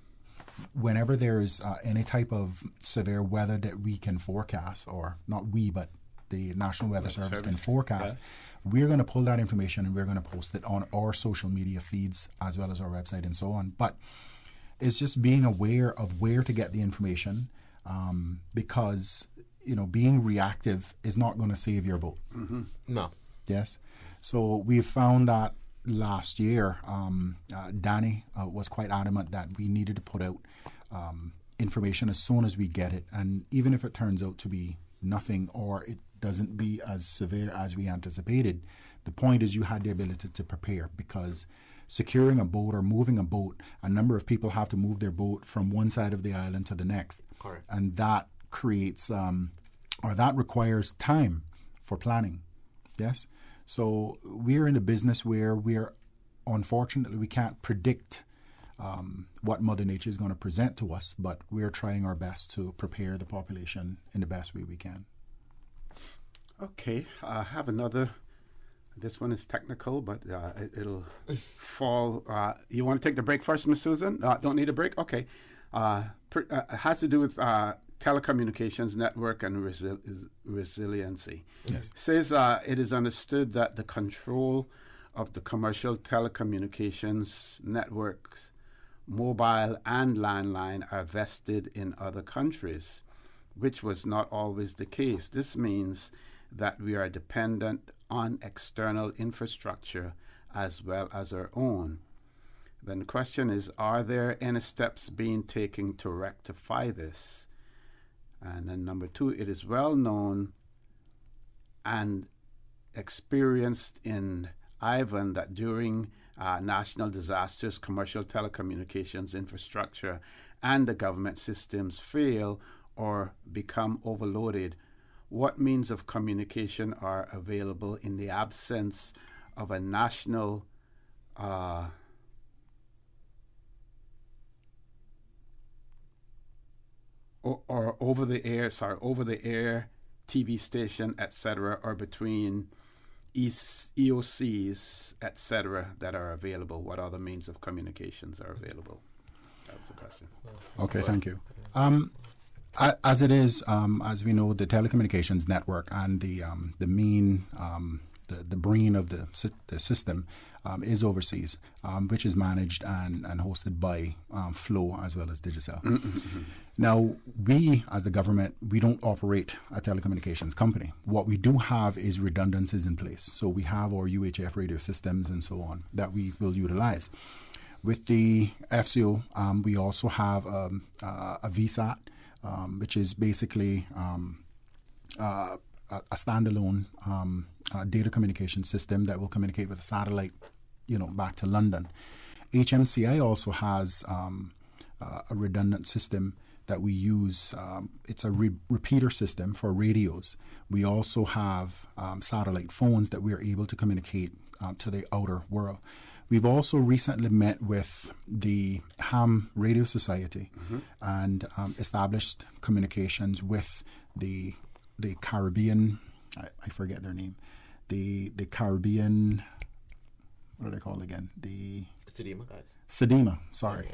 Whenever there's any type of severe weather that we can forecast, or not we, but the National Weather Service can forecast, we're going to pull that information and we're going to post it on our social media feeds as well as our website and so on. But it's just being aware of where to get the information, because being reactive is not going to save your boat. No. Yes. So we've found that last year, Danny was quite adamant that we needed to put out information as soon as we get it, and even if it turns out to be nothing or it doesn't be as severe as we anticipated, the point is you had the ability to prepare, because securing a boat or moving a boat, a number of people have to move their boat from one side of the island to the next. Correct. And that creates, that requires time for planning. Yes? So we're in a business where unfortunately, we can't predict what Mother Nature is going to present to us, but we're trying our best to prepare the population in the best way we can. Okay, I have another. This one is technical, but it'll fall. You want to take the break first, Ms. Susan? Don't need a break? Okay. It has to do with telecommunications network and resiliency. Yes. It says it is understood that the control of the commercial telecommunications networks, mobile and landline, are vested in other countries, which was not always the case. This means that we are dependent on external infrastructure as well as our own. Then the question is, are there any steps being taken to rectify this? And then number two, it is well known and experienced in Ivan that during national disasters, commercial telecommunications infrastructure and the government systems fail or become overloaded. What means of communication are available in the absence of a national or over the air TV station, etc., or between EOCs, etc., that are available? What other means of communications are available? That's the question. Okay, thank you. As it is, as we know, the telecommunications network and the main, the brain of the system is overseas, which is managed and hosted by Flow as well as Digicel. Now, we, as the government, we don't operate a telecommunications company. What we do have is redundancies in place. So we have our UHF radio systems and so on that we will utilize. With the FCO, we also have a VSAT, which is basically a standalone data communication system that will communicate with a satellite, back to London. HMCI also has a redundant system that we use. It's a repeater system for radios. We also have satellite phones that we are able to communicate to the outer world. We've also recently met with the Ham Radio Society and established communications with the Caribbean, I forget their name, the Caribbean, what are they called again? The SEDIMA guys. SEDIMA, sorry.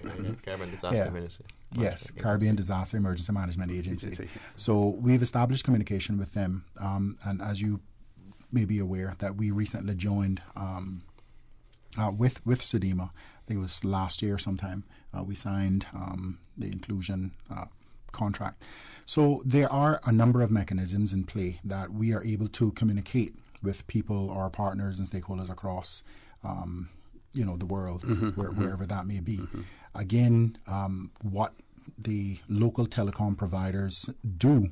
Caribbean Disaster Emergency. Yes, Caribbean Disaster Emergency Management Agency. So we've established communication with them, and as you may be aware, that we recently joined with SEDIMA. I think it was last year sometime. We signed the inclusion contract. So there are a number of mechanisms in play that we are able to communicate with people, our partners and stakeholders across the world, wherever that may be. Again, what the local telecom providers do,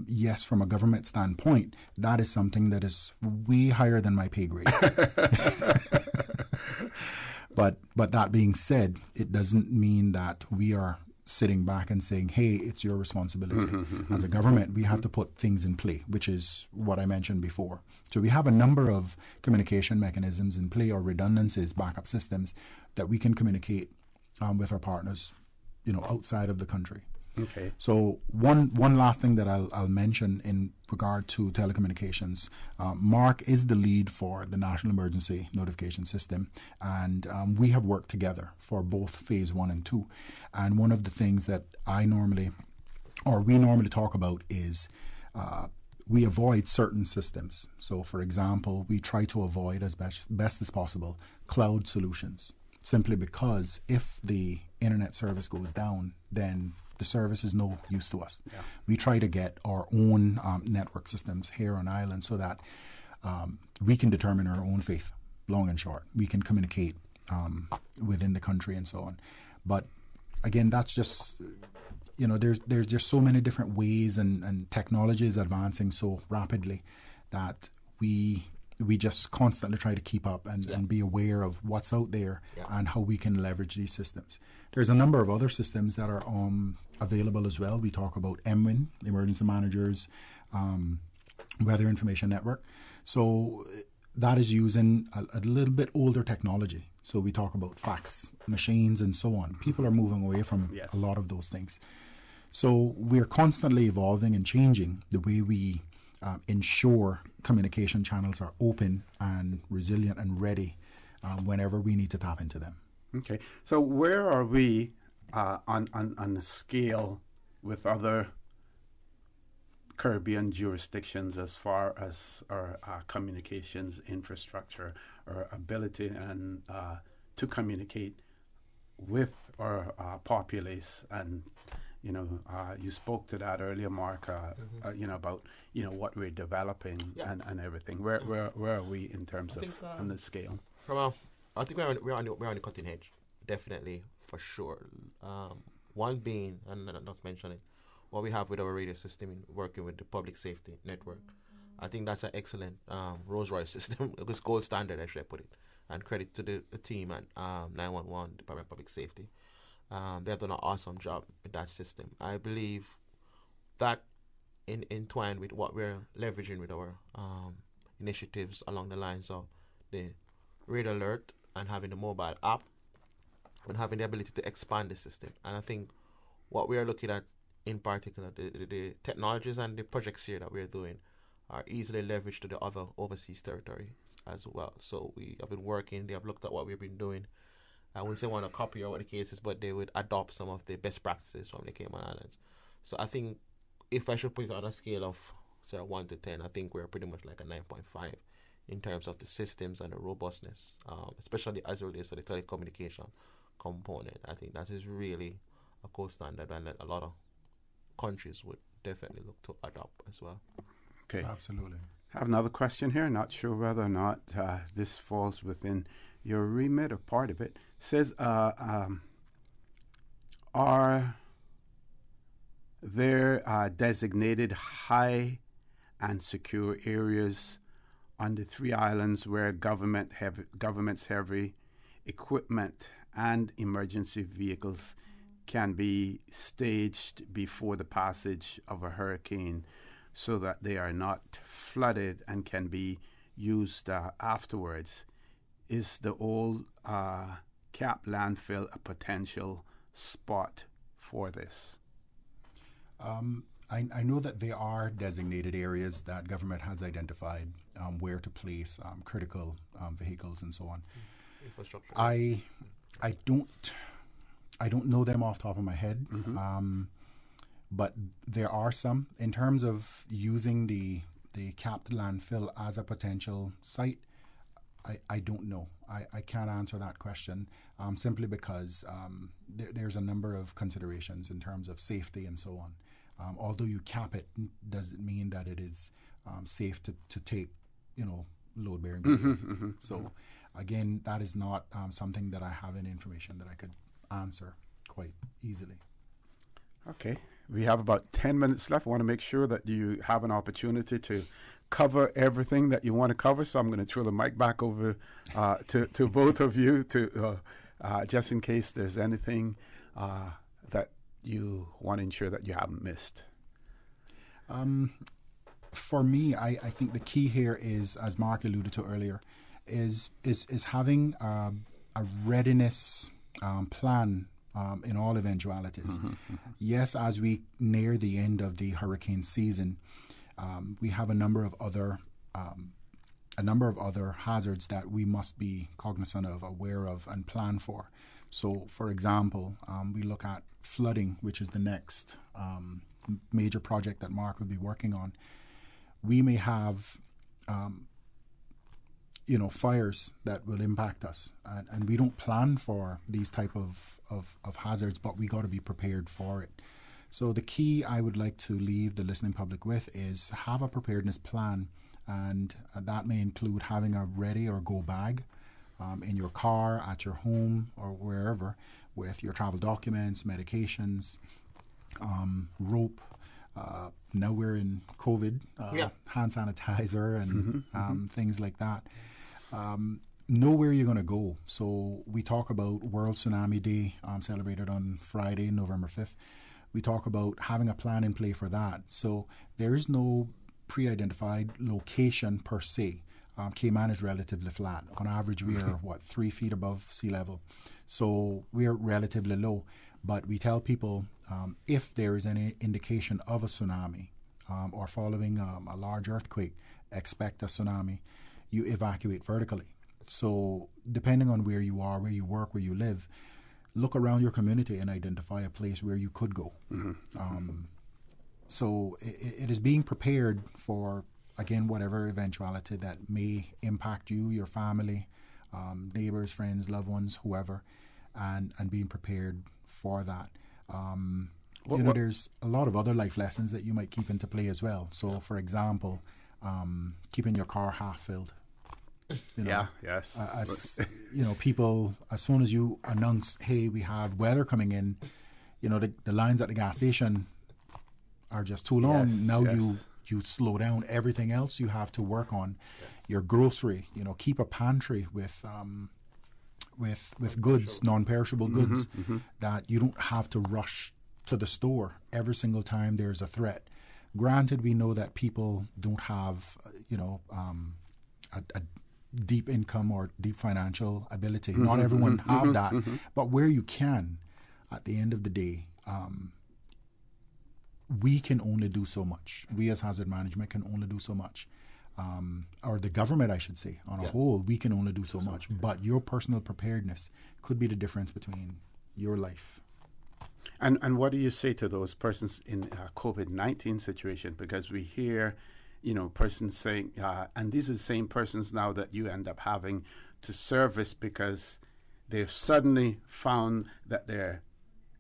yes, from a government standpoint, that is something that is way higher than my pay grade. But that being said, it doesn't mean that we are sitting back and saying, hey, it's your responsibility. As a government, we have to put things in play, which is what I mentioned before. So we have a number of communication mechanisms in play, or redundancies, backup systems, that we can communicate with our partners, outside of the country. Okay. So one last thing that I'll mention in regard to telecommunications, Mark is the lead for the National Emergency Notification System, and we have worked together for both phase 1 and 2. And one of the things that we normally talk about is we avoid certain systems. So, for example, we try to avoid as best as possible cloud solutions, simply because if the internet service goes down, then the service is no use to us. Yeah. We try to get our own network systems here on island so that we can determine our own fate, long and short. We can communicate within the country and so on. But again, that's just, there's just so many different ways, and technology is advancing so rapidly that we just constantly try to keep up and be aware of what's out there and how we can leverage these systems. There's a number of other systems that are available as well. We talk about MWIN, Emergency Managers Weather Information Network. So that is using a little bit older technology. So we talk about fax machines and so on. People are moving away from a lot of those things. So we're constantly evolving and changing the way we ensure communication channels are open and resilient and ready whenever we need to tap into them. Okay. So where are we on the scale with other Caribbean jurisdictions as far as our communications infrastructure, our ability and to communicate with our populace? And you spoke to that earlier, Mark. About what we're developing and everything. Where are we in terms of on the scale? I think we're on the cutting edge, definitely, for sure. One being, and not mentioning, what we have with our radio system in working with the public safety network. I think that's an excellent Rolls-Royce system. It was gold standard, actually, I put it. And credit to the team at 911, Department of Public Safety. They have done an awesome job with that system. I believe that entwined with what we're leveraging with our initiatives along the lines of the radio alert and having the mobile app and having the ability to expand the system. And I think what we are looking at in particular, the technologies and the projects here that we're doing are easily leveraged to the other overseas territories as well. So we have been working, they have looked at what we've been doing. I wouldn't say want to copy or what the case is, but they would adopt some of the best practices from the Cayman Islands. So I think if I should put it on a scale of, say, 1 to 10, I think we're pretty much like a 9.5 in terms of the systems and the robustness, especially as it relates to the telecommunication component. I think that is really a gold standard and that a lot of countries would definitely look to adopt as well. Okay. Absolutely. I have another question here. Not sure whether or not this falls within your remit or part of it. It says, are there designated high and secure areas on the 3 islands where government's heavy equipment and emergency vehicles can be staged before the passage of a hurricane so that they are not flooded and can be used afterwards. Is the old Cap landfill a potential spot for this? I know that there are designated areas that government has identified where to place critical vehicles and so on. Infrastructure. I don't know them off the top of my head, but there are some. In terms of using the capped landfill as a potential site, I don't know. I can't answer that question simply because there's a number of considerations in terms of safety and so on. Although you cap it, doesn't mean that it is safe to take, load-bearing vehicles. So, again, that is not something that I have any information that I could answer quite easily. Okay. We have about 10 minutes left. I want to make sure that you have an opportunity to cover everything that you want to cover. So I'm going to throw the mic back over to both of you to just in case there's anything that you want to ensure that you haven't missed. For me, I think the key here is, as Mark alluded to earlier, is having a readiness plan in all eventualities. Yes, as we near the end of the hurricane season, we have a number of other hazards that we must be cognizant of, aware of, and plan for. So, for example, we look at flooding, which is the next major project that Mark would be working on. We may have fires that will impact us, and we don't plan for these type of hazards, but we got to be prepared for it. So the key I would like to leave the listening public with is have a preparedness plan, and that may include having a ready or go bag in your car, at your home, or wherever, with your travel documents, medications, rope. Now we're in COVID, hand sanitizer and things like that. Know where you're going to go. So we talk about World Tsunami Day, celebrated on Friday, November 5th. We talk about having a plan in play for that. So there is no pre-identified location per se. Cayman is relatively flat. On average, we are, 3 feet above sea level. So we are relatively low. But we tell people if there is any indication of a tsunami or following a large earthquake, expect a tsunami, you evacuate vertically. So depending on where you are, where you work, where you live, look around your community and identify a place where you could go. So it is being prepared for, again, whatever eventuality that may impact you, your family, neighbors, friends, loved ones, whoever, and being prepared for that. There's a lot of other life lessons that you might keep into play as well. So, for example, keeping your car half filled. People, as soon as you announce, hey, we have weather coming in, the lines at the gas station are just too long. You slow down everything else you have to work on. Your grocery, keep a pantry with goods, non-perishable goods, that you don't have to rush to the store every single time there's a threat. Granted, we know that people don't have, a deep income or deep financial ability. Not everyone have that, but where you can, at the end of the day, we can only do so much. We as hazard management can only do so much. Or the government, I should say, on a whole, we can only do so much. But your personal preparedness could be the difference between your life. And what do you say to those persons in a COVID-19 situation? Because we hear, persons saying, and these are the same persons now that you end up having to service because they've suddenly found that their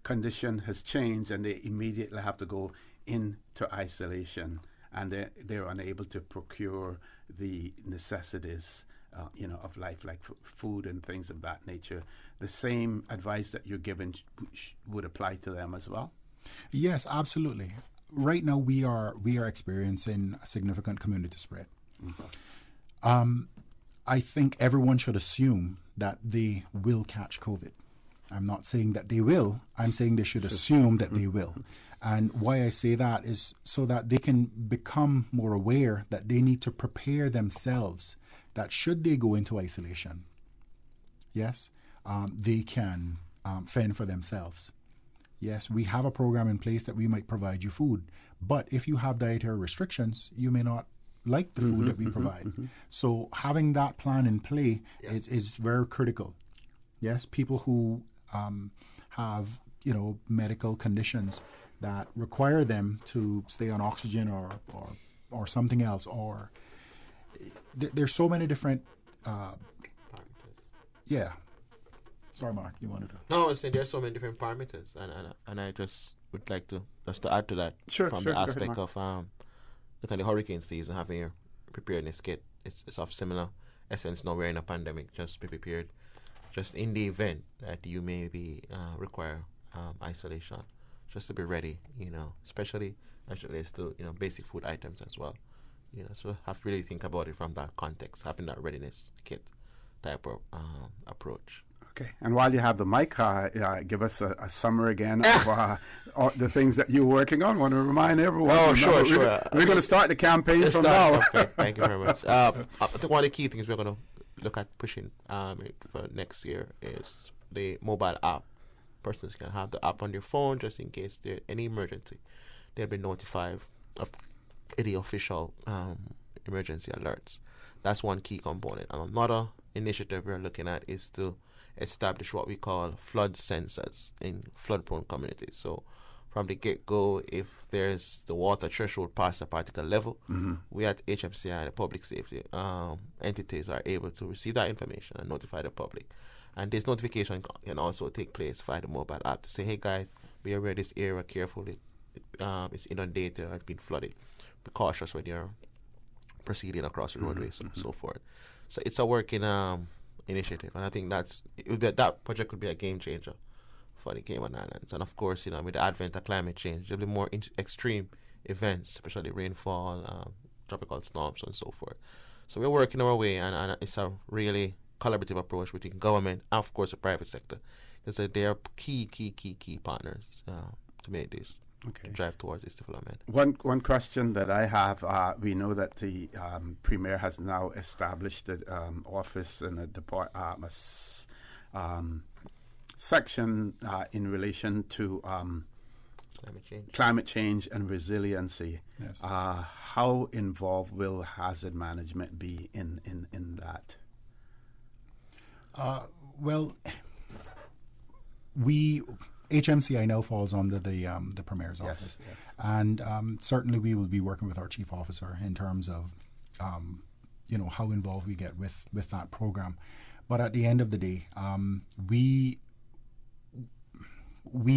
condition has changed and they immediately have to go into isolation. And they're unable to procure the necessities, of life, like food and things of that nature. The same advice that you're given would apply to them as well? Yes, absolutely. Right now, we are experiencing a significant community spread. I think everyone should assume that they will catch COVID. I'm not saying that they will. I'm saying they should assume that they will. And why I say that is so that they can become more aware that they need to prepare themselves, that should they go into isolation, yes, they can fend for themselves. Yes, we have a program in place that we might provide you food. But if you have dietary restrictions, you may not like the food that we provide. So having that plan in play is very critical. Yes, people who have, medical conditions that require them to stay on oxygen or something else, or there's so many different Sorry, Mark, you wanted to... No, I was saying there's so many different parameters, and I just would like to add to that from the aspect of look at the hurricane season, having your preparedness kit. It's of similar essence. Now we're in a pandemic, just be prepared. Just in the event that you may be require isolation, just to be ready, especially as it relates to basic food items as well. So have to really think about it from that context, having that readiness kit type of approach. Okay, and while you have the mic, give us a summary again of all the things that you're working on. I want to remind everyone. Oh, sure. We're going to start the campaign from now. Okay, thank you very much. I think one of the key things we're going to look at pushing for next year is the mobile app. Persons can have the app on their phone just in case there's any emergency. They'll be notified of any official emergency alerts. That's one key component. And another initiative we're looking at is to establish what we call flood sensors in flood-prone communities. So from the get-go, if there's the water threshold past a particular level, we at HMCI, the public safety entities, are able to receive that information and notify the public. And this notification can also take place via the mobile app to say, hey guys, be aware of this area carefully. It's inundated or it's been flooded. Be cautious when you're proceeding across the roadways and so forth. So it's a working initiative, and I think that project could be a game changer for the Cayman Islands. And of course, with the advent of climate change, there'll be more extreme events, especially rainfall, tropical storms, and so forth. So we're working our way, and it's a really collaborative approach between government and, of course, the private sector, because they are key partners to make this. Okay. To drive towards this development. One question that I have, we know that the Premier has now established an office and a section in relation to climate change and resiliency. Yes. How involved will hazard management be in that? Well, HMCI now falls under the Premier's office. Yes. And certainly we will be working with our Chief Officer in terms of, how involved we get with that program. But at the end of the day, we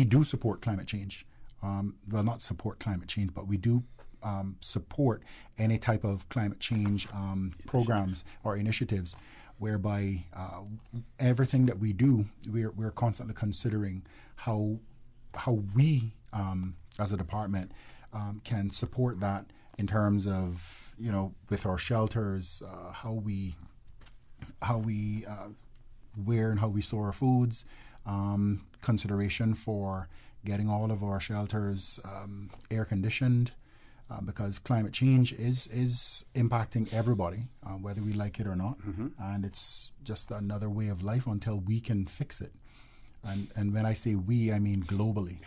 do support climate change. Well, not support climate change, but we do support any type of climate change programs or initiatives whereby everything that we do, we're constantly considering how we, as a department, can support that in terms of, with our shelters, how we where and how we store our foods, consideration for getting all of our shelters air conditioned, because climate change is impacting everybody, whether we like it or not, and it's just another way of life until we can fix it. And when I say we, I mean globally,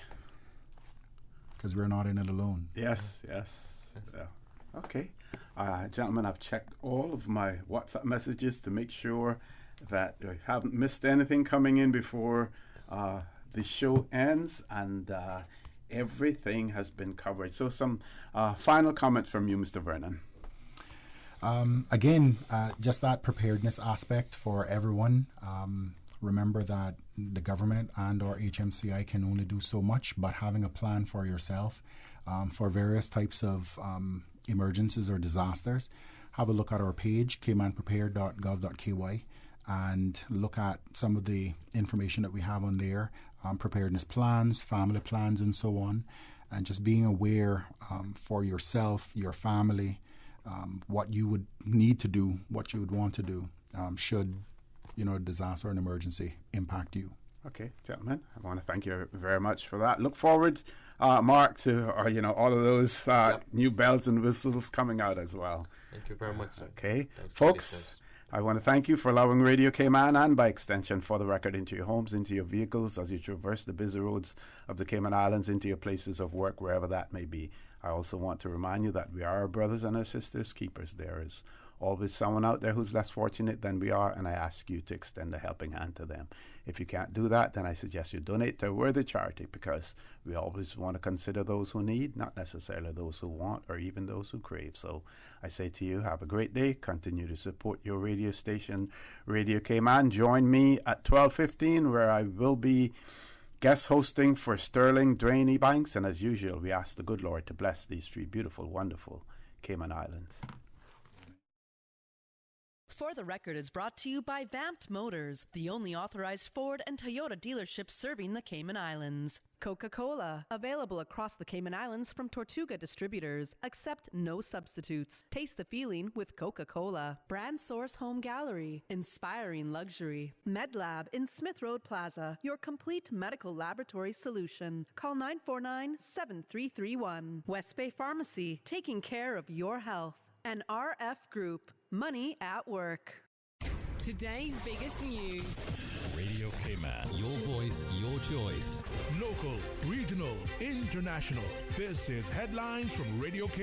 because we're not in it alone. Yes. Yeah. Okay. Gentlemen, I've checked all of my WhatsApp messages to make sure that I haven't missed anything coming in before the show ends, and everything has been covered. So some final comments from you, Mr. Vernon. Again, just that preparedness aspect for everyone. Remember that the government and or HMCI can only do so much, but having a plan for yourself for various types of emergencies or disasters. Have a look at our page, caymanprepared.gov.ky, and look at some of the information that we have on there, preparedness plans, family plans, and so on, and just being aware for yourself, your family, what you would need to do, what you would want to do, should a disaster or an emergency impact you. Okay, gentlemen, I want to thank you very much for that. Look forward, Mark, to all of those new bells and whistles coming out as well. Thank you very much, sir. Okay, thanks, folks, I want to thank you for allowing Radio Cayman and by extension For the Record into your homes, into your vehicles as you traverse the busy roads of the Cayman Islands, into your places of work, wherever that may be. I also want to remind you that we are our brothers and our sisters' keepers. There is always someone out there who's less fortunate than we are, and I ask you to extend a helping hand to them. If you can't do that, then I suggest you donate to a worthy charity, because we always want to consider those who need, not necessarily those who want or even those who crave. So I say to you, have a great day. Continue to support your radio station, Radio Cayman. Join me at 12:15, where I will be guest hosting for Sterling Drainey Banks. And as usual, we ask the good Lord to bless these three beautiful, wonderful Cayman Islands. For the Record is brought to you by Vamped Motors, the only authorized Ford and Toyota dealership serving the Cayman Islands. Coca-Cola, available across the Cayman Islands from Tortuga distributors. Accept no substitutes. Taste the feeling with Coca-Cola. Brand Source Home Gallery, inspiring luxury. MedLab in Smith Road Plaza, your complete medical laboratory solution. Call 949-7331. West Bay Pharmacy, taking care of your health. And RF Group, money at work. Today's biggest news. Radio Cayman. Your voice, your choice. Local, regional, international. This is Headlines from Radio Cayman.